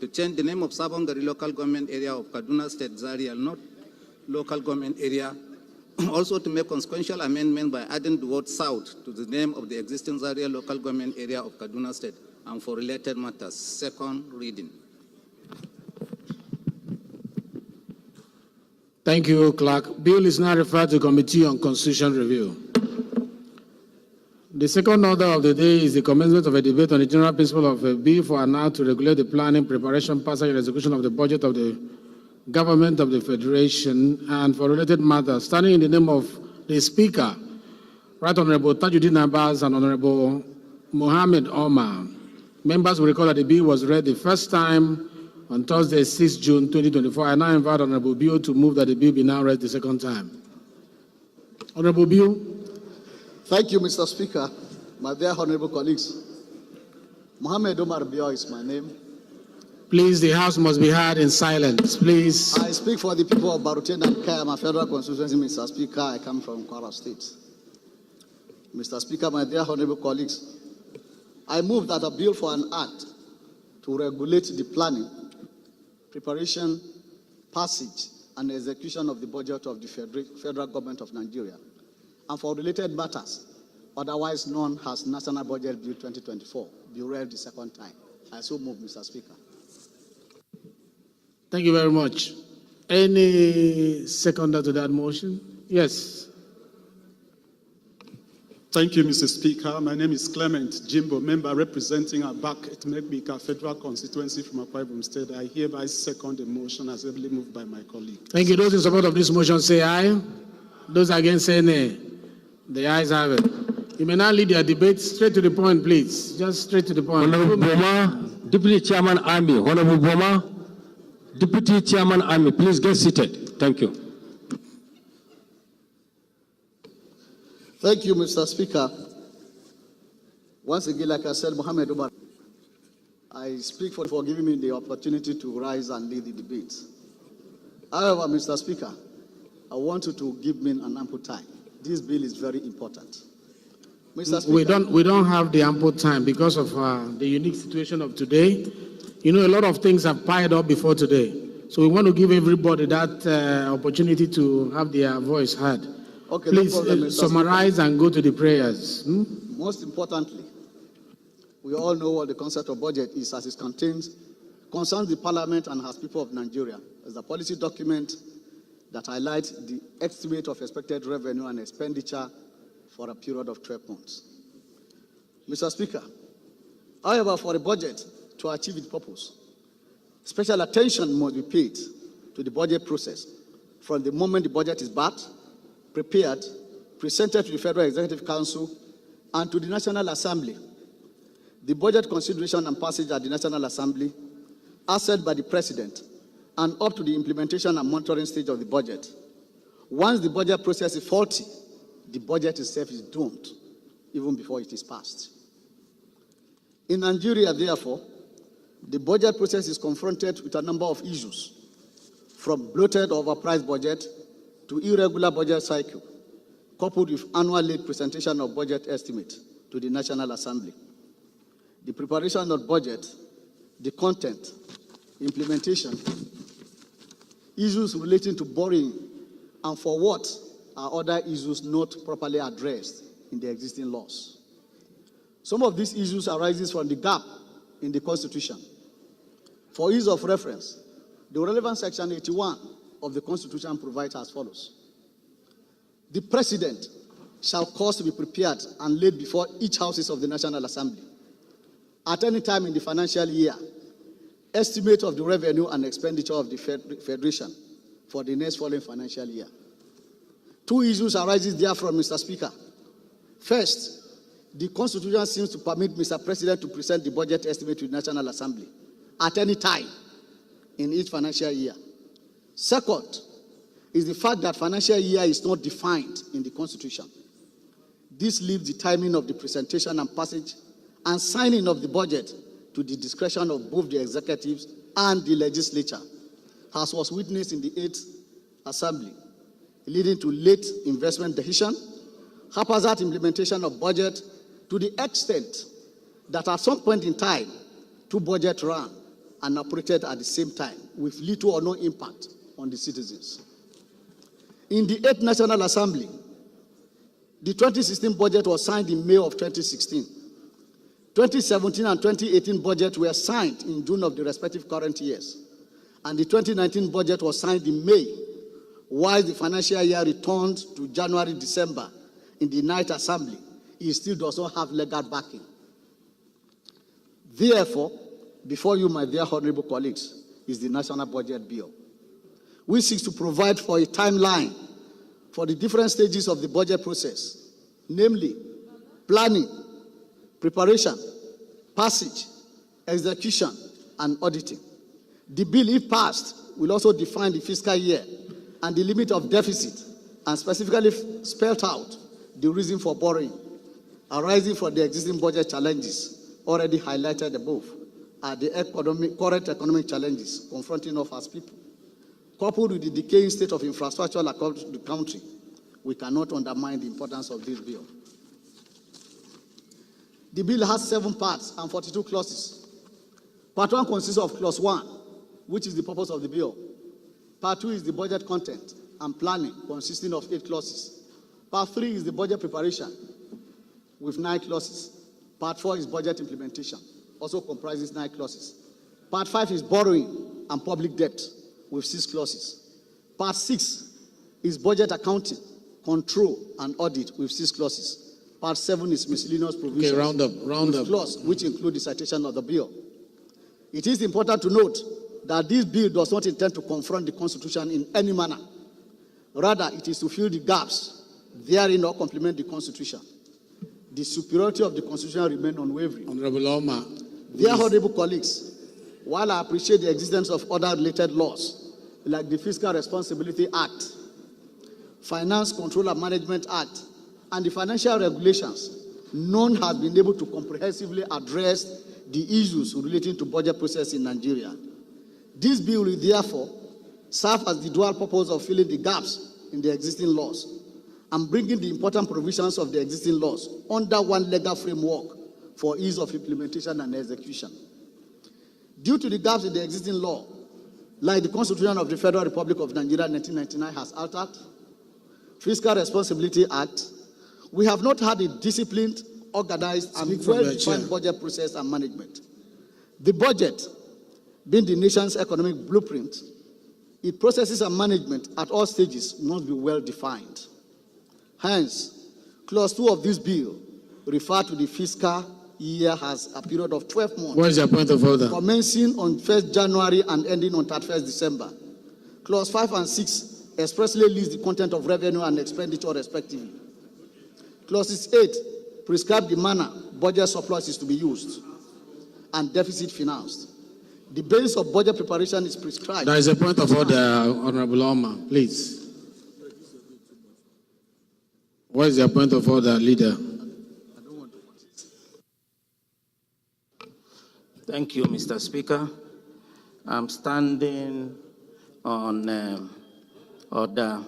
to change the name of Sabongari local government area of Kaduna State, Zaria, not local government area. Also to make consequential amendment by adding the word South to the name of the existing Zaria local government area of Kaduna State and for related matters. Second reading. Thank you, Clerk. Bill is now referred to Committee on Constitution Review. The second order of the day is the commencement of a debate on the general principle of a bill for an act to regulate the planning, preparation, passage, and execution of the budget of the Government of the Federation and for related matters. Standing in the name of the Speaker, Right Honorable Tajuddin Abbas and Honorable Mohammed Omar. Members will recall that the bill was read the first time on Thursday, 6 June 2024. I now invite Honorable Bill to move that the bill be now read the second time. Honorable Bill. Thank you, Mr. Speaker. My dear honorable colleagues, Mohammed Omar Bio is my name. Please, the House must be heard in silence, please. I speak for the people of Baruten and Kayama Federal Constituency, Mr. Speaker. I come from Kwara State. Mr. Speaker, my dear honorable colleagues, I move that a bill for an act to regulate the planning, preparation, passage, and execution of the budget of the federal government of Nigeria, and for related matters, otherwise known as National Budget Bill 2024, be read the second time. I so move, Mr. Speaker. Thank you very much. Any seconder to that motion? Yes. Thank you, Mr. Speaker. My name is Clement Jimbo, member representing Abak Etmekbika Federal Constituency from Akwa Ibom State. I hereby second the motion as ably moved by my colleague. Thank you. Those in support of this motion say aye. Those against say nay. The ayes have it. You may now lead your debate straight to the point, please. Just straight to the point. Honorable Boma, Deputy Chairman Army. Honorable Boma, Deputy Chairman Army, please get seated. Thank you. Thank you, Mr. Speaker. Once again, like I said, Mohammed Omar, I speak for giving me the opportunity to rise and lead the debate. However, Mr. Speaker, I want you to give me an ample time. This bill is very important. Mr. Speaker, we don't have the ample time because of the unique situation of today. You know, a lot of things have piled up before today. So we want to give everybody that opportunity to have their voice heard. Okay, please no problem, summarize and go to the prayers. Most importantly, we all know what the concept of budget is as it concerns the Parliament and as people of Nigeria. As a policy document that highlights the estimate of expected revenue and expenditure for a period of 12 months. Mr. Speaker, however, for a budget to achieve its purpose, special attention must be paid to the budget process from the moment the budget is backed, prepared, presented to the Federal Executive Council, and to the National Assembly. The budget consideration and passage at the National Assembly, as said by the President, and up to the implementation and monitoring stage of the budget. Once the budget process is faulty, the budget itself is doomed, even before it is passed. In Nigeria, therefore, the budget process is confronted with a number of issues, from bloated or overpriced budget to irregular budget cycle, coupled with annual late presentation of budget estimate to the National Assembly. The preparation of budget the content, implementation, issues relating to borrowing, and for what are other issues not properly addressed in the existing laws. Some of these issues arises from the gap in the Constitution. For ease of reference, the relevant section 81 of the Constitution provides as follows. The President shall cause to be prepared and laid before each houses of the National Assembly at any time in the financial year, estimate of the revenue and expenditure of the Federation for the next following financial year. Two issues arises therefrom, Mr. Speaker. First, the Constitution seems to permit Mr. President to present the budget estimate to the National Assembly at any time in each financial year. Second, is the fact that financial year is not defined in the Constitution. This leaves the timing of the presentation and passage and signing of the budget to the discretion of both the executives and the legislature, as was witnessed in the 8th Assembly, leading to late investment decision, haphazard implementation of budget, to the extent that at some point in time, two budgets ran and operated at the same time with little or no impact on the citizens. In the 8th National Assembly, the 2016 budget was signed in May of 2016. 2017 and 2018 budget were signed in June of the respective current years, and the 2019 budget was signed in May, while the financial year returned to January-December in the 9th Assembly. It still does not have legal backing. Therefore, before you, my dear honorable colleagues, is the National Budget Bill, which seeks to provide for a timeline for the different stages of the budget process, namely planning, preparation, passage, execution, and auditing. The bill, if passed, will also define the fiscal year and the limit of deficit, and specifically spelled out the reason for borrowing arising from the existing budget challenges already highlighted above are the current economic challenges confronting us as people. Coupled with the decaying state of infrastructure across the country, we cannot undermine the importance of this bill. The bill has 7 parts and 42 clauses. Part 1 consists of Clause 1, which is the purpose of the bill. Part 2 is the budget content and planning, consisting of 8 clauses. Part 3 is the budget preparation, with 9 clauses. Part 4 is budget implementation, also comprises 9 clauses. Part 5 is borrowing and public debt, with 6 clauses. Part 6 is budget accounting, control, and audit, with 6 clauses. Part 7 is miscellaneous provisions, round up. Clause, which include the citation of the bill. It is important to note that this bill does not intend to confront the Constitution in any manner. Rather, it is to fill the gaps therein or complement the Constitution. The superiority of the Constitution remains unwavering. Honorable Oma. Dear honorable colleagues, while I appreciate the existence of other related laws, like the Fiscal Responsibility Act, Finance Control and Management Act, and the financial regulations, none has been able to comprehensively address the issues relating to budget process in Nigeria. This bill will therefore serve as the dual purpose of filling the gaps in the existing laws and bringing the important provisions of the existing laws under one legal framework for ease of implementation and execution. Due to the gaps in the existing law, like the Constitution of the Federal Republic of Nigeria 1999 has altered, Fiscal Responsibility Act, we have not had a disciplined, organized, and well-defined budget process and management. The budget, being the nation's economic blueprint, its processes and management at all stages must be well-defined. Hence, Clause 2 of this bill refers to the fiscal year as a period of 12 months. What is your point of order? Commencing on 1st January and ending on 31st December. Clause 5 and 6 expressly lists the content of revenue and expenditure respectively. Clauses 8 prescribe the manner budget surplus is to be used and deficit financed. The basis of budget preparation is prescribed. There is a point of order, Honorable Oma, please. What is your point of order, Leader? Thank you, Mr. Speaker. I'm standing on Order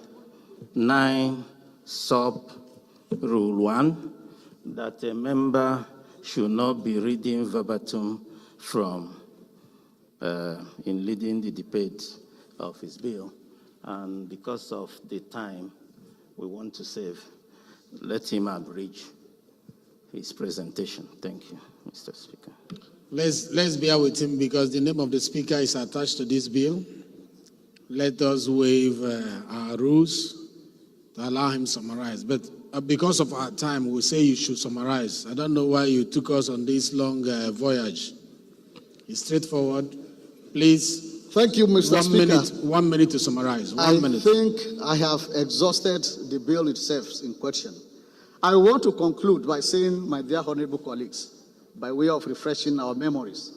9 sub Rule 1 that a member should not be reading verbatim from in leading the debate of his bill. And because of the time we want to save, let him abridge his presentation. Thank you, Mr. Speaker. Let's bear with him because the name of the speaker is attached to this bill. Let us waive our rules to allow him to summarize. But because of our time, we say you should summarize. I don't know why you took us on this long voyage. It's straightforward. Please. Thank you, Mr. Speaker. 1 minute to summarize. I think I have exhausted the bill itself in question. I want to conclude by saying, my dear honorable colleagues, by way of refreshing our memories,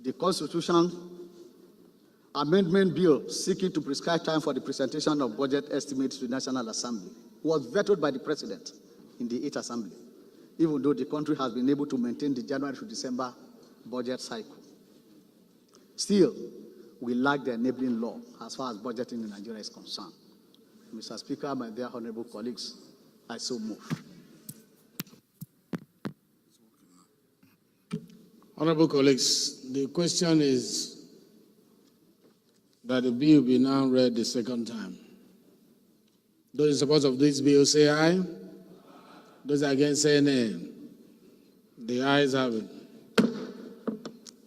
the Constitution Amendment Bill seeking to prescribe time for the presentation of budget estimates to the National Assembly was vetoed by the President in the 8th Assembly, even though the country has been able to maintain the January to December budget cycle. Still, we lack the enabling law as far as budgeting in Nigeria is concerned. Mr. Speaker, my dear honorable colleagues, I so move. Honorable colleagues, the question is that the bill be now read the second time. Those in support of this bill say aye. Those against say nay. The ayes have it.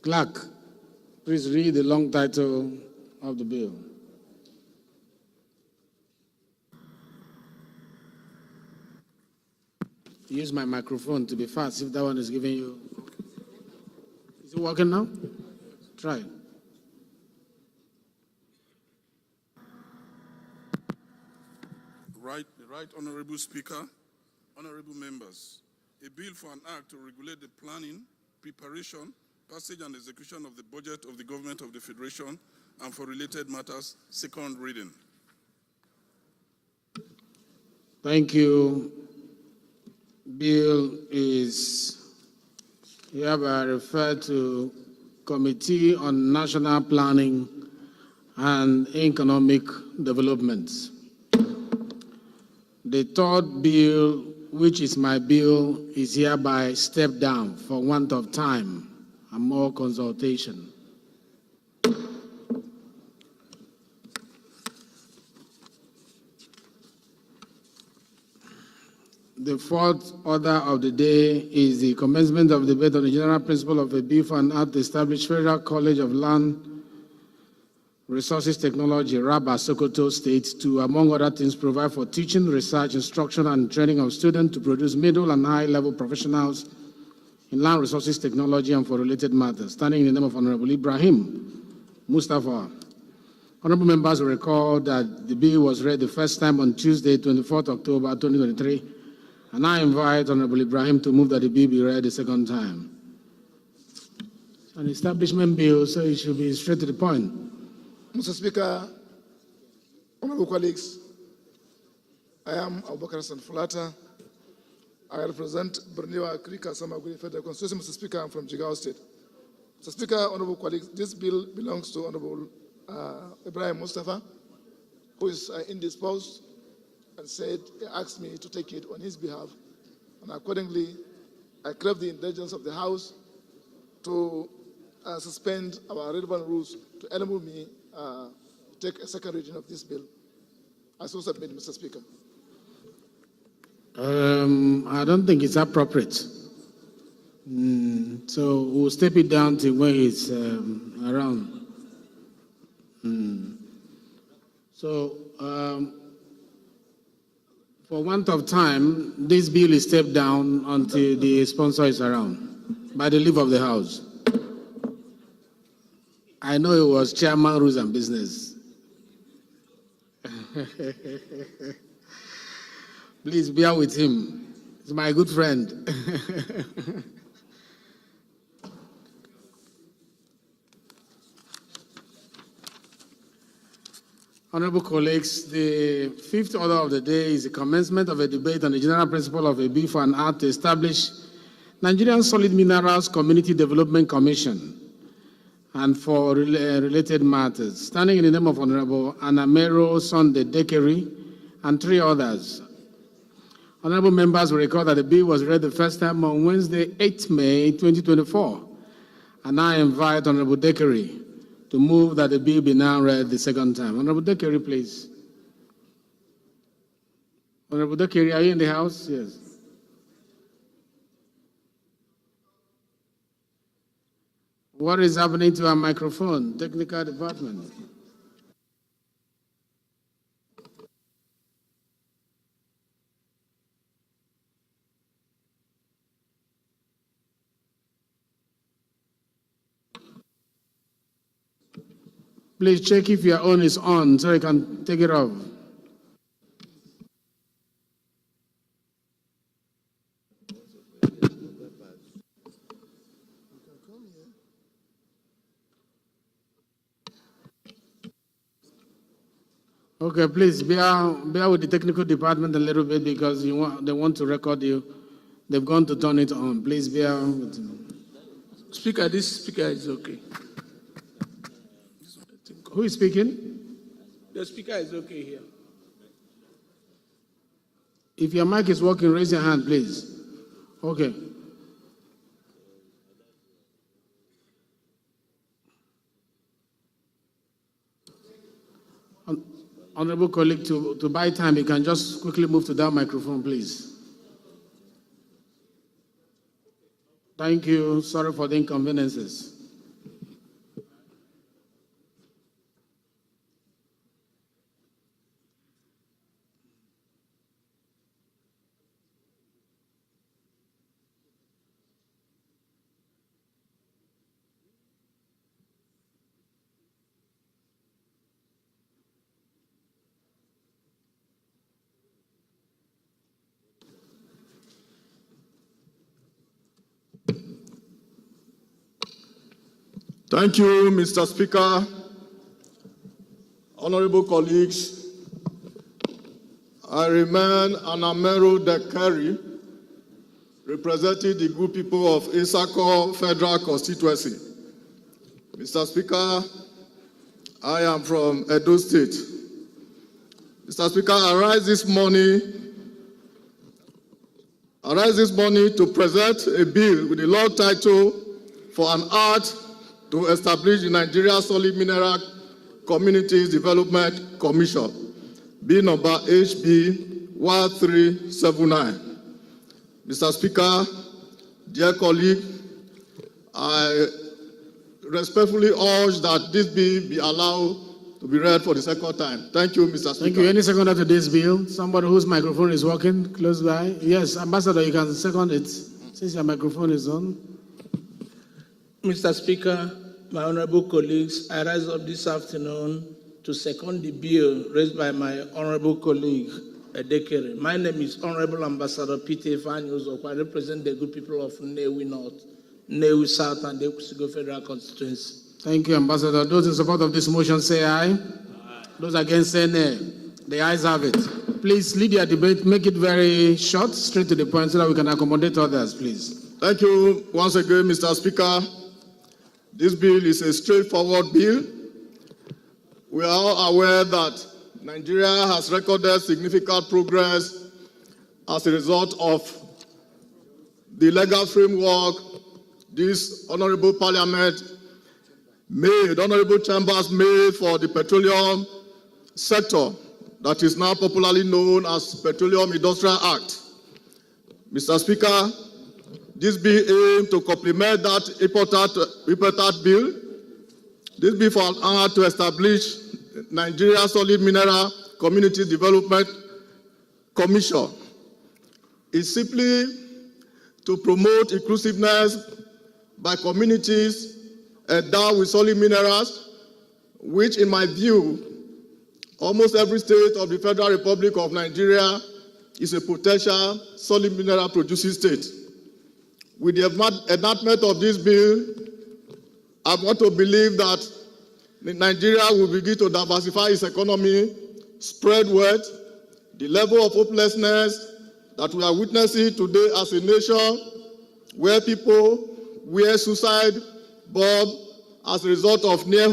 Clerk, please read the long title of the bill. Use my microphone to be fast if that one is giving you. Is it working now? Try. Right, Honorable Speaker, honorable members, a bill for an act to regulate the planning, preparation, passage and execution of the budget of the Government of the Federation and for related matters, second reading. Thank you. Bill is hereby referred to Committee on National Planning and Economic Development. The third bill, which is my bill, is hereby stepped down for want of time and more consultation. The fourth order of the day is the commencement of debate on the general principle of a bill for an act to establish Federal College of Land Resources Technology, Raba, Sokoto State, to, among other things, provide for teaching, research, instruction, and training of students to produce middle and high-level professionals in land resources technology and for related matters. Standing in the name of Honorable Ibrahim Mustafa. Honorable members will recall that the bill was read the first time on Tuesday, 24th October 2023, and I invite Honorable Ibrahim to move that the bill be read the second time. It's an establishment bill, so it should be straight to the point. Mr. Speaker, honorable colleagues, I am Abubakar Sanfulata. I represent Berniwa Krika Samaguri Federal Constituency. Mr. Speaker, I'm from Jigawa State. Mr. Speaker, honorable colleagues, this bill belongs to Honorable Ibrahim Mustafa, who is indisposed and said he asked me to take it on his behalf. And accordingly, I crave the indulgence of the House to suspend our relevant rules to enable me take a second reading of this bill. I so submit, Mr. Speaker. I don't think it's appropriate. So we'll step it down to when he's around. So for want of time, this bill is stepped down until the sponsor is around, by the leave of the House. I know it was Chairman Rules and Business. Please bear with him. He's my good friend. Honorable colleagues, the fifth order of the day is the commencement of a debate on the general principle of a bill for an act to establish Nigerian Solid Minerals Community Development Commission and for related matters. Standing in the name of Honorable Anamero Sunday Dekeri and three others. Honorable members will recall that the bill was read the first time on Wednesday, 8 May 2024, I now invite Honorable Dekeri to move that the bill be now read the second time. Honorable Dekeri, please. Honorable Dekeri, are you in the house? Yes. What is happening to our microphone? Technical department. Please check if your own is on so you can take it off. Okay, please bear with the technical department a little bit because they want to record you. They've gone to turn it on. Please bear with them. Speaker, this speaker is okay. Who is speaking? The speaker is okay here. If your mic is working, raise your hand, please. Okay. Honorable colleague, to buy time, you can just quickly move to that microphone, please. Thank you. Sorry for the inconveniences. Thank you, Mr. Speaker. Honorable colleagues, I remain Anameru Dekeri, representing the good people of Isako Federal Constituency. Mr. Speaker, I am from Edo State. Mr. Speaker, I rise this morning to present a bill with a long title for an act to establish the Nigeria Solid Mineral Communities Development Commission, Bill number HB 1379. Mr. Speaker, dear colleague, I respectfully urge that this bill be allowed to be read for the second time. Thank you, Mr. Speaker. Thank you. Any seconder to this bill? Somebody whose microphone is working close by? Yes, Ambassador, you can second it since your microphone is on. Mr. Speaker, my honorable colleagues, I rise up this afternoon to second the bill raised by my honorable colleague, Dekeri. My name is Honorable Ambassador Peter Fanyuzo. I represent the good people of Nnewi North, Nnewi South, and the Ekusigo Federal Constituency. Thank you, Ambassador. Those in support of this motion say aye. Those against say nay. The ayes have it. Please lead your debate. Make it very short, straight to the point, so that we can accommodate others, please. Thank you once again, Mr. Speaker. This bill is a straightforward bill. We are all aware that Nigeria has recorded significant progress as a result of the legal framework this honorable parliament made, honorable chambers made for the petroleum sector that is now popularly known as Petroleum Industrial Act. Mr. Speaker, this bill aims to complement that important bill. This bill for an act to establish Nigeria Solid Mineral Community Development Commission is simply to promote inclusiveness by communities endowed with solid minerals, which in my view, almost every state of the Federal Republic of Nigeria is a potential solid mineral producing state. With the enactment of this bill, I want to believe that Nigeria will begin to diversify its economy, spread wealth. The level of hopelessness that we are witnessing today as a nation, where people wear suicide bomb as a result of near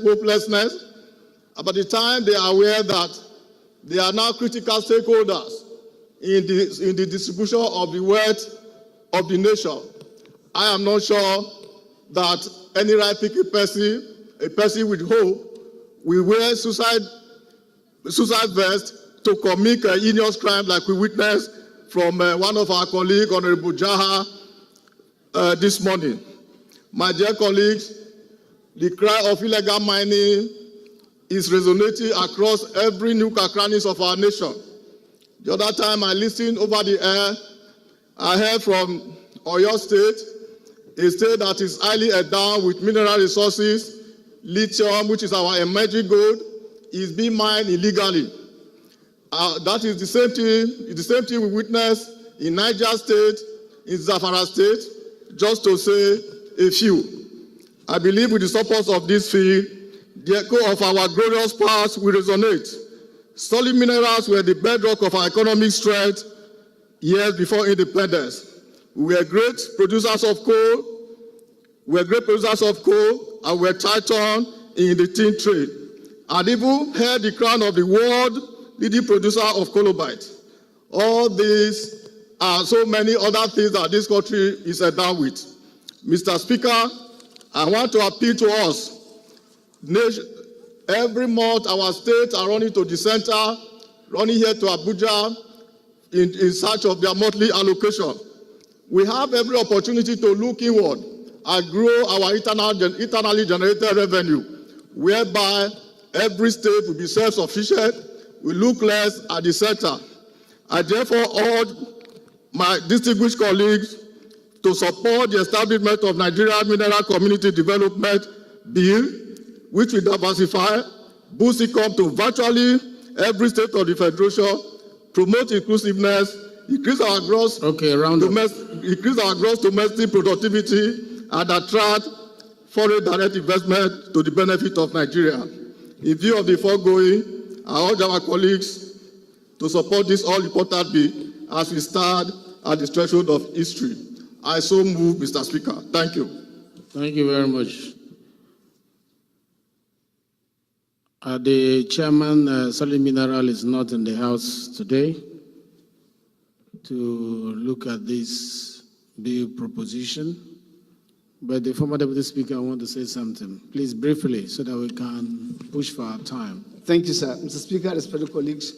hopelessness. By the time they are aware that they are now critical stakeholders in the distribution of the wealth of the nation, I am not sure that any right-thinking person, a person with hope, will wear suicide vest to commit a heinous crime like we witnessed from one of our colleagues, Honorable Jaha, this morning. My dear colleagues, the cry of illegal mining is resonating across every nook and crannies of our nation. The other time I listened over the air, I heard from Oyo State, a state that is highly endowed with mineral resources, lithium, which is our emerging gold, is being mined illegally. That is the same thing we witnessed in Niger State, in Zamfara State, just to say a few. I believe with the support of this field, the echo of our glorious past will resonate. Solid minerals were the bedrock of our economic strength years before independence. We were great producers of coal, and were titan in the tin trade, and even held the crown of the world leading producer of colobite. All these are so many other things that this country is endowed with. Mr. Speaker, I want to appeal to us. Every month, our states are running to the center, running here to Abuja in search of their monthly allocation. We have every opportunity to look inward and grow our internally generated revenue, whereby every state will be self-sufficient. We look less at the center. I therefore urge my distinguished colleagues to support the establishment of Nigeria Mineral Community Development Bill, which will diversify, boost income to virtually every state of the Federation, promote inclusiveness, increase our gross domestic productivity, and attract foreign direct investment to the benefit of Nigeria. In view of the foregoing, I urge our colleagues to support this all-important bill as we stand at the threshold of history. I so move, Mr. Speaker. Thank you. Thank you very much. The chairman, Solid Mineral, is not in the house today to look at this bill proposition. But the former deputy speaker, I want to say something. Please, briefly, so that we can push for our time. Thank you, sir. Mr. Speaker, respected colleagues,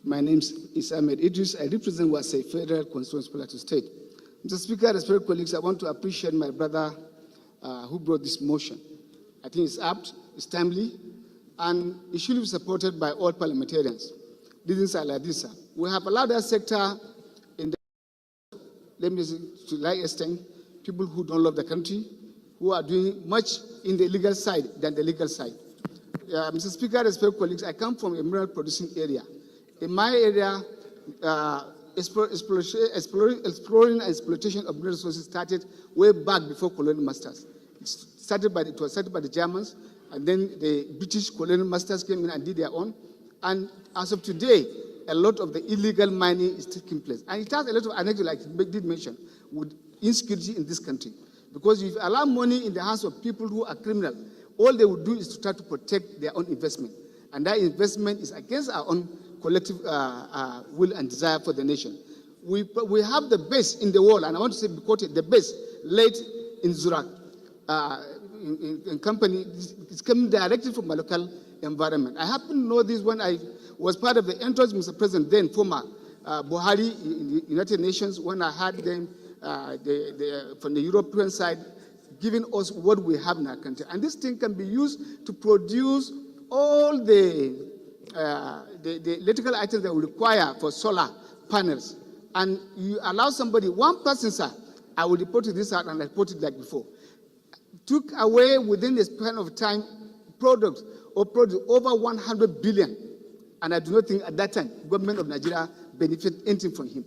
my name is Ahmed Idris. I represent Wasai Federal Constituency Plateau State. Mr. Speaker, respected colleagues, I want to appreciate my brother who brought this motion. I think it's apt, it's timely, and it should be supported by all parliamentarians. Reasons are like this, sir. We have allowed that sector in the, let me say, to a large extent, people who don't love the country, who are doing much in the illegal side than the legal side. Mr. Speaker, respected colleagues, I come from a mineral producing area. In my area, exploring and exploitation of mineral resources started way back before colonial masters. It was started by the Germans, and then the British colonial masters came in and did their own. And as of today, a lot of the illegal mining is taking place. And it has a lot of anecdotes, like I did mention, with insecurity in this country. Because if you allow money in the hands of people who are criminal, all they would do is to try to protect their own investment. And that investment is against our own collective will and desire for the nation. We have the best in the world, and I want to say, the best late in Zurich in company. It's coming directly from my local environment. I happen to know this when I was part of the entrance, Mr. President, then former Buhari in the United Nations, when I had them from the European side giving us what we have in our country. And this thing can be used to produce all the electrical items that we require for solar panels. And you allow somebody, one person, sir, I will report this out and I report it like before, took away within a span of time products over 100 billion. And I do not think at that time, government of Nigeria benefited anything from him.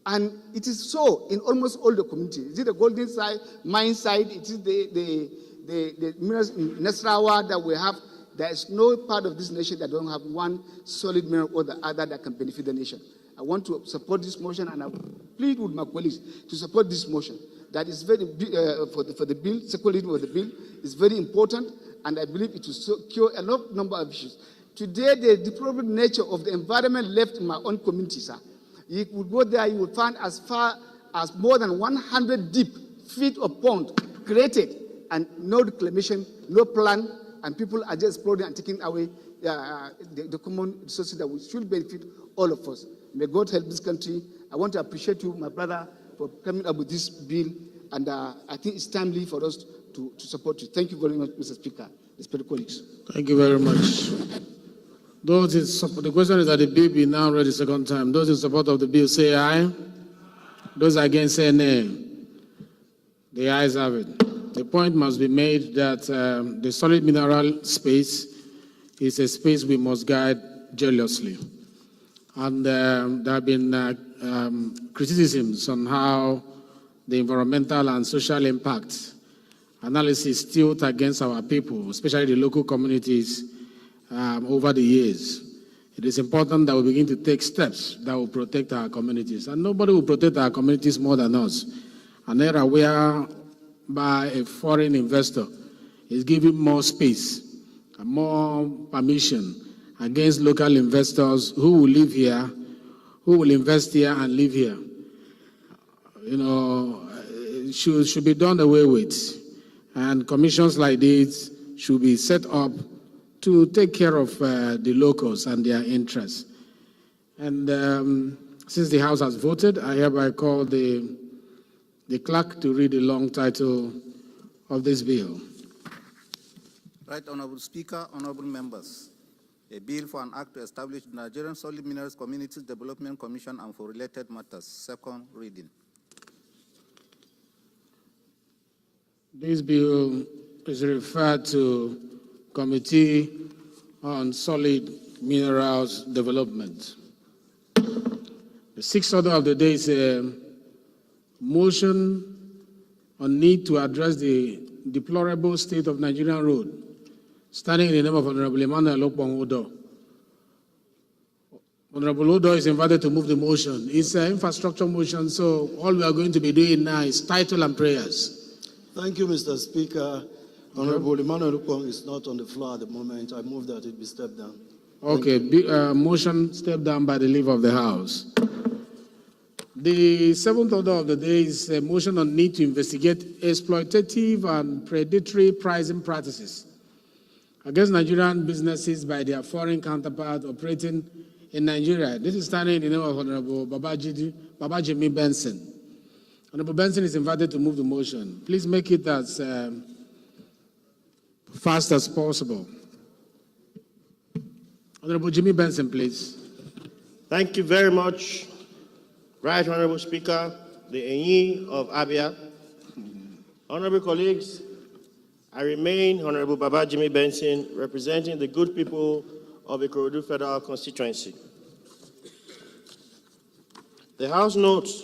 And it is so in almost all the communities. Is it the golden side, mine side? It is the minerals in Nasrawa that we have. There is no part of this nation that don't have one solid mineral or the other that can benefit the nation. I want to support this motion, and I plead with my colleagues to support this motion. That is very for the bill. Second reading of the bill is very important, and I believe it will cure a lot number of issues. Today, the deplorable nature of the environment left in my own community, sir. You would go there, you would find as far as more than 100 deep feet of pond created and no reclamation, no plan, and people are just exploding and taking away the common resources that should benefit all of us. May God help this country. I want to appreciate you, my brother, for coming up with this bill, and I think it's timely for us to support you. Thank you very much, Mr. Speaker, respected colleagues. Thank you very much. Those in support, the question is that the bill be now read the second time. Those in support of the bill say aye. Those against say nay. The ayes have it. The point must be made that the solid mineral space is a space we must guide jealously. And there have been criticisms on how the environmental and social impact analysis tilt against our people, especially the local communities, over the years. It is important that we begin to take steps that will protect our communities. And nobody will protect our communities more than us. An era whereby a foreign investor is giving more space and more permission against local investors who will live here, who will invest here and live here. You know, should be done away with. And commissions like this should be set up to take care of the locals and their interests. And since the House has voted, I hereby call the clerk to read the long title of this bill. Right Honorable Speaker, honorable members. A bill for an act to establish the Nigerian Solid Minerals Communities Development Commission and for related matters. Second reading. This bill is referred to Committee on Solid Minerals Development. The sixth order of the day is a motion on need to address the deplorable state of Nigerian road, standing in the name of Honorable Emmanuel Okpong-Odo. Honorable Odo is invited to move the motion. It's an infrastructure motion, so all we are going to be doing now is title and prayers. Thank you, Mr. Speaker. Honorable Emmanuel Okpong is not on the floor at the moment. I move that it be stepped down. Okay, motion stepped down by the leave of the House. The seventh order of the day is a motion on need to investigate exploitative and predatory pricing practices against Nigerian businesses by their foreign counterparts operating in Nigeria. This is standing in the name of Honorable Babajimi Benson. Honorable Benson is invited to move the motion. Please make it as fast as possible. Honorable Jimmy Benson, please. Thank you very much. Right Honorable Speaker, the Enyi of Abia. Honorable colleagues, I remain Honorable Babajimi Benson, representing the good people of Ikorodu Federal Constituency. The House notes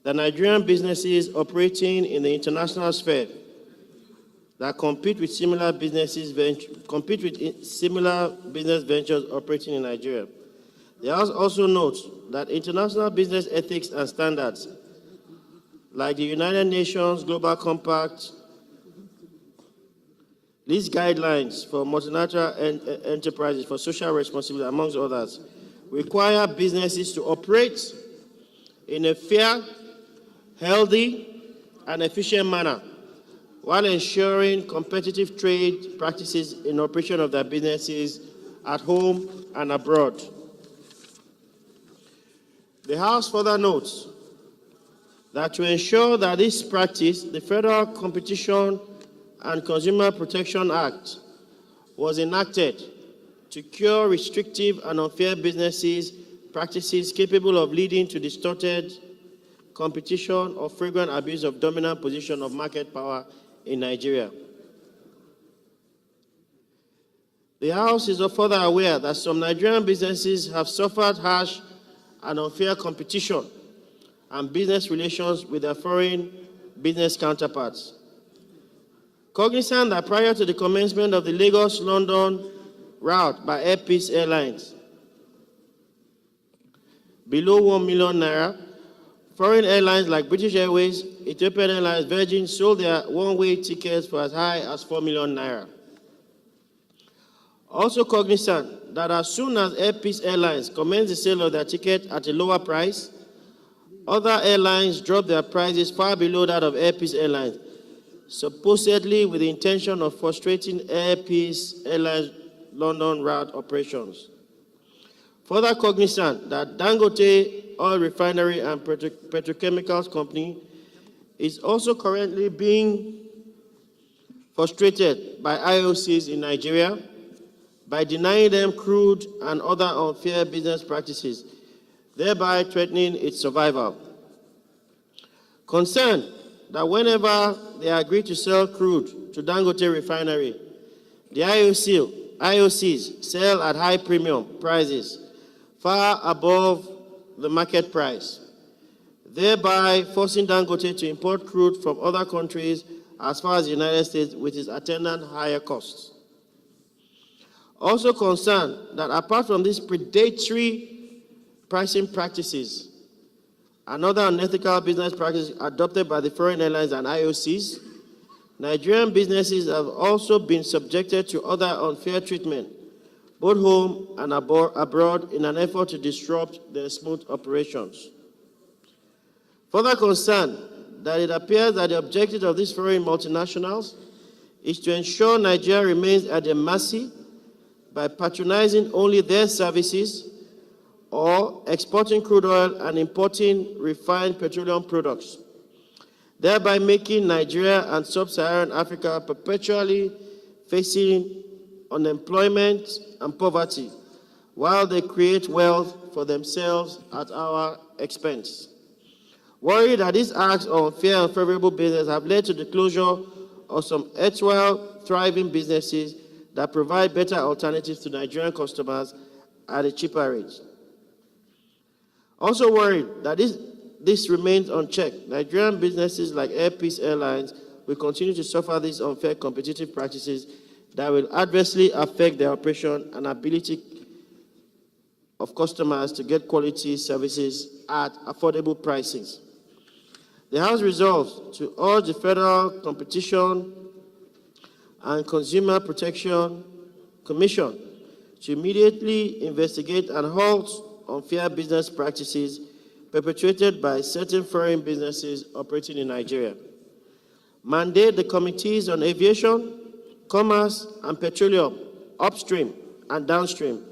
that Nigerian businesses operating in the international sphere that compete with similar business ventures operating in Nigeria. The House also notes that international business ethics and standards, like the United Nations Global Compact, these guidelines for multinational enterprises for social responsibility, amongst others, require businesses to operate in a fair, healthy, and efficient manner, while ensuring competitive trade practices in operation of their businesses at home and abroad. The House further notes that to ensure that this practice, the Federal Competition and Consumer Protection Act was enacted to cure restrictive and unfair businesses practices capable of leading to distorted competition or flagrant abuse of dominant position of market power in Nigeria. The House is further aware that some Nigerian businesses have suffered harsh and unfair competition and business relations with their foreign business counterparts. Cognizant that prior to the commencement of the Lagos-London route by Air Peace Airlines, below 1 million naira, foreign airlines like British Airways, Ethiopian Airlines, Virgin sold their one-way tickets for as high as 4 million naira. Also cognizant that as soon as Air Peace Airlines commenced the sale of their ticket at a lower price, other airlines dropped their prices far below that of Air Peace Airlines, supposedly with the intention of frustrating Air Peace Airlines' London route operations. Further cognizant that Dangote Oil Refinery and Petrochemicals Company is also currently being frustrated by IOCs in Nigeria by denying them crude and other unfair business practices, thereby threatening its survival. Concerned that whenever they agree to sell crude to Dangote Refinery, the IOCs sell at high premium prices, far above the market price, thereby forcing Dangote to import crude from other countries as far as the United States with its attendant higher costs. Also concerned that apart from these predatory pricing practices and other unethical business practices adopted by the foreign airlines and IOCs, Nigerian businesses have also been subjected to other unfair treatment, both home and abroad, in an effort to disrupt their smooth operations. Further concerned that it appears that the objective of these foreign multinationals is to ensure Nigeria remains at their mercy by patronizing only their services or exporting crude oil and importing refined petroleum products, thereby making Nigeria and sub-Saharan Africa perpetually facing unemployment and poverty, while they create wealth for themselves at our expense. Worried that these acts of unfair and unfavorable business have led to the closure of some erstwhile thriving businesses that provide better alternatives to Nigerian customers at a cheaper rate. Also worried that this remains unchecked, Nigerian businesses like Air Peace Airlines will continue to suffer these unfair competitive practices that will adversely affect their operation and ability of customers to get quality services at affordable prices. The House resolves to urge the Federal Competition and Consumer Protection Commission to immediately investigate and halt unfair business practices perpetrated by certain foreign businesses operating in Nigeria. Mandate the Committees on Aviation, Commerce, and Petroleum, upstream and downstream,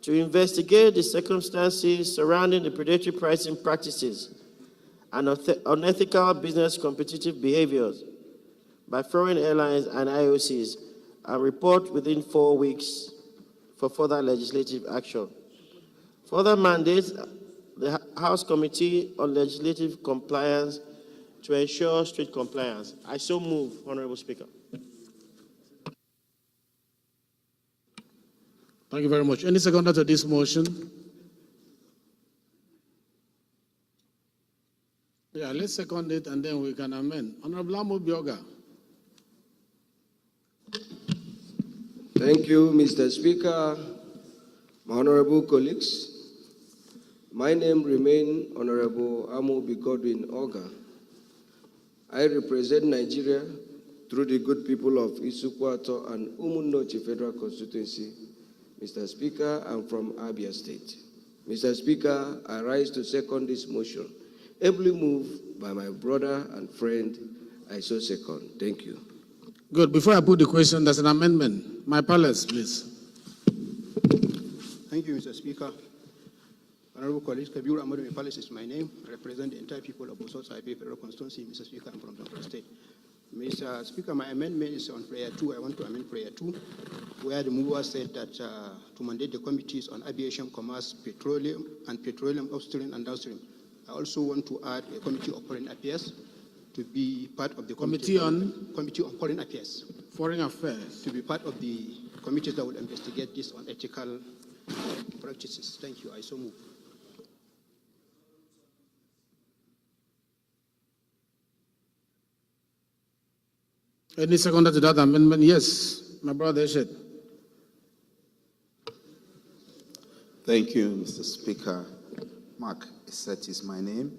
to investigate the circumstances surrounding the predatory pricing practices and unethical business competitive behaviors by foreign airlines and IOCs, and report within 4 weeks for further legislative action. Further mandates the House Committee on Legislative Compliance to ensure strict compliance. I so move, Honorable Speaker. Thank you very much. Any seconder to this motion? Yeah, let's second it and then we can amend. Honorable Amo Bioga. Thank you, Mr. Speaker, my honorable colleagues. My name remains Honorable Amo Godwin Oga. I represent Nigeria through the good people of Isukwato and Umunnochi Federal Constituency. Mr. Speaker, I'm from Abia State. Mr. Speaker, I rise to second this motion, ably moved by my brother and friend. I so second. Thank you. Good. Before I put the question, there's an amendment. My palace, please. Thank you, Mr. Speaker. Honorable colleagues, Kabir Ahmadu My Palace is my name. I represent the entire people of Bosot Saipe Federal Constituency. Mr. Speaker, I'm from Zamfara State. Mr. Speaker, my amendment is on prayer 2. I want to amend prayer 2, where the mover said that to mandate the committees on aviation, commerce, petroleum upstream and downstream. I also want to add a committee of foreign affairs to be part of the committee on foreign affairs. Foreign affairs. To be part of the committees that will investigate this on ethical practices. Thank you. I so move. Any seconder to that amendment? Yes, my brother Eshed. Thank you, Mr. Speaker. Mark Iset is my name.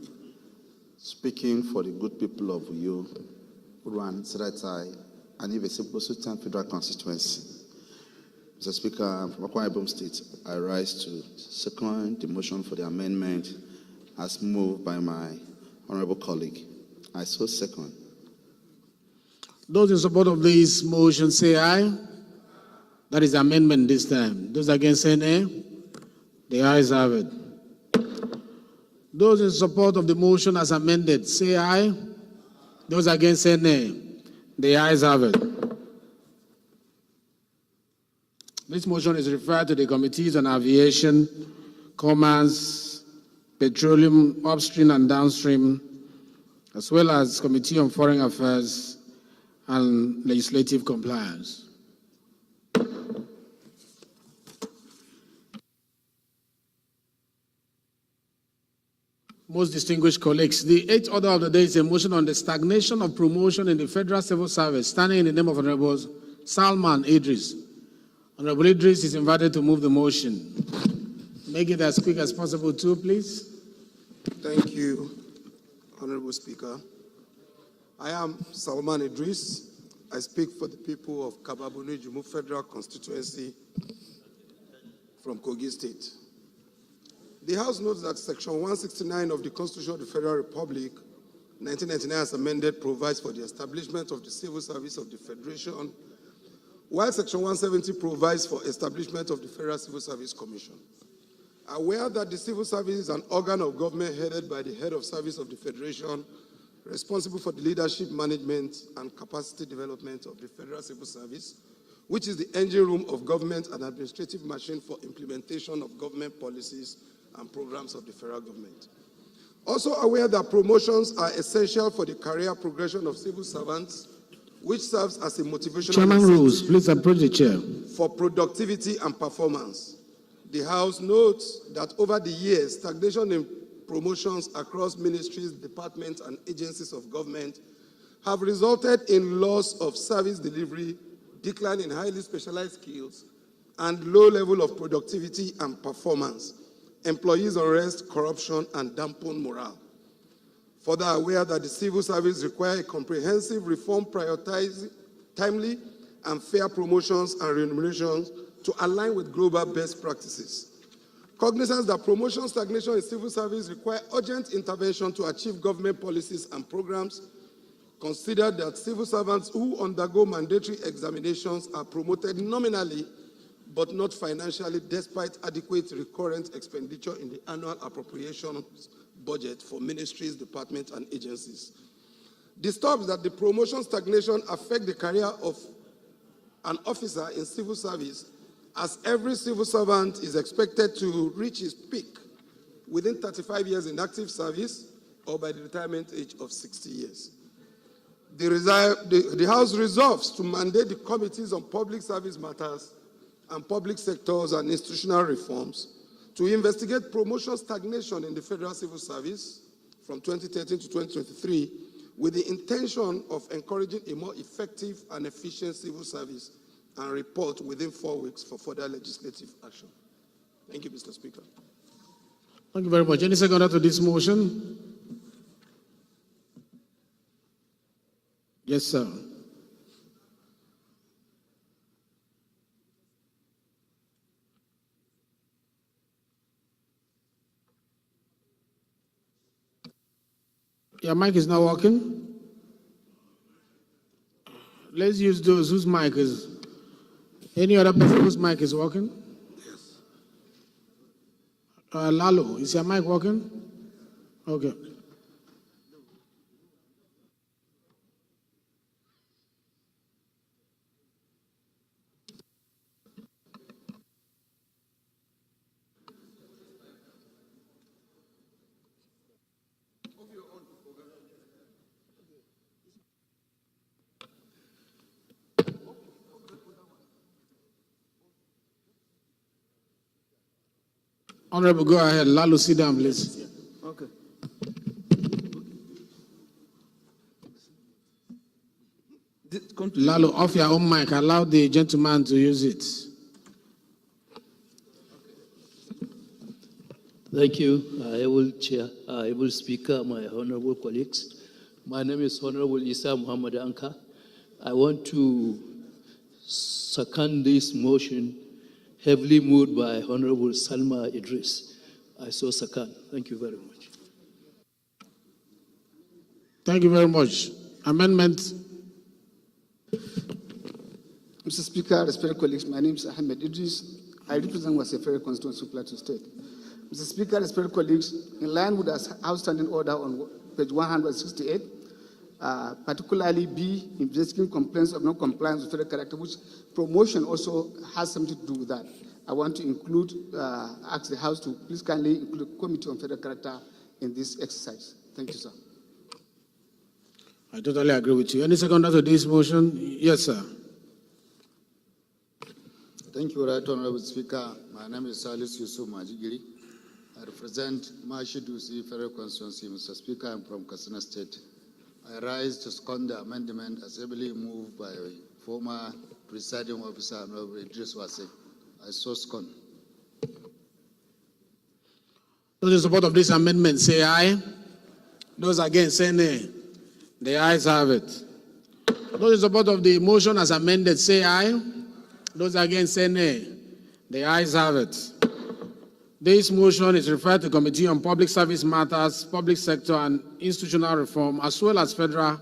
Speaking for the good people of Uyo, Uruan, Seratai, and Ivesipo Sultan Federal Constituency. Mr. Speaker, I'm from Akwa Ibom State. I rise to second the motion for the amendment as moved by my honorable colleague. I so second. Those in support of this motion say aye. That is amendment this time. Those against say nay. The ayes have it. Those in support of the motion as amended say aye. Those against say nay. The ayes have it. This motion is referred to the Committees on Aviation, Commerce, Petroleum, Upstream and Downstream, as well as Committee on Foreign Affairs and Legislative Compliance. Most distinguished colleagues, the eighth order of the day is a motion on the stagnation of promotion in the Federal Civil Service, standing in the name of Honorable Salman Idris. Honorable Idris is invited to move the motion. Make it as quick as possible too, please. Thank you, Honorable Speaker. I am Salman Idris. I speak for the people of Kababuni Jumu Federal Constituency from Kogi State. The House notes that Section 169 of the Constitution of the Federal Republic, 1999 as amended, provides for the establishment of the Civil Service of the Federation, while Section 170 provides for establishment of the Federal Civil Service Commission. Aware that the Civil Service is an organ of government headed by the Head of Service of the Federation, responsible for the leadership, management, and capacity development of the Federal Civil Service, which is the engine room of government and administrative machine for implementation of government policies and programs of the federal government. Also aware that promotions are essential for the career progression of civil servants, which serves as a motivational Chairman rules, please approach the chair. For productivity and performance. The House notes that over the years, stagnation in promotions across ministries, departments, and agencies of government have resulted in loss of service delivery, decline in highly specialized skills, and low level of productivity and performance, employees' unrest, corruption, and dampened morale. Further aware that the civil service requires a comprehensive reform prioritizing timely and fair promotions and remunerations to align with global best practices. Cognizance that promotion stagnation in civil service require urgent intervention to achieve government policies and programs. Consider that civil servants who undergo mandatory examinations are promoted nominally but not financially, despite adequate recurrent expenditure in the annual appropriations budget for ministries, departments, and agencies. Disturbs that the promotion stagnation affect the career of an officer in civil service, as every civil servant is expected to reach his peak within 35 years in active service or by the retirement age of 60 years. The House resolves to mandate the committees on public service matters and public sectors and institutional reforms to investigate promotion stagnation in the Federal Civil Service from 2013 to 2023 with the intention of encouraging a more effective and efficient civil service and report within 4 weeks for further legislative action. Thank you, Mr. Speaker. Thank you very much. Any seconder to this motion? Yes, sir. Your mic is not working? Let's use those whose mic is. Any other person whose mic is working? Yes. Lalo, is your mic working? Okay. Honorable, go ahead. Lalo, sit down, please. Okay. Lalo, off your own mic. Allow the gentleman to use it. Thank you, able chair, able speaker, my honorable colleagues. My name is Honorable Isa Muhammad Anka. I want to second this motion heavily moved by Honorable Salma Idris. I so second. Thank you very much. Thank you very much. Amendment. Mr. Speaker, respected colleagues, my name is Ahmed Idris. I represent Wasefere constituency, Plateau State. Mr. Speaker, respected colleagues, in line with the outstanding order on page 168, particularly B, investigating complaints of non-compliance with federal character, which promotion also has something to do with that. I want to include, ask the House to please kindly include a committee on federal character in this exercise. Thank you, sir. I totally agree with you. Any seconder to this motion? Yes, sir. Thank you, Right Honorable Speaker. My name is Salis Yusuf Majigiri. I represent Mashidusi Federal Constituency. Mr. Speaker, I'm from Katsina State. I rise to second the amendment as ably moved by former presiding officer, Honorable Idris Wase. I so second. Those in support of this amendment say aye. Those against say nay. The ayes have it. Those in support of the motion as amended say aye. Those against say nay. The ayes have it. This motion is referred to the Committee on Public Service Matters, Public Sector and Institutional Reform, as well as Federal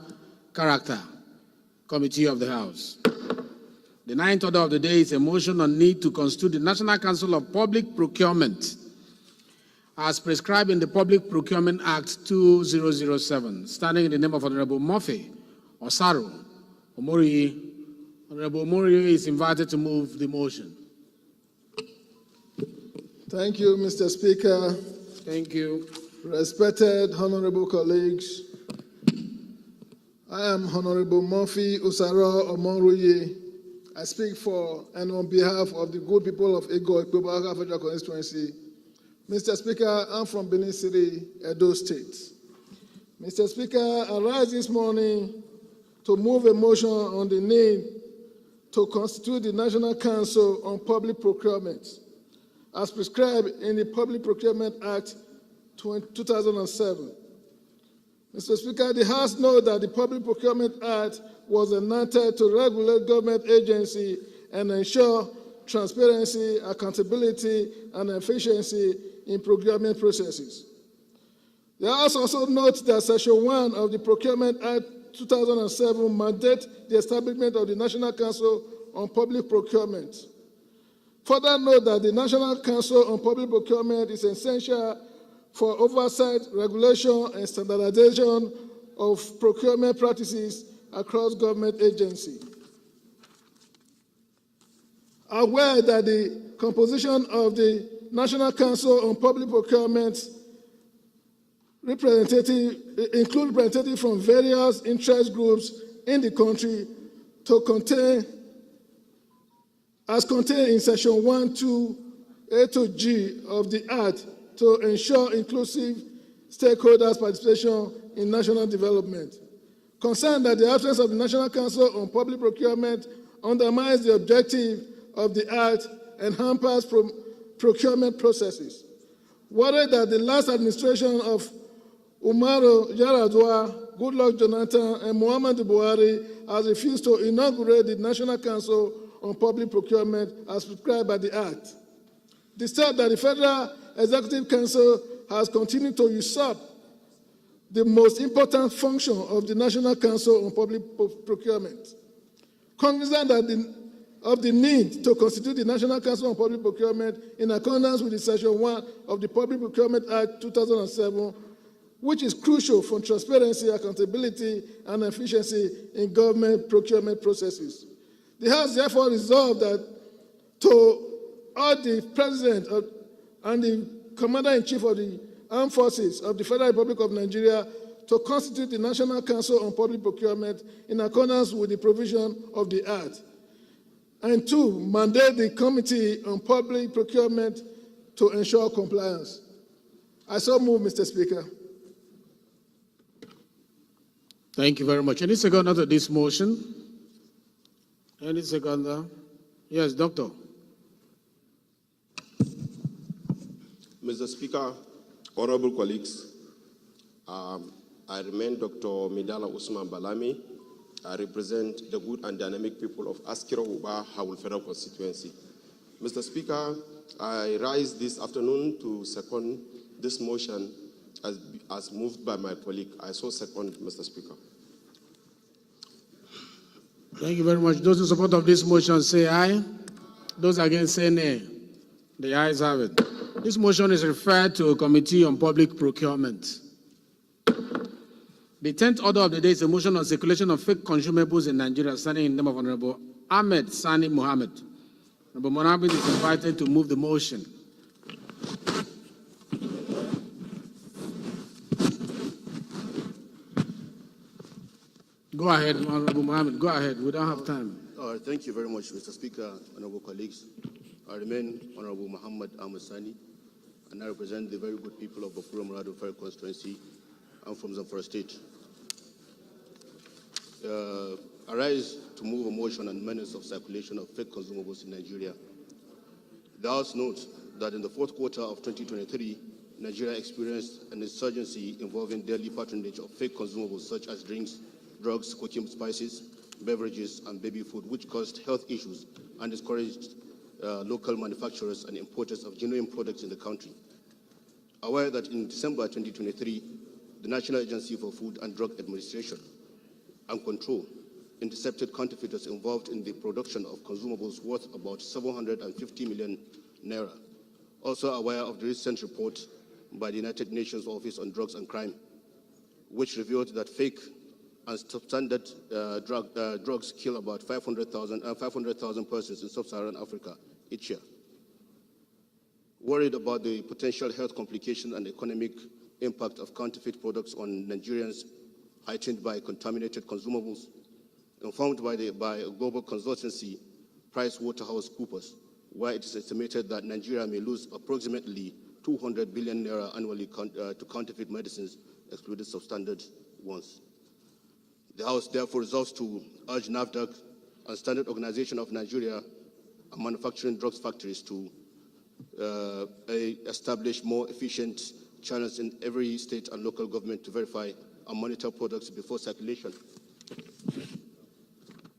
Character Committee of the House. The ninth order of the day is a motion on need to constitute the National Council of Public Procurement as prescribed in the Public Procurement Act 2007, standing in the name of Honorable Murphy Osaro Omori. Honorable Omori is invited to move the motion. Thank you, Mr. Speaker. Thank you. Respected honorable colleagues, I am Honorable Murphy Osaro Omori. I speak for and on behalf of the good people of Ego Ekpebaka Federal Constituency. Mr. Speaker, I'm from Benin City, Edo State. Mr. Speaker, I rise this morning to move a motion on the need to constitute the National Council on Public Procurement, as prescribed in the Public Procurement Act 2007. Mr. Speaker, the House knows that the Public Procurement Act was enacted to regulate government agencies and ensure transparency, accountability, and efficiency in procurement processes. The House also notes that Section 1 of the Procurement Act 2007 mandates the establishment of the National Council on Public Procurement. Further note that the National Council on Public Procurement is essential for oversight, regulation, and standardization of procurement practices across government agencies. Aware that the composition of the National Council on Public Procurement include representatives from various interest groups in the country to contain, as contained in Section 1(2)(a) to G of the Act, to ensure inclusive stakeholders' participation in national development. Concerned that the absence of the National Council on Public Procurement undermines the objective of the Act and hampers procurement processes. Worried that the last administration of Umaru Yar'Adua, Goodluck Jonathan, and Muhammadu Buhari has refused to inaugurate the National Council on Public Procurement as prescribed by the Act. The state that the Federal Executive Council has continued to usurp the most important function of the National Council on Public Procurement. Cognizant of the need to constitute the National Council on Public Procurement in accordance with the Section 1 of the Public Procurement Act 2007, which is crucial for transparency, accountability, and efficiency in government procurement processes. The House therefore resolved that to urge the President and the Commander-in-Chief of the Armed Forces of the Federal Republic of Nigeria to constitute the National Council on Public Procurement in accordance with the provision of the Act. And two, mandate the Committee on Public Procurement to ensure compliance. I so move, Mr. Speaker. Thank you very much. Any seconder to this motion? Any seconder? Yes, Doctor. Mr. Speaker, honorable colleagues, I remain Dr. Midala Usman Balami. I represent the good and dynamic people of Askira Uba Hawul Federal Constituency. Mr. Speaker, I rise this afternoon to second this motion as moved by my colleague. I so second, Mr. Speaker. Thank you very much. Those in support of this motion say aye. Those against say nay. The ayes have it. This motion is referred to a committee on public procurement. The 10th order of the day is a motion on circulation of fake consumables in Nigeria, standing in the name of Honorable Ahmed Sani Mohammed. Honorable Mohammed is invited to move the motion. Go ahead, Honorable Mohammed. Go ahead. We don't have time. Thank you very much, Mr. Speaker, honorable colleagues. I remain Honorable Muhammad Ahmed Sani, and I represent the very good people of Bakura Murado Fair constituency. I'm from Zamfara State. I rise to move a motion on menace of circulation of fake consumables in Nigeria. The House notes that in the fourth quarter of 2023, Nigeria experienced an insurgency involving daily patronage of fake consumables such as drinks, drugs, cooking spices, beverages, and baby food, which caused health issues and discouraged local manufacturers and importers of genuine products in the country. Aware that in December 2023, the National Agency for Food and Drug Administration and Control intercepted counterfeiters involved in the production of consumables worth about 750 million naira. Also aware of the recent report by the United Nations Office on Drugs and Crime, which revealed that fake and substandard drugs kill about 500,000 persons in sub-Saharan Africa each year. Worried about the potential health complications and economic impact of counterfeit products on Nigerians heightened by contaminated consumables, informed by a global consultancy, PricewaterhouseCoopers, where it is estimated that Nigeria may lose approximately 200 billion naira annually to counterfeit medicines, excluding substandard ones. The House therefore resolves to urge NAFDAC and Standard Organization of Nigeria and manufacturing drugs factories to establish more efficient channels in every state and local government to verify and monitor products before circulation.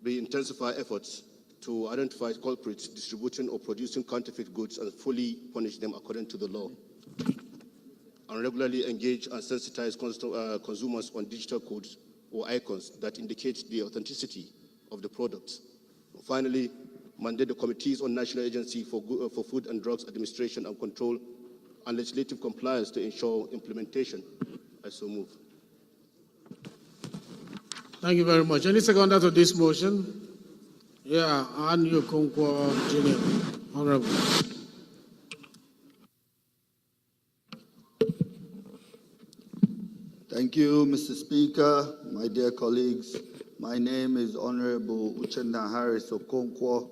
We intensify efforts to identify culprits distributing or producing counterfeit goods and fully punish them according to the law, and regularly engage and sensitize consumers on digital codes or icons that indicate the authenticity of the products. Finally, mandate the committees on National Agency for Food and Drugs Administration and Control and legislative compliance to ensure implementation. I so move. Thank you very much. Any seconder to this motion? Yeah, Anu Konkwo Jr. Honorable. Thank you, Mr. Speaker, my dear colleagues. My name is Honorable Uchenna Harris Okonkwo.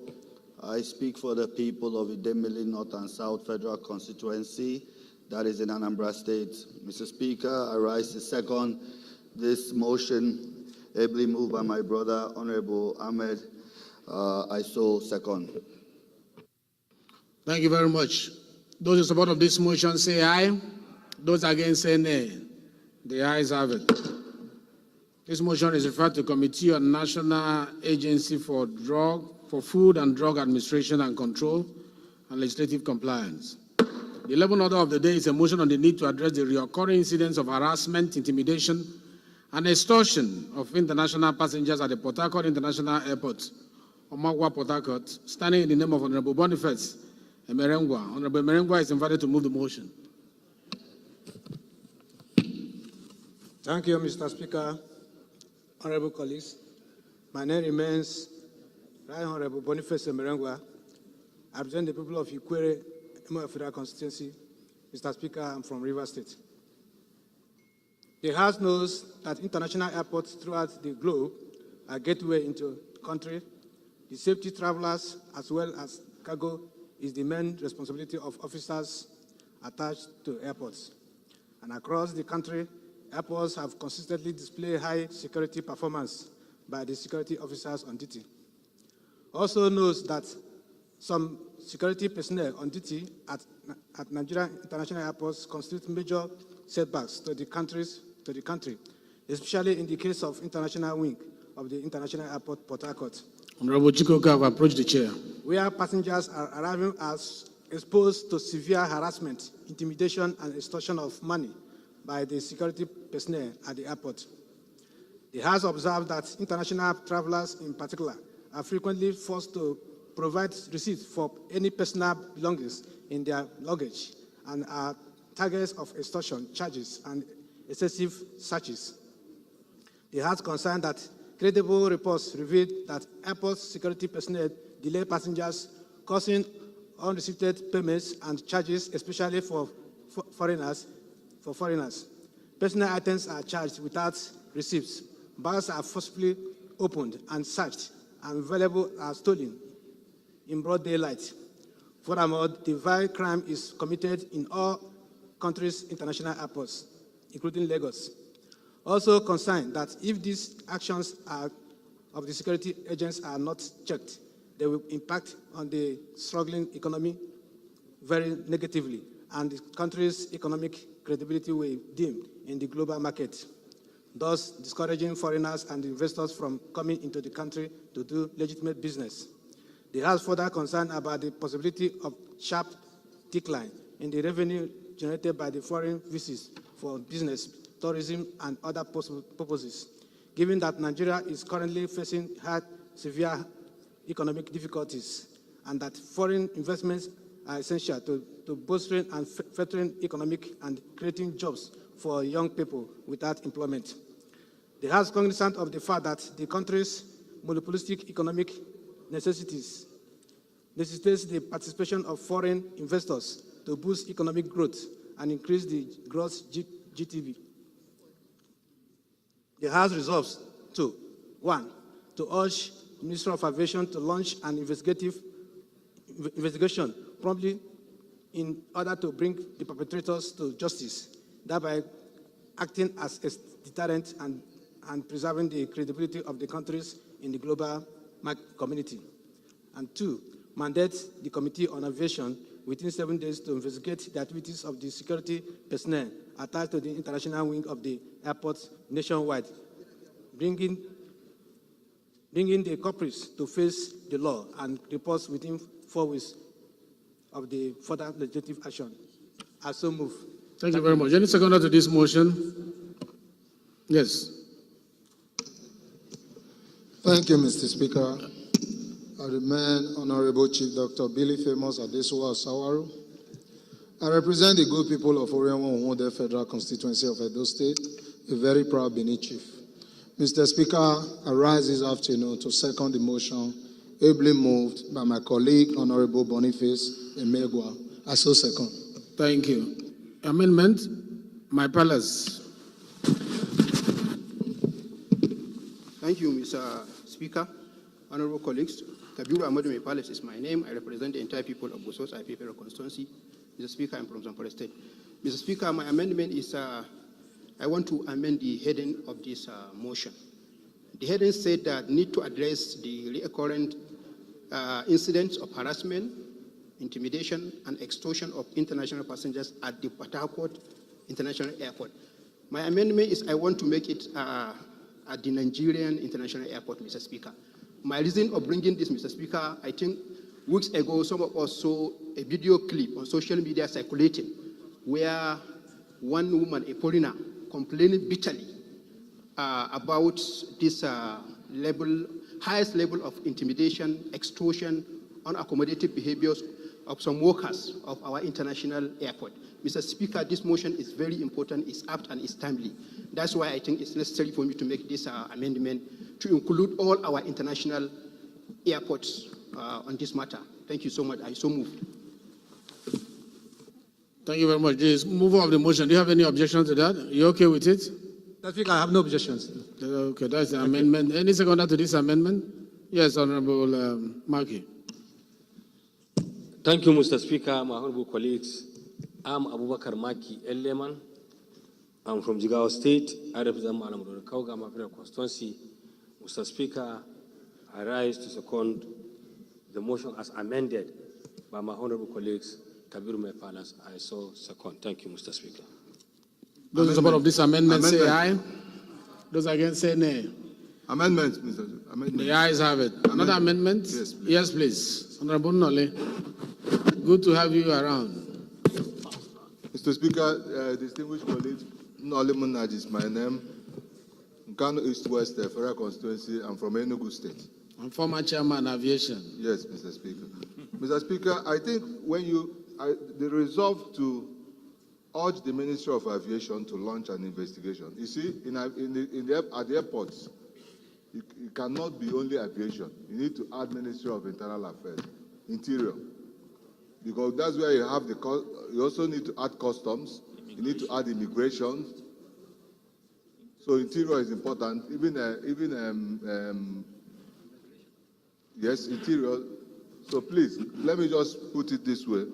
I speak for the people of Idemili North and South Federal Constituency, that is in Anambra State. Mr. Speaker, I rise to second this motion, ably moved by my brother, Honorable Ahmed. I so second. Thank you very much. Those in support of this motion say aye. Those against say nay. The ayes have it. This motion is referred to Committee on National Agency for Food and Drug Administration and Control and Legislative Compliance. The 11th order of the day is a motion on the need to address the recurring incidents of harassment, intimidation, and extortion of international passengers at the Port Harcourt International Airport, Omagwa, Port Harcourt, standing in the name of Honorable Boniface Emerengwa. Honorable Emerengwa is invited to move the motion. Thank you, Mr. Speaker. Honorable colleagues, my name remains Right Honorable Boniface Emerengwa. I represent the people of Ikwere, Federal Constituency. Mr. Speaker, I'm from Rivers State. The House knows that international airports throughout the globe are gateway into the country. The safety of travelers as well as cargo is the main responsibility of officers attached to airports. And across the country, airports have consistently displayed high security performance by the security officers on duty. Also knows that some security personnel on duty at Nigerian international airports constitute major setbacks to the country, especially in the case of international wing of the International Airport, Port Harcourt. Honorable Chikoka, have approached the chair. Where passengers are arriving as exposed to severe harassment, intimidation, and extortion of money by the security personnel at the airport. The House observed that international travelers in particular are frequently forced to provide receipts for any personal belongings in their luggage and are targets of extortion charges and excessive searches. The House concerned that credible reports revealed that airport security personnel delay passengers, causing unreceived payments and charges, especially for foreigners. Personal items are charged without receipts. Bags are forcibly opened and searched, and valuables are stolen in broad daylight. Furthermore, the vile crime is committed in all countries' international airports, including Lagos. Also concerned that if these actions of the security agents are not checked, they will impact on the struggling economy very negatively, and the country's economic credibility will dim in the global market, thus discouraging foreigners and investors from coming into the country to do legitimate business. The House further concerned about the possibility of sharp decline in the revenue generated by the foreign visits for business, tourism, and other purposes, given that Nigeria is currently facing severe economic difficulties, and that foreign investments are essential to bolstering and furthering economic and creating jobs for young people without employment. The House is cognizant of the fact that the country's monopolistic economic necessitates the participation of foreign investors to boost economic growth and increase the gross GDP. The House resolves to, 1, to urge the Minister of Aviation to launch an investigation promptly in order to bring the perpetrators to justice, thereby acting as a deterrent and preserving the credibility of the countries in the global community. And 2, mandate the Committee on Aviation within 7 days to investigate the activities of the security personnel attached to the international wing of the airport nationwide, bringing the culprits to face the law and reports within 4 weeks of the further legislative action. I so move. Thank you very much. Any seconder to this motion? Yes. Thank you, Mr. Speaker. I remain Honorable Chief Dr. Billy Famous Adesuwa Sawaru. I represent the good people of Orenwo Federal Constituency of Edo State, a very proud Benin chief. Mr. Speaker, I rise this afternoon to second the motion ably moved by my colleague, Honorable Boniface Emegwa. I so second. Thank you. Amendment, my palace. Thank you, Mr. Speaker. Honorable colleagues, Kabiru Amadou Palace is my name. I represent the entire people of Bosos IP Federal Constituency. Mr. Speaker, I'm from Zamfara State. Mr. Speaker, my amendment is, I want to amend the heading of this motion. The heading said that need to address the recurrent incidents of harassment, intimidation, and extortion of international passengers at the Port Harcourt International Airport. My amendment is I want to make it at the Nigerian International Airport, Mr. Speaker. My reason of bringing this, Mr. Speaker, I think weeks ago, some of us saw a video clip on social media circulating where one woman, a foreigner, complaining bitterly about this highest level of intimidation, extortion, unaccommodative behaviors of some workers of our international airport. Mr. Speaker, this motion is very important, it's apt, and it's timely. That's why I think it's necessary for me to make this amendment to include all our international airports on this matter. Thank you so much. I so move. Thank you very much. This mover of the motion, do you have any objection to that? Are you okay with it? Mr. Speaker, I have no objections. Okay, that's the amendment. Any seconder to this amendment? Yes, Honorable Maki. Thank you, Mr. Speaker, my honorable colleagues. I'm Abubakar Maki Eleman. I'm from Jigawa State. I represent Madam Kauga, my federal constituency. Mr. Speaker, I rise to second the motion as amended by my honorable colleagues, Kabiru Mepalas. I so second. Thank you, Mr. Speaker. Those in support of this amendment say aye. Those against say nay. Amendment, Mr. Amendment. The ayes have it. Another amendment? Yes, please. Yes, please. Honorable Nole, good to have you around. Mr. Speaker, distinguished colleagues, Nolimunaj is my name. Nkano East West Federal Constituency. I'm from Enugu State. I'm former chairman aviation. Yes, Mr. Speaker. Mr. Speaker, I think when the resolve to urge the Ministry of Aviation to launch an investigation. You see, at the airports, it cannot be only aviation. You need to add Ministry of Internal Affairs, Interior, because that's where you have you also need to add customs. You need to add immigration. So Interior is important. Yes, Interior. So please, let me just put it this way.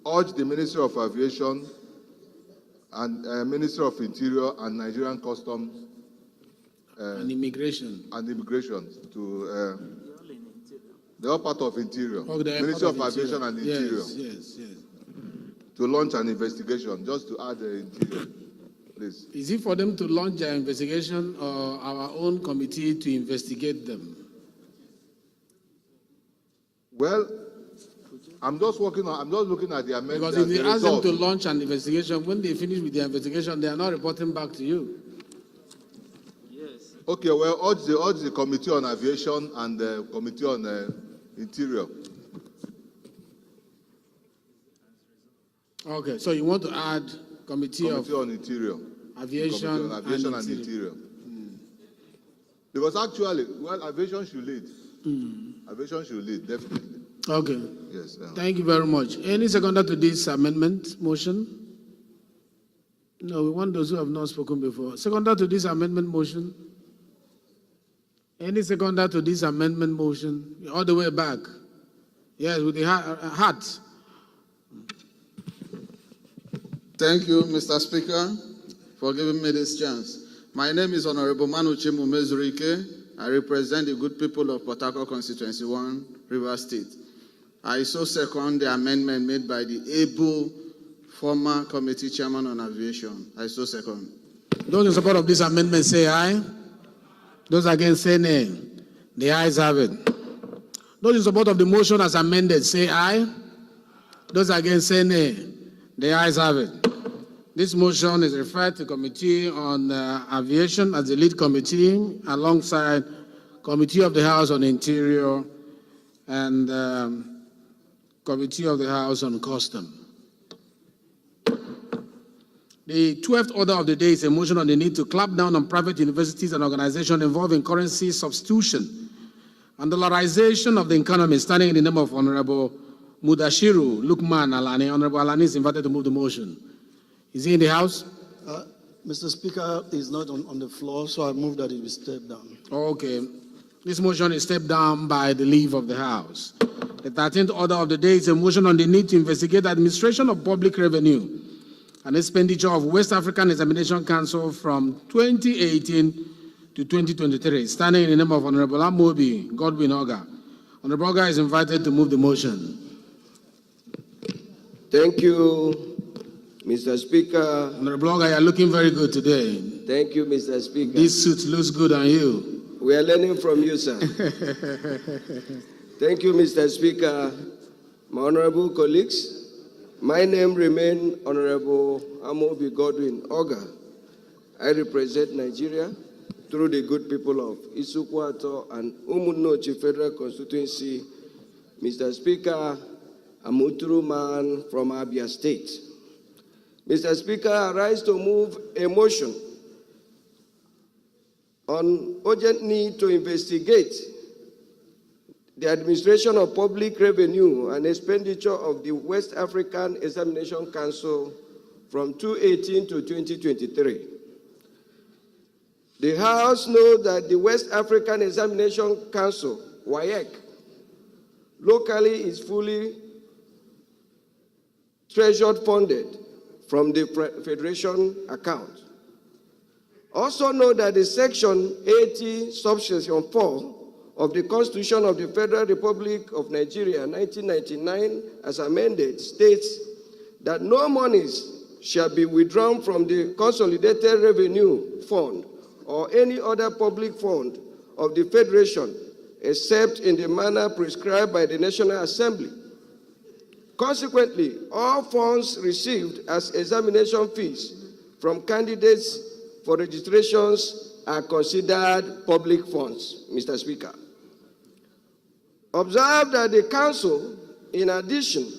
Urge the Ministry of Aviation and Ministry of Interior and Nigerian Customs and Immigration to they are part of Interior. Ministry of Aviation and Interior. Yes. To launch an investigation, just to add the Interior, please. Is it for them to launch their investigation or our own committee to investigate them? Well, I'm just looking at the amendment. Because if they ask them to launch an investigation, when they finish with their investigation, they are not reporting back to you. Yes. Okay, well, urge the Committee on Aviation and the Committee on Interior. Okay, so you want to add Committee on Interior. Aviation and Interior. Because actually, well, aviation should lead. Aviation should lead, definitely. Okay. Yes. Thank you very much. Any seconder to this amendment motion? No, we want those who have not spoken before. Seconder to this amendment motion? Any seconder to this amendment motion? All the way back. Yes, with the hat. Thank you, Mr. Speaker, for giving me this chance. My name is Honorable Manu Chimu Mezurike. I represent the good people of Port Harcourt Constituency 1, River State. I so second the amendment made by the able former committee chairman on aviation. I so second. Those in support of this amendment say aye. Those against say nay. The ayes have it. Those in support of the motion as amended say aye. Those against say nay. The ayes have it. This motion is referred to Committee on Aviation as the lead committee, alongside Committee of the House on Interior and Committee of the House on Custom. The 12th order of the day is a motion on the need to clamp down on private universities and organizations involved in currency substitution and dollarization of the economy, standing in the name of Honorable Mudashiru Lukman Alani. Honorable Alani is invited to move the motion. Is he in the House? Mr. Speaker, is not on the floor, so I move that it be stepped down. Okay. This motion is stepped down by the leave of the House. The 13th order of the day is a motion on the need to investigate the administration of public revenue and expenditure of West African Examination Council from 2018 to 2023, standing in the name of Honorable Amobi Godwin Oga. Honorable Oga is invited to move the motion. Thank you, Mr. Speaker. Honorable Oga, you are looking very good today. Thank you, Mr. Speaker. This suit looks good on you. We are learning from you, sir. Thank you, Mr. Speaker. My honorable colleagues, my name remains Honorable Amobi Godwin Oga. I represent Nigeria through the good people of Isukwato and Umunnochi Federal Constituency. Mr. Speaker, I'm Uturu man from Abia State. Mr. Speaker, I rise to move a motion on urgent need to investigate the administration of public revenue and expenditure of the West African Examination Council from 2018 to 2023. The House knows that the West African Examination Council, WAEC, locally is fully treasured funded from the Federation account. Also know that the Section 80, Subsection 4 of the Constitution of the Federal Republic of Nigeria, 1999, as amended, states that no monies shall be withdrawn from the Consolidated Revenue Fund or any other public fund of the Federation except in the manner prescribed by the National Assembly. Consequently, all funds received as examination fees from candidates for registrations are considered public funds, Mr. Speaker. Observe that the Council, in addition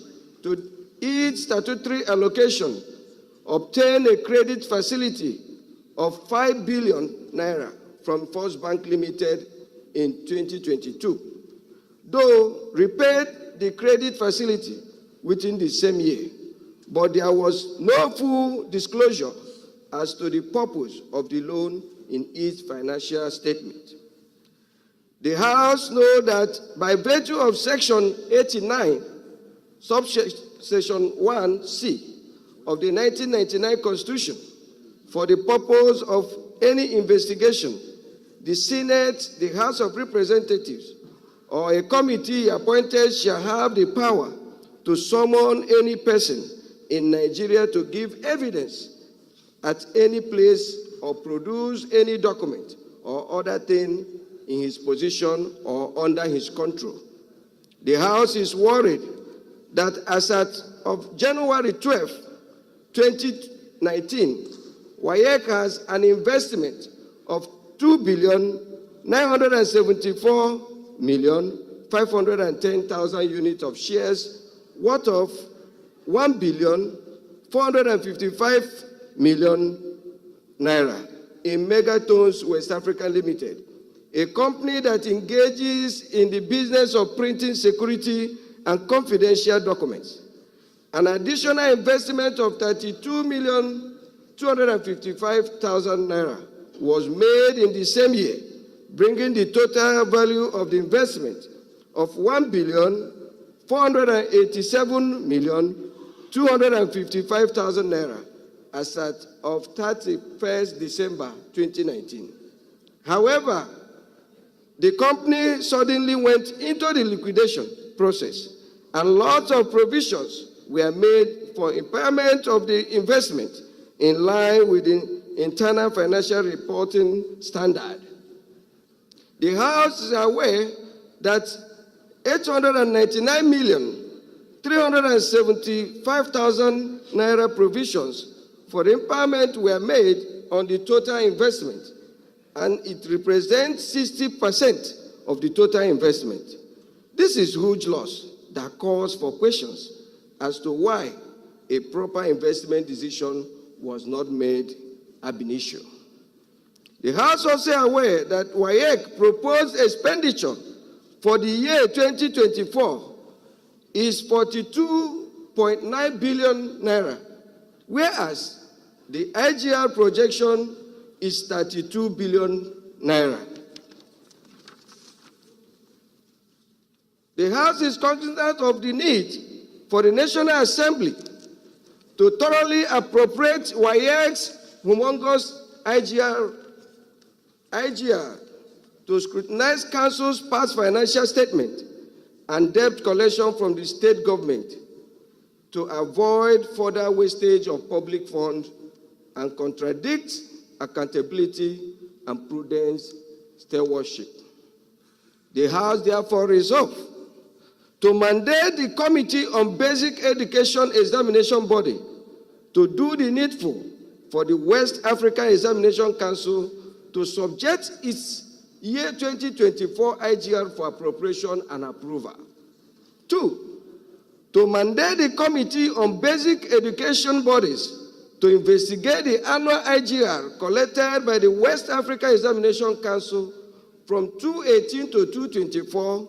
to its statutory allocation, obtained a credit facility of 5 billion naira from First Bank Limited in 2022, though repaid the credit facility within the same year, but there was no full disclosure as to the purpose of the loan in its financial statement. The House knows that by virtue of Section 89, subsection 1C of the 1999 Constitution, for the purpose of any investigation, the Senate, the House of Representatives, or a committee appointed shall have the power to summon any person in Nigeria to give evidence at any place or produce any document or other thing in his position or under his control. The House is worried that as of January 12, 2019, WAEC has an investment of 2,974,510,000 units of shares worth of 1,455,000,000 naira in Megatons West Africa Limited, a company that engages in the business of printing security and confidential documents. An additional investment of 32,255,000 naira was made in the same year, bringing the total value of the investment of 1,487,255,000 naira as of 31st December 2019. However, the company suddenly went into the liquidation process, and lots of provisions were made for impairment of the investment in line with the internal financial reporting standard. The House is aware that 899,375,000 naira provisions for impairment were made on the total investment, and it represents 60% of the total investment. This is huge loss that calls for questions as to why a proper investment decision was not made ab initio. The House also aware that WAEC proposed expenditure for the year 2024 is 42.9 billion naira, whereas the IGR projection is 32 billion naira. The House is cognizant of the need for the National Assembly to thoroughly appropriate WAEC's humongous IGR to scrutinize Council's past financial statement and debt collection from the state government to avoid further wastage of public funds and contradict accountability and prudence stewardship. The House therefore resolved to mandate the Committee on Basic Education Examination Body to do the needful for the West African Examination Council to subject its year 2024 IGR for appropriation and approval. 2, to mandate the Committee on Basic Education Bodies to investigate the annual IGR collected by the West Africa Examination Council from 2018 to 2024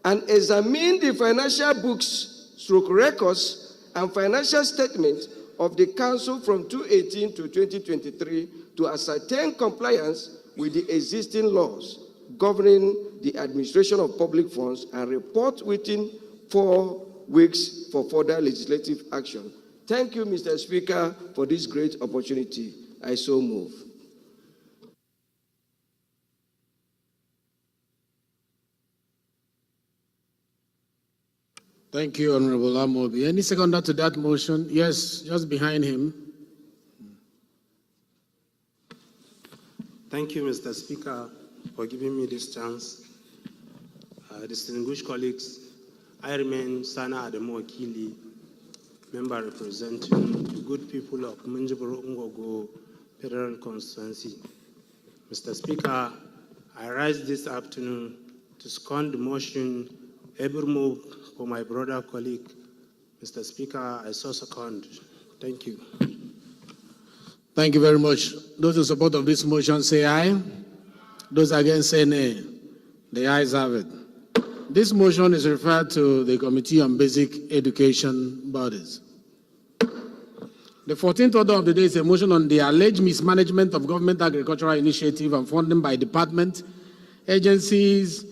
and examine the financial books, records, and financial statements of the Council from 2018 to 2023 to ascertain compliance with the existing laws governing the administration of public funds and report within 4 weeks for further legislative action. Thank you, Mr. Speaker, for this great opportunity. I so move. Thank you, Honorable Amobi. Any seconder to that motion? Yes, just behind him. Thank you, Mr. Speaker, for giving me this chance. Distinguished colleagues, I remain Sana Ademo Akili, member representing the good people of Munjiburu Ngogo Federal Constituency. Mr. Speaker, I rise this afternoon to second the motion, every move for my brother colleague. Mr. Speaker, I so second. Thank you. Thank you very much. Those in support of this motion say aye. Those against say nay. The ayes have it. This motion is referred to the Committee on Basic Education Bodies. The 14th order of the day is a motion on the alleged mismanagement of government agricultural initiative and funding by department, agencies,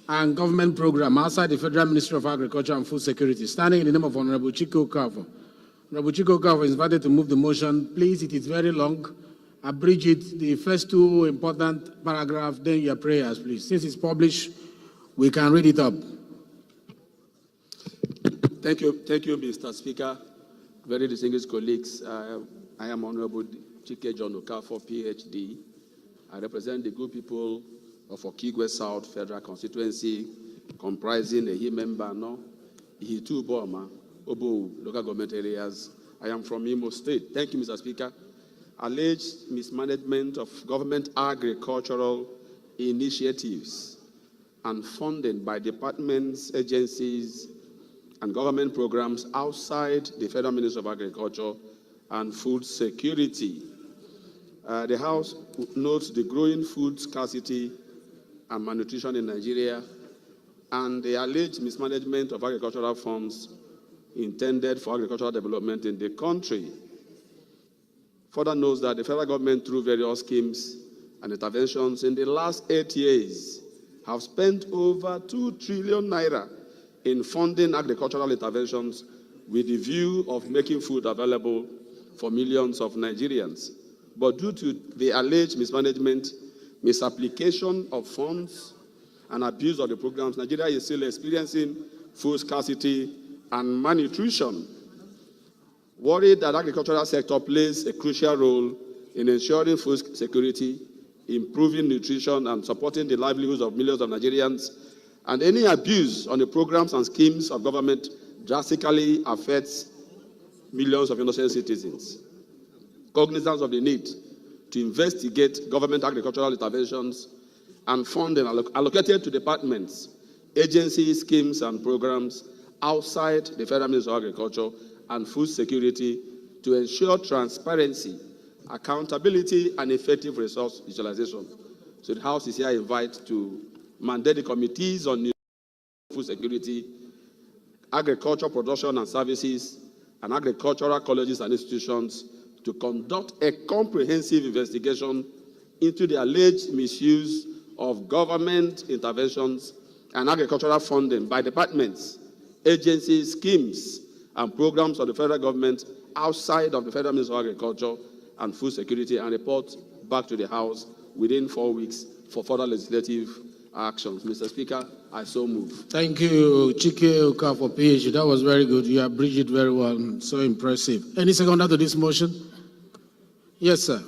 and government program outside the Federal Ministry of Agriculture and Food Security. Standing in the name of Honorable Chike Okafor. Honorable Chike Okafor is invited to move the motion. Please, it is very long. Abridge it, the first two important paragraphs, then your prayers, please. Since it's published, we can read it up. Thank you, Mr. Speaker. Very distinguished colleagues. I am Honorable Chike John Okafor, PhD. I represent the good people of Okigwe South Federal Constituency, comprising the Himembano, Ihitu Boma, Obo local government areas. I am from Imo State. Thank you, Mr. Speaker. Alleged mismanagement of government agricultural initiatives and funding by departments, agencies, and government programs outside the Federal Ministry of Agriculture and Food Security. The House notes the growing food scarcity and malnutrition in Nigeria and the alleged mismanagement of agricultural funds intended for agricultural development in the country. Further notes that the federal government, through various schemes and interventions in the last 8 years, have spent over 2 trillion naira in funding agricultural interventions with the view of making food available for millions of Nigerians. But due to the alleged mismanagement, misapplication of funds, and abuse of the programs, Nigeria is still experiencing food scarcity and malnutrition. Worried that the agricultural sector plays a crucial role in ensuring food security, improving nutrition, and supporting the livelihoods of millions of Nigerians, and any abuse on the programs and schemes of government drastically affects millions of innocent citizens. Cognizance of the need to investigate government agricultural interventions and funding allocated to departments, agencies, schemes, and programs outside the Federal Ministry of Agriculture and Food Security to ensure transparency, accountability, and effective resource utilization. So the House is here invited to mandate the committees on food security, agriculture production and services, and agricultural colleges and institutions to conduct a comprehensive investigation into the alleged misuse of government interventions and agricultural funding by departments, agencies, schemes, and programs of the federal government outside of the Federal Ministry of Agriculture and Food Security, and report back to the House within 4 weeks for further legislative actions. Mr. Speaker, I so move. Thank you, Chike Okafor, PhD. That was very good. You abridged it very well. So impressive. Any seconder to this motion? Yes, sir.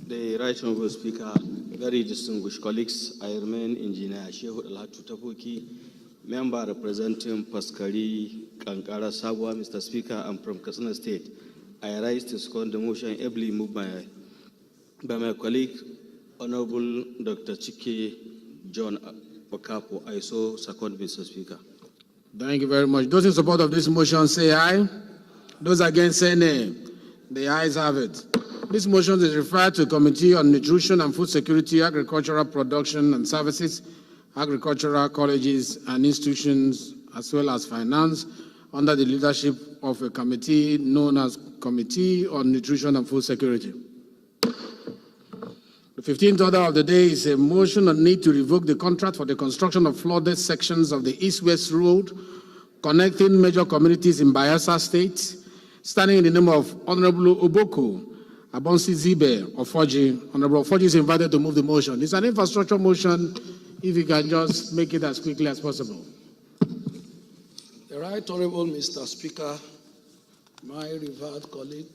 The Right Honourable Speaker, very distinguished colleagues, I remain Engineer Shehu Alhatu Tapuki, member representing Paskari Kankara Sabwa. Mr. Speaker, I'm from Katsina State. I rise to second the motion ably moved by my colleague, Honourable Dr. Chike John Okafor. I so second, Mr. Speaker. Thank you very much. Those in support of this motion say aye. Those against say nay. The ayes have it. This motion is referred to the Committee on Nutrition and Food Security, Agricultural Production and Services, Agricultural Colleges and Institutions, as well as Finance, under the leadership of a committee known as Committee on Nutrition and Food Security. The 15th order of the day is a motion on need to revoke the contract for the construction of flooded sections of the East-West Road connecting major communities in Bayelsa State. Standing in the name of Honorable Oboko Abonsi Zibe Ofoji, Honorable Ofoji is invited to move the motion. It's an infrastructure motion. If you can just make it as quickly as possible. The Right Honourable Mr. Speaker, my revered colleague,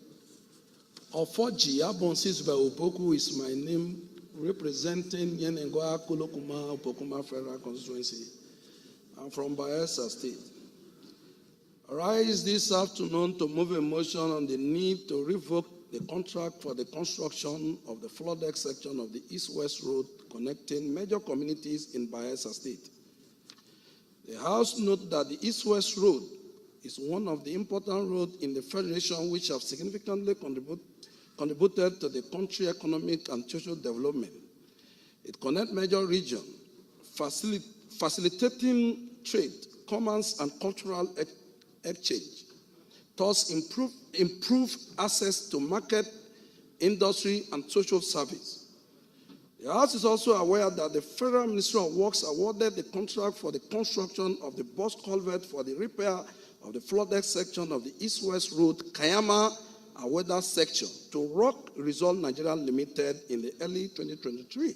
Ofoji Abonsi Zibe Oboku is my name, representing Yenengwa Kolokuma Opokuma Federal Constituency. I'm from Bayelsa State. rise this afternoon to move a motion on the need to revoke the contract for the construction of the flooded section of the East-West Road connecting major communities in Bayelsa State. The House notes that the East-West Road is one of the important roads in the Federation which have significantly contributed to the country's economic and social development. It connects major regions, facilitating trade, commerce, and cultural exchange, thus improve access to market, industry, and social service. The House is also aware that the Federal Ministry of Works awarded the contract for the construction of the bus culvert for the repair of the flooded section of the East-West Road, Kayama-Aweda section, to Rock Result Nigeria Limited in the early 2023.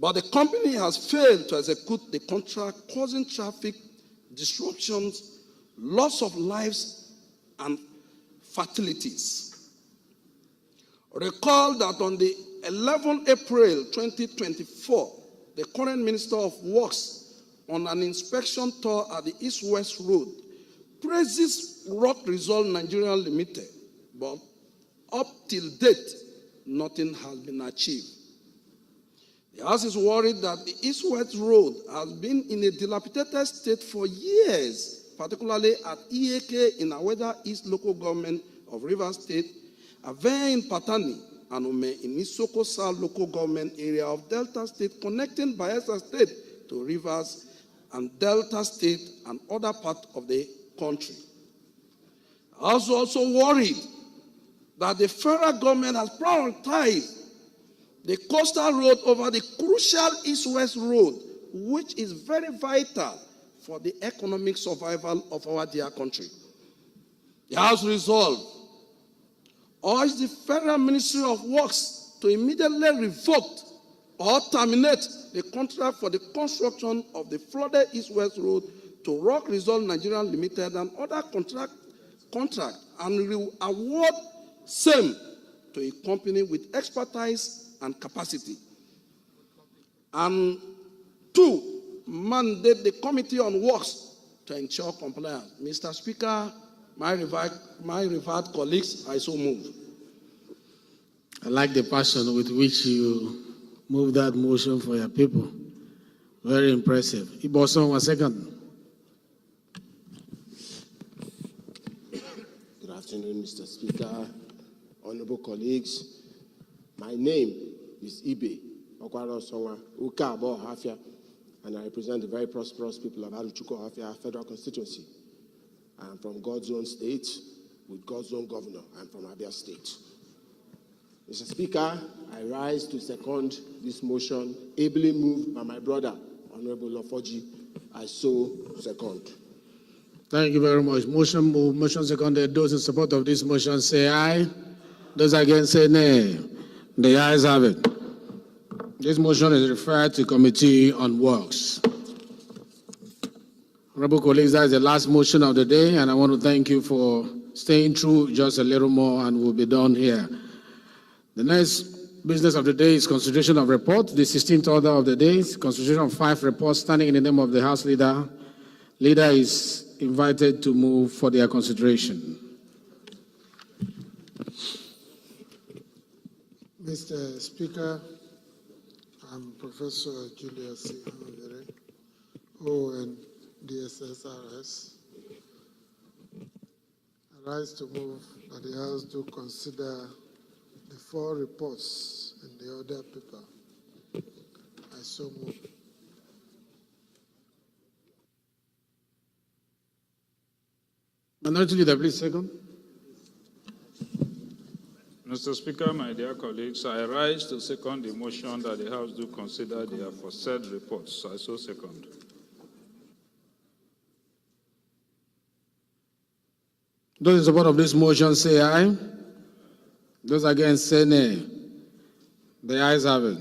But the company has failed to execute the contract, causing traffic disruptions, loss of lives, and fatalities. Recall that on the 11th April 2024, the current Minister of Works, on an inspection tour at the East-West Road, praises Rock Result Nigeria Limited, but up till date, nothing has been achieved. The House is worried that the East-West Road has been in a dilapidated state for years, particularly at EAK in Aweda East Local Government of Rivers State, Ave in Patani, and Ome in Isoko South Local Government area of Delta State, connecting Bayelsa State to Rivers and Delta State and other parts of the country. I was also worried that the federal government has prioritized the coastal road over the crucial East-West Road, which is very vital for the economic survival of our dear country. The House resolved urged the Federal Ministry of Works to immediately revoke or terminate the contract for the construction of the flooded East-West Road to Rock Result Nigeria Limited and other contract and award same to a company with expertise and capacity. And two, mandate the Committee on Works to ensure compliance. Mr. Speaker, my revered colleagues, I so move. I like the passion with which you move that motion for your people. Very impressive. Iboson, 1 second. Good afternoon, Mr. Speaker, honorable colleagues. My name is Ibe Okwaro Sonwa Ukabo Hafia, and I represent the very prosperous people of Aruchuko Hafia Federal Constituency. I am from God's own state, with God's own governor. I am from Abia State. Mr. Speaker, I rise to second this motion, ably moved by my brother, Honorable Lofoji. I so second. Thank you very much. Motion moved, motion seconded. Those in support of this motion say aye. Those against say nay. The ayes have it. This motion is referred to Committee on Works. Honorable colleagues, that is the last motion of the day, and I want to thank you for staying true just a little more, and we'll be done here. The next business of the day is consideration of report. The 16th order of the day is consideration of 5 reports standing in the name of the House Leader. Leader is invited to move for their consideration. Mr. Speaker, I'm Professor Julius C. Hamagere, ON DSSRS. I rise to move that the House to consider the 4 reports in the order paper. I so move. Minority Leader, please second. Mr. Speaker, my dear colleagues, I rise to second the motion that the House do consider the aforesaid reports. I so second. Those in support of this motion say aye. Those against say nay. The ayes have it.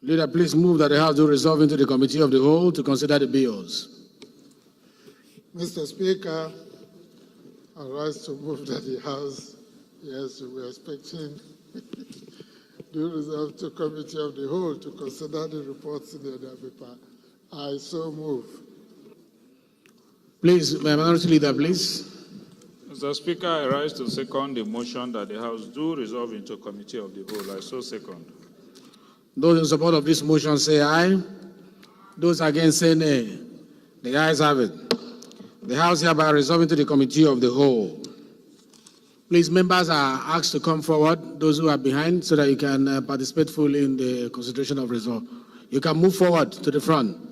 Leader, please move that the House do resolve into the Committee of the Whole to consider the bills. Mr. Speaker, I rise to move that the House, yes, we are expecting, do resolve to Committee of the Whole to consider the reports in the other paper. I so move. Please, Minority Leader, please. Mr. Speaker, I rise to second the motion that the House do resolve into committee of the whole. I so second. Those in support of this motion say aye. Those against say nay. The ayes have it. The House hereby resolve into the committee of the whole. Please, members are asked to come forward, those who are behind, so that you can participate fully in the consideration of resolve. You can move forward to the front.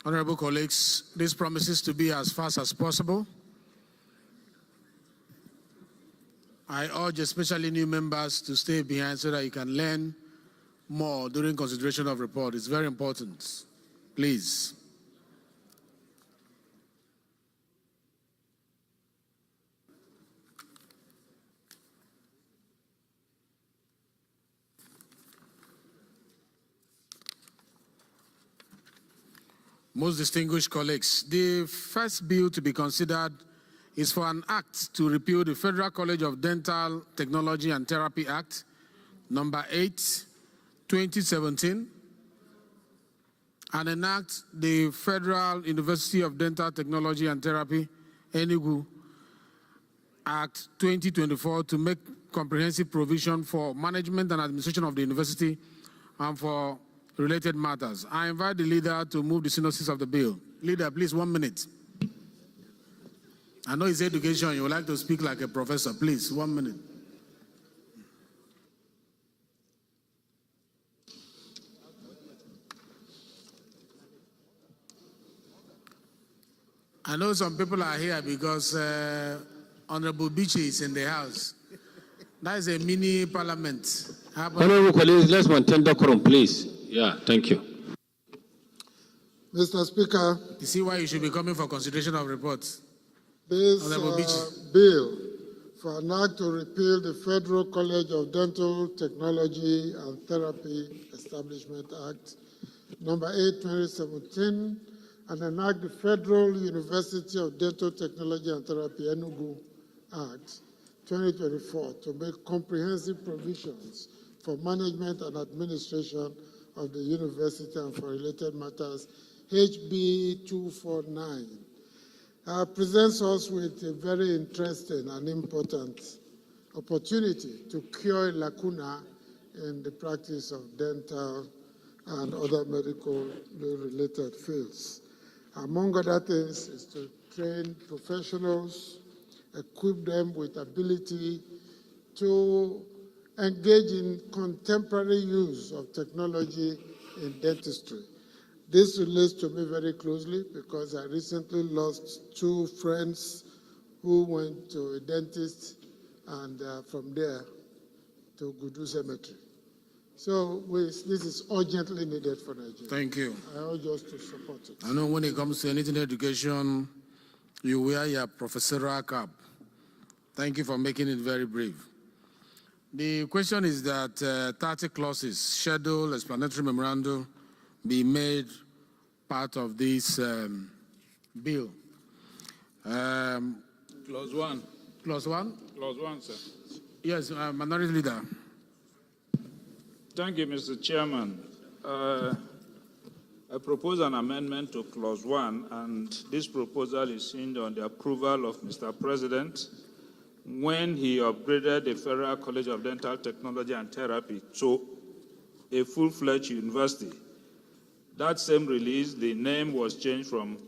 Honorable colleagues, this promises to be as fast as possible. I urge especially new members to stay behind so that you can learn more during consideration of report. It's very important. Please. Most distinguished colleagues, the first bill to be considered is for an act to repeal the Federal College of Dental Technology and Therapy Act, number 8, 2017, and enact the Federal University of Dental Technology and Therapy, Enugu Act 2024 to make comprehensive provision for management and administration of the university and for related matters. I invite the leader to move the synopsis of the bill. Leader, please, 1 minute. I know it's education. You would like to speak like a professor. Please, 1 minute. I know some people are here because Honorable Bichi is in the house. That is a mini parliament. Honorable colleagues, let's maintain decorum, please. Yeah, thank you. Mr. Speaker. You see why you should be coming for consideration of reports. This bill for an act to repeal the Federal College of Dental Technology and Therapy Establishment Act, number 8, 2017, and enact the Federal University of Dental Technology and Therapy, Enugu Act, 2024, to make comprehensive provisions for management and administration of the university and for related matters, HB 249, presents us with a very interesting and important opportunity to cure a lacuna in the practice of dental and other medical-related fields. Among other things is to train professionals, equip them with ability to engage in contemporary use of technology in dentistry. This relates to me very closely because I recently lost 2 friends who went to a dentist and from there to Gudu Cemetery. So this is urgently needed for Nigeria. Thank you. I urge us to support it. I know when it comes to anything education, you wear your professorial cap. Thank you for making it very brief. The question is that 30 clauses, schedule, explanatory memorandum, be made part of this bill. Clause 1. Clause 1? Clause 1, sir. Yes, Minority Leader. Thank you, Mr. Chairman. I propose an amendment to Clause 1, and this proposal is hinged on the approval of Mr. President when he upgraded the Federal College of Dental Technology and Therapy to a full-fledged university. That same release, the name was changed from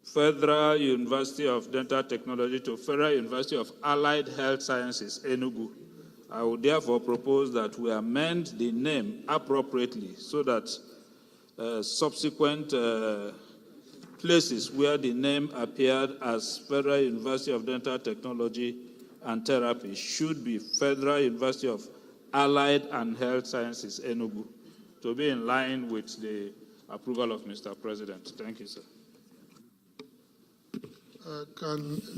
Federal University of Dental Technology to Federal University of Allied Health Sciences, Enugu. I would therefore propose that we amend the name appropriately so that subsequent places where the name appeared as Federal University of Dental Technology and Therapy should be Federal University of Allied and Health Sciences, Enugu. to be in line with the approval of Mr. President. Thank you, sir.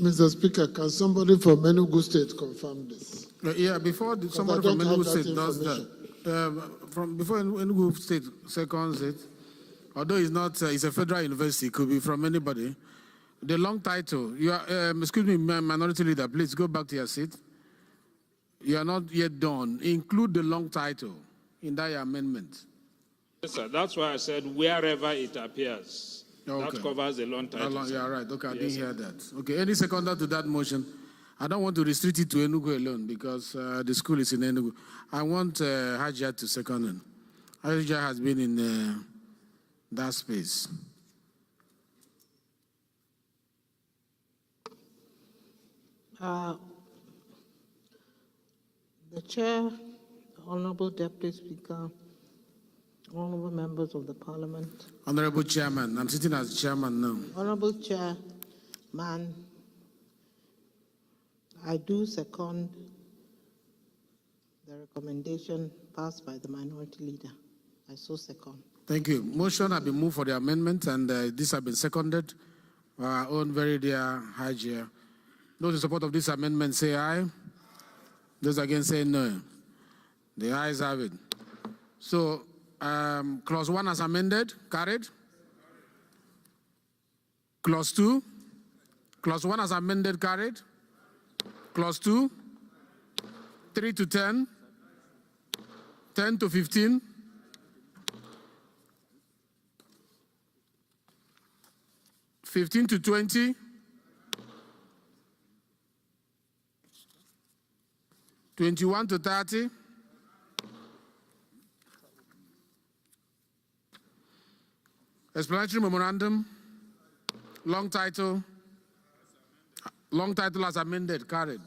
Mr. Speaker, can somebody from Enugu State confirm this? Yeah, before somebody from Enugu State does that, before Enugu State seconds it, although it's not, it's a federal university, it could be from anybody. The long title, you are, excuse me, Minority Leader, please go back to your seat. You are not yet done. Include the long title in that amendment. Yes, sir. That's why I said wherever it appears. Okay. That covers the long title. Yeah, right. Okay, I Yes, didn't sir. hear that. Okay, any seconder to that motion? I don't want to restrict it to Enugu alone because the school is in Enugu. I want Hajia to second it. Hajia has been in that space. The Chair, Honorable Deputy Speaker, Honorable Members of the Parliament. Honorable Chairman, I'm sitting as Chairman now. Honorable Chairman, I do second the recommendation passed by the Minority Leader. I so second. Thank you. Motion has been moved for the amendment, and this has been seconded by our own very dear Hajia. Those in support of this amendment say aye. Those against say no. The ayes have it. So, clause 1 as amended, carried. Clause 2. Clause 1 as amended, carried. Clause 2. 3 to 10. 10 to 15. 15 to 20. 21 to 30. Explanatory memorandum. Long title as amended, carried.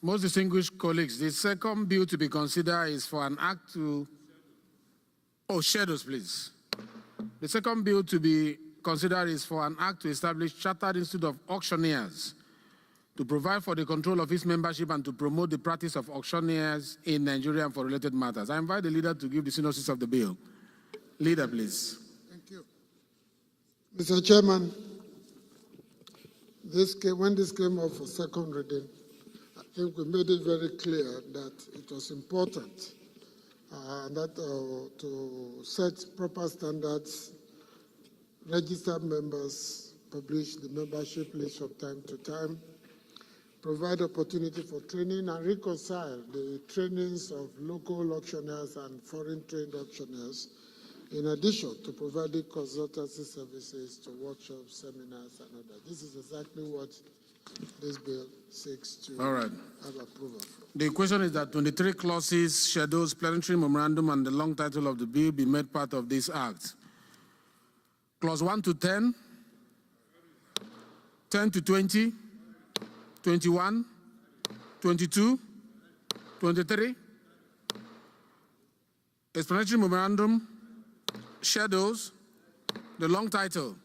Most distinguished colleagues, the second bill to be considered is for an act to, shadows please. The second bill to be considered is for an act to establish Chartered Institute of Auctioneers to provide for the control of its membership and to promote the practice of auctioneers in Nigeria and for related matters. I invite the leader to give the synopsis of the bill. Leader, please. Thank you. Mr. Chairman, when this came up for second reading, I think we made it very clear that it was important to set proper standards, register members, publish the membership list from time to time, provide opportunity for training and reconcile the trainings of local auctioneers and foreign trained auctioneers, in addition to providing consultancy services to workshops, seminars, and others. This is exactly what this bill seeks to have approval for. The question is that 23 clauses, schedules, plenary memorandum, and the long title of the bill be made part of this act. Clause 1 to 10, 10 to 20, 21, 22, 23, explanatory memorandum, shadows, the long title.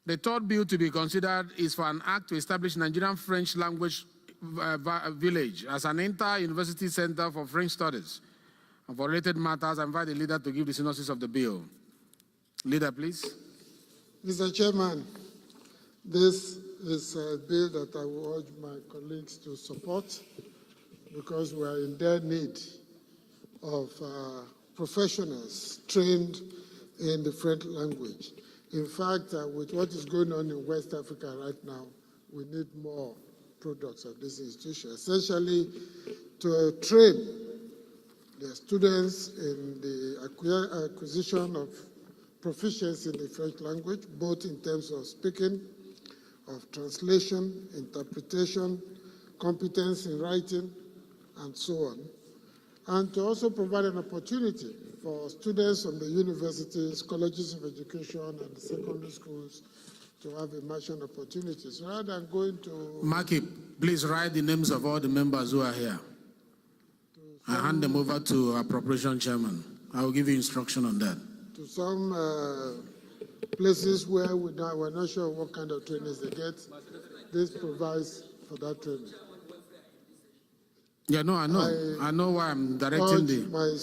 The third bill to be considered is for an act to establish Nigerian French language village as an inter-university center for French studies. And for related matters, I invite the leader to give the synopsis of the bill. Leader, please. Mr. Chairman, this is a bill that I will urge my colleagues to support because we are in their need of professionals trained in the French language. In fact, with what is going on in West Africa right now, we need more products of this institution, essentially to train the students in the acquisition of proficiency in the French language, both in terms of speaking, of translation, interpretation, competence in writing, and so on. And to also provide an opportunity for students from the universities, colleges of education, and the secondary schools to have immersion opportunities rather than going to... Maki, please write the names of all the members who are here. I hand them over to our appropriation chairman. I will give you instruction on that. To some places where we're not sure what kind of trainings they get. This provides for that training. Yeah, no, I know. I know why I'm directing the... my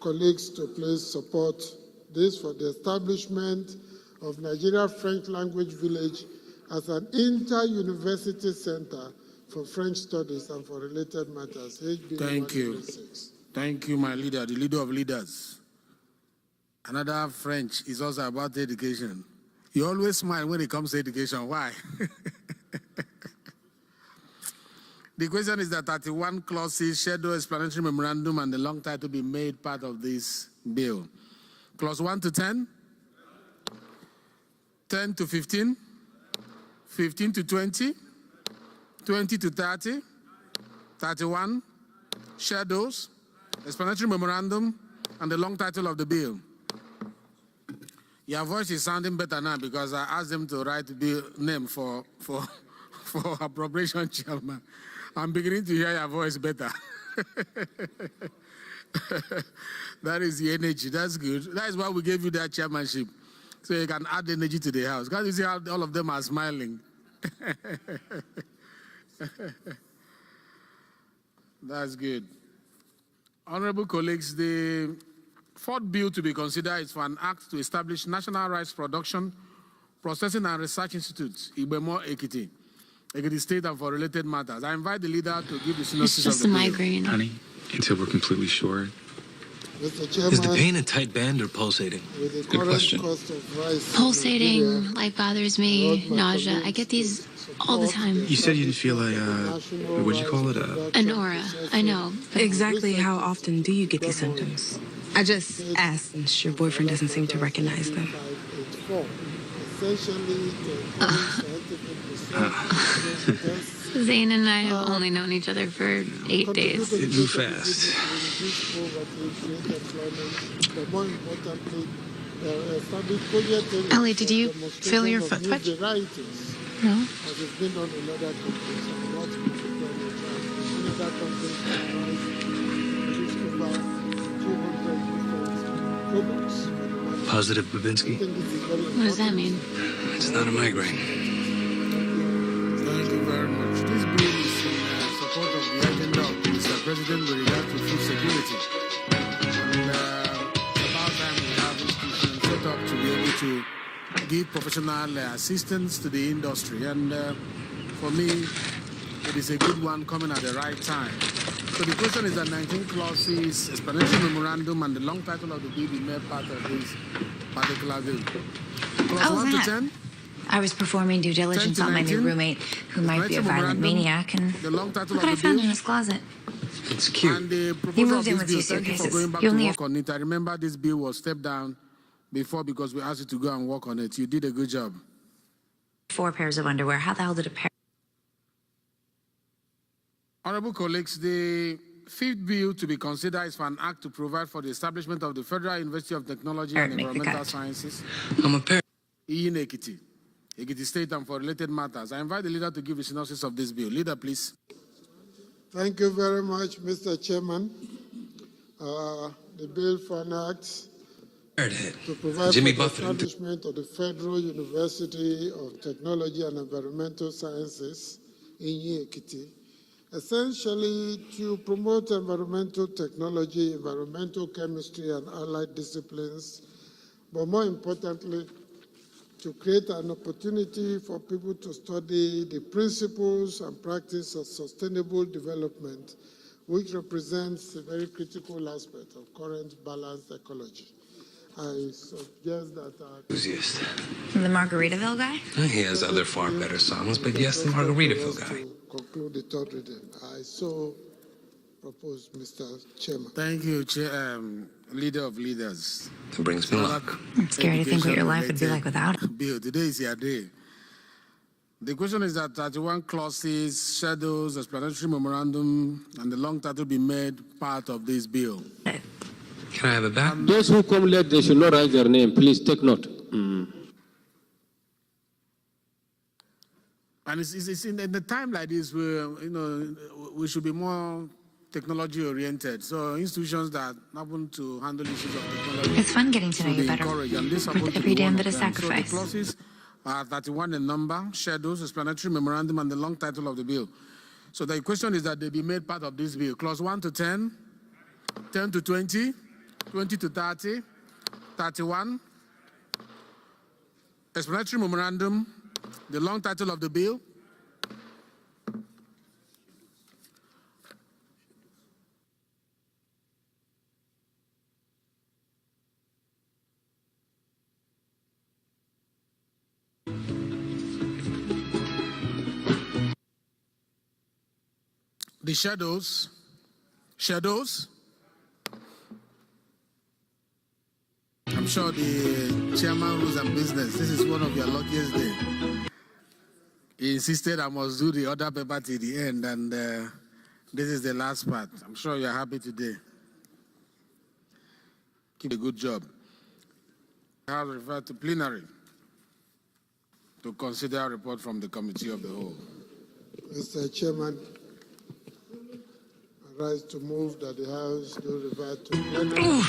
colleagues to please support this for the establishment of Nigeria French Language Village as an inter-university center for French studies and for related matters. HB Thank you. 136. Thank you, my leader, the leader of leaders. Another French is also about education. You always smile when it comes to education. Why? The question is that 31 clauses, schedule, explanatory memorandum, and the long title be made part of this bill. Clause 1 to 10, 10 to 15, 15 to 20, 20 to 30, 31, shadows, explanatory memorandum, and the long title of the bill. Your voice is sounding better now because I asked them to write the bill name for appropriation chairman. I'm beginning to hear your voice better. That is the energy. That's good. That is why we gave you that chairmanship, so you can add energy to the house. Because you see how all of them are smiling. That's good. Honorable colleagues, the fourth bill to be considered is for an act to establish national rice production, processing and research institutes, Ibemo Ekiti State, and for related matters. I invite the leader to give the synopsis of the bill. It's just a migraine. Honey, until we're completely sure. Mr. Chairman, Is the pain a tight band or pulsating? Good question. Pulsating, life bothers me, nausea. I get these all the time. You said you didn't feel what'd you call it? An aura, I know. Exactly how often do you get these symptoms? I just asked since your boyfriend doesn't seem to recognize them. Zane and I have only known each other for 8 days. It moved fast. Ellie, did you feel your foot twitch? No. Positive Babinski? What does that mean? It's not a migraine. Thank you very much. This bill is in support of the agenda of Mr. President with regard to food security. And it's about time we have institutions set up to be able to give professional assistance to the industry. And for me, it is a good one coming at the right time. So the question is that 19 clauses, explanatory memorandum, and the long title of the bill be made part of this particular bill. Clause 1 to 10. I was performing due diligence on my new roommate, who might be a violent maniac, and look what I found in his closet. It's cute. And the He proposal moved of in this with bill, 2 thank you for suitcases. going back You to only work on it. I remember this bill was stepped down before because we asked you to go and work on it. You did a good job. 4 pairs of underwear. How the hell did a pair? Honorable colleagues, the fifth bill to be considered is for an act to provide for the establishment of the Federal University of Technology and Make the Environmental cut. Sciences I'm a parent. in Ekiti State, and for related matters. I invite the leader to give a synopsis of this bill. Leader, please. Thank you very much, Mr. Chairman. The bill for an act to provide Jimmy for the Buffett. establishment of the Federal University of Technology and Environmental Sciences in Ekiti, essentially to promote environmental technology, environmental chemistry, and allied disciplines, but more importantly, to create an opportunity for people to study the principles and practice of sustainable development, which represents a very critical aspect of current balanced ecology. I suggest that Enthusiast. The Margaritaville guy? He has other far better songs, but yes, the Margaritaville guy. conclude the third reading. I so propose, Mr. Chairman. Thank you, Leader of Leaders. That brings me luck. I'm scared to think what your life would be like without him. Bill, today is your day. The question is that 31 clauses, shadows, explanatory memorandum, and the long title be made part of this bill. Can I have it back? Those who come late, they should not write their name. Please take note. And it's in a time like this where, we should be more technology oriented. So institutions that happen to handle issues of technology. It's fun getting to know should you be better. encouraged, and this happens Worth to every be damn one bit of of them. So the sacrifice. clauses are 31 in number, shadows, explanatory memorandum, and the long title of the bill. So the question is that they be made part of this bill. Clause 1 to 10, 10 to 20, 20 to 30, 31, explanatory memorandum, the long title of the bill, the shadows. I'm sure the chairman rules and business. This is one of your luckiest days. He insisted I must do the other paper till the end, and this is the last part. I'm sure you're happy today. Keep a good job. I'll refer to plenary to consider a report from the committee of the whole. Mr. Chairman, I rise to move that the House do revert to plenary.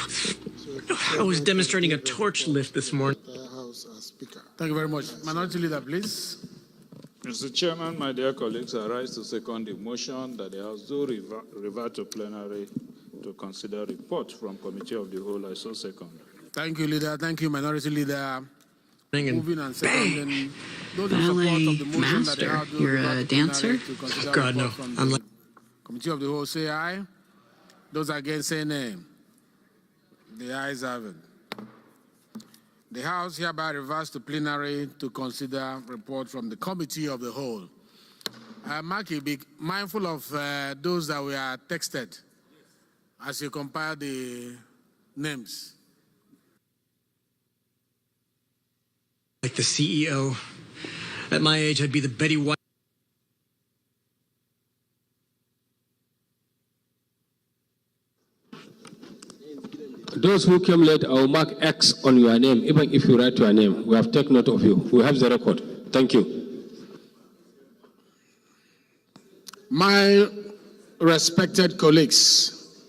I was demonstrating a torch lift this morning. House as Speaker. Thank you very much. Minority Leader, please. Mr. Chairman, my dear colleagues, I rise to second the motion that the House do revert to plenary to consider report from Committee of the Whole. I so second. Thank you, Leader. Thank you, Minority Leader. Moving and seconding. Those in support of the motion that the House do you're revert a to dancer? plenary to consider God, report no. from the Committee of the Whole, say aye. Those against, say nay. The ayes have it. The House hereby reverts to plenary to consider report from the Committee of the Whole. Maki, be mindful of those that were texted as you compile the names. Like the CEO. At my age, I'd be the Betty White. Those who came late, I will mark X on your name, even if you write your name. We have taken note of you. We have the record. Thank you. My respected colleagues,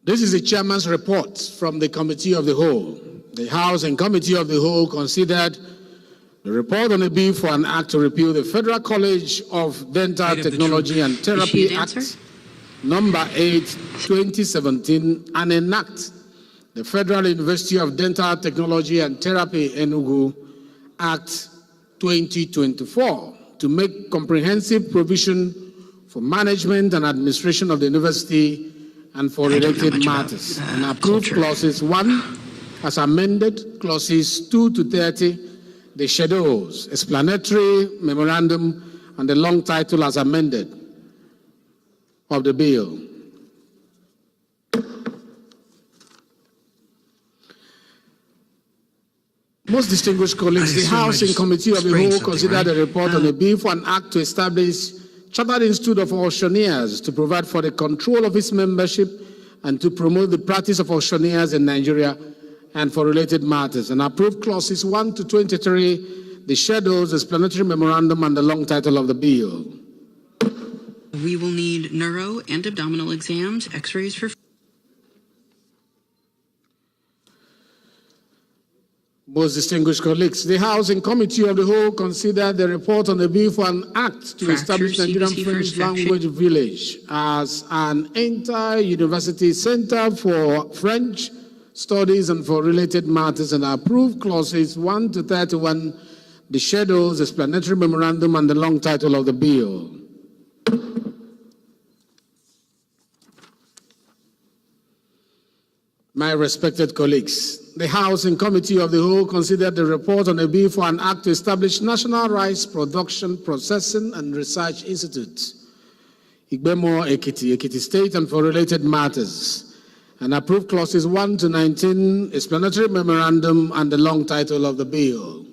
this is the chairman's report from the Committee of the Whole. The House and Committee of the Whole considered the report on a bill for an act to repeal the Federal College of Dental Technology and Therapy Act number 8, 2017, and enact the Federal University of Dental Technology and Therapy Enugu Act 2024 to make comprehensive provision for management and administration of the university and for related matters, and approve clauses 1 as amended, clauses 2 to 30, the schedules, explanatory memorandum, and the long title as amended of the bill. Most distinguished colleagues, the House and Committee of the Whole considered the report on a bill for an act to establish Chartered Institute of Auctioneers to provide for the control of its membership and to promote the practice of auctioneers in Nigeria and for related matters, and approve clauses 1 to 23, the schedules, explanatory memorandum, and the long title of the bill. We will need neuro and abdominal exams, x-rays for... Most distinguished colleagues, the House and Committee of the Whole considered the report on the bill for an act to establish Nigerian French Language Village as an inter-university center for French studies and for related matters, and approve clauses 1 to 31, the schedules, explanatory memorandum, and the long title of the bill. My respected colleagues, the House and Committee of the Whole considered the report on a bill for an act to establish National Rice Production, Processing and Research Institute, Igbemo, Ekiti State, and for related matters, and approve clauses 1 to 19, explanatory memorandum, and the long title of the bill.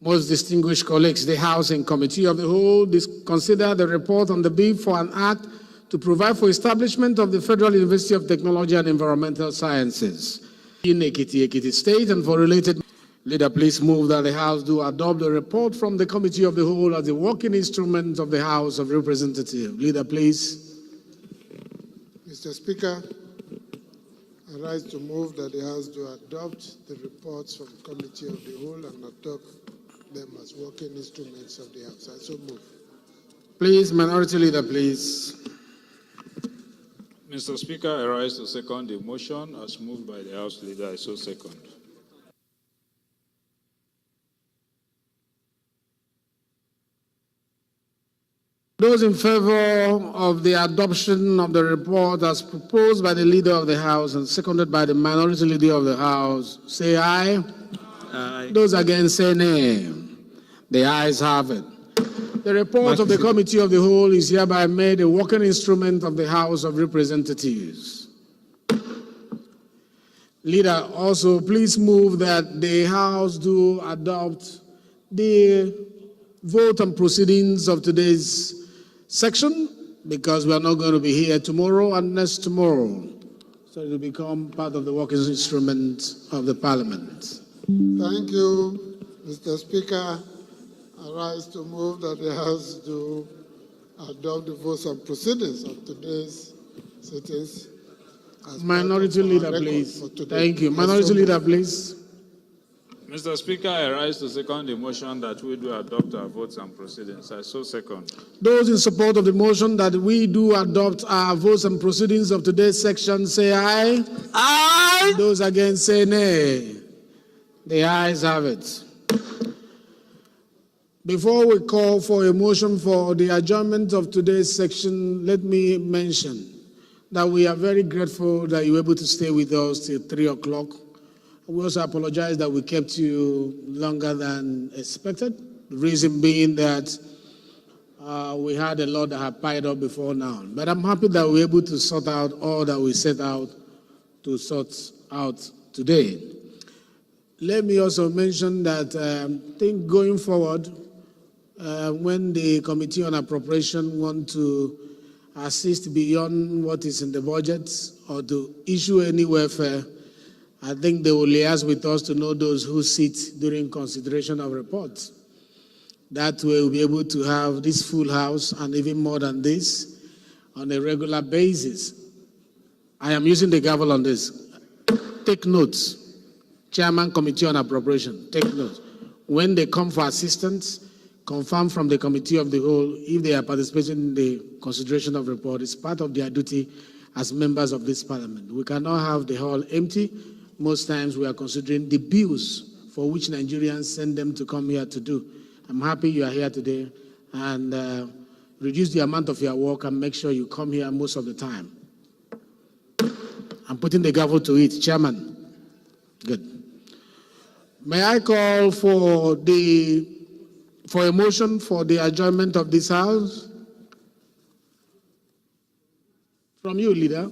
Most distinguished colleagues, the House and Committee of the Whole consider the report on the bill for an act to provide for establishment of the Federal University of Technology and Environmental Sciences in Ekiti State, and for related. Leader, please move that the House do adopt the report from the Committee of the Whole as the working instrument of the House of Representatives. Leader, please. Mr. Speaker, I I rise to move that the House do adopt the reports from the Committee of the Whole and adopt them as working instruments of the House. I so move. Please, Minority Leader, please. Mr. Speaker, I rise to second the motion as moved by the House Leader. I so second. Those in favor of the adoption of the report as proposed by the Leader of the House and seconded by the Minority Leader of the House, say aye. Aye. Those against, say nay. The ayes have it. The report of the Committee of the Whole is hereby made a working instrument of the House of Representatives. Leader, also please move that the House do adopt the vote and proceedings of today's section, because we are not going to be here tomorrow and next tomorrow. So it will become part of the working instrument of the Parliament. Thank you, Mr. Speaker. I rise to move that the House do adopt the votes and proceedings of today's sittings. Minority Leader, please. Thank you. Minority Leader, please. Mr. Speaker, I rise to second the motion that we do adopt our votes and proceedings. I so second. Those in support of the motion that we do adopt our votes and proceedings of today's section, say aye. Aye. Those against, say nay. The ayes have it. Before we call for a motion for the adjournment of today's section, let me mention that we are very grateful that you were able to stay with us till 3 o'clock. We also apologize that we kept you longer than expected. The reason being that we had a lot that had piled up before now. But I'm happy that we're able to sort out all that we set out to sort out today. Let me also mention that I think going forward, when the Committee on Appropriation want to assist beyond what is in the budget or to issue any welfare, I think they will liaise with us to know those who sit during consideration of reports. That way we'll be able to have this full house and even more than this on a regular basis. I am using the gavel on this. Take notes. Chairman, Committee on Appropriation, take notes. When they come for assistance, confirm from the Committee of the Whole if they are participating in the consideration of report. It's part of their duty as members of this Parliament. We cannot have the hall empty. Most times we are considering the bills for which Nigerians send them to come here to do. I'm happy you are here today, and reduce the amount of your work and make sure you come here most of the time. I'm putting the gavel to it, Chairman. Good. May I call for a motion for the adjournment of this House? From you, Leader.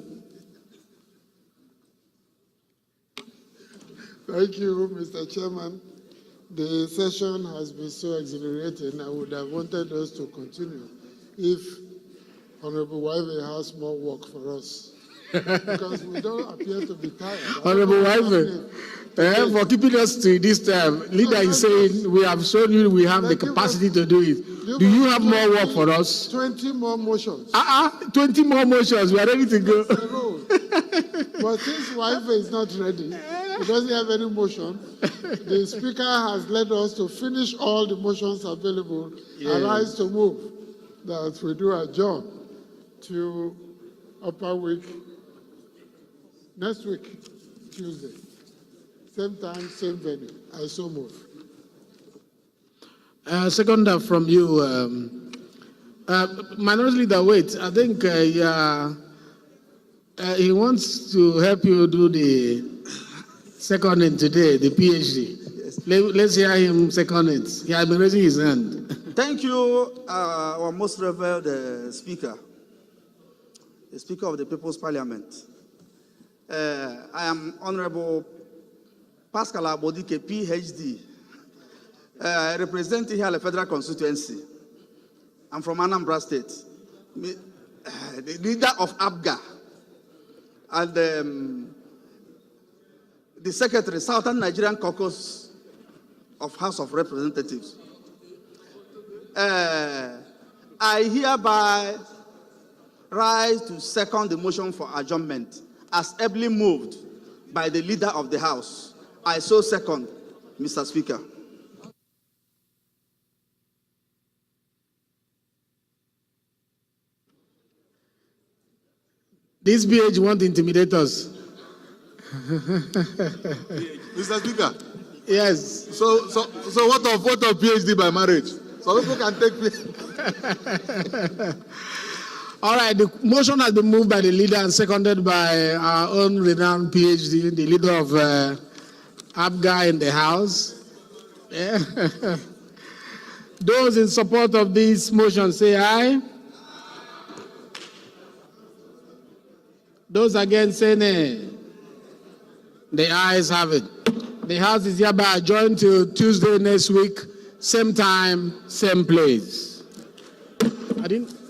Thank you, Mr. Chairman. The session has been so exhilarating. I would have wanted us to continue if Honorable Waive has more work for us. Because we don't appear to be tired. Honorable Waive, for keeping us to this time, Leader is saying we have shown you we have the capacity to do it. Do you have more work for us? 20 more motions. 20 more motions. We are ready to go. But since Waive is not ready, he doesn't have any motion, the Speaker has led us to finish all the motions available. I rise to move that we do adjourn to upper week, next week, Tuesday. Same time, same venue. I so move. Second from you, Minority Leader, wait. I think he wants to help you do the seconding today, the PhD. Yes. Let's hear him second it. He has been raising his hand. Thank you, our most revered Speaker, the Speaker of the People's Parliament. I am Honorable Pascal Abodike, PhD, representing here the Federal Constituency. I'm from Anambra State, the leader of ABGA, and the Secretary, Southern Nigerian Caucus of House of Representatives. I hereby rise to second the motion for adjournment as ably moved by the leader of the House. I so second, Mr. Speaker. This PH won't intimidate us. Mr. Speaker. Yes. So what of PhD by marriage? So people can take All right, the motion has been moved by the leader and seconded by our own renowned PhD, the leader of ABGA in the House. Yeah. Those in support of this motion say aye. Those against say nay. The ayes have it. The House is hereby adjourned till Tuesday next week, same time, same place. I didn't.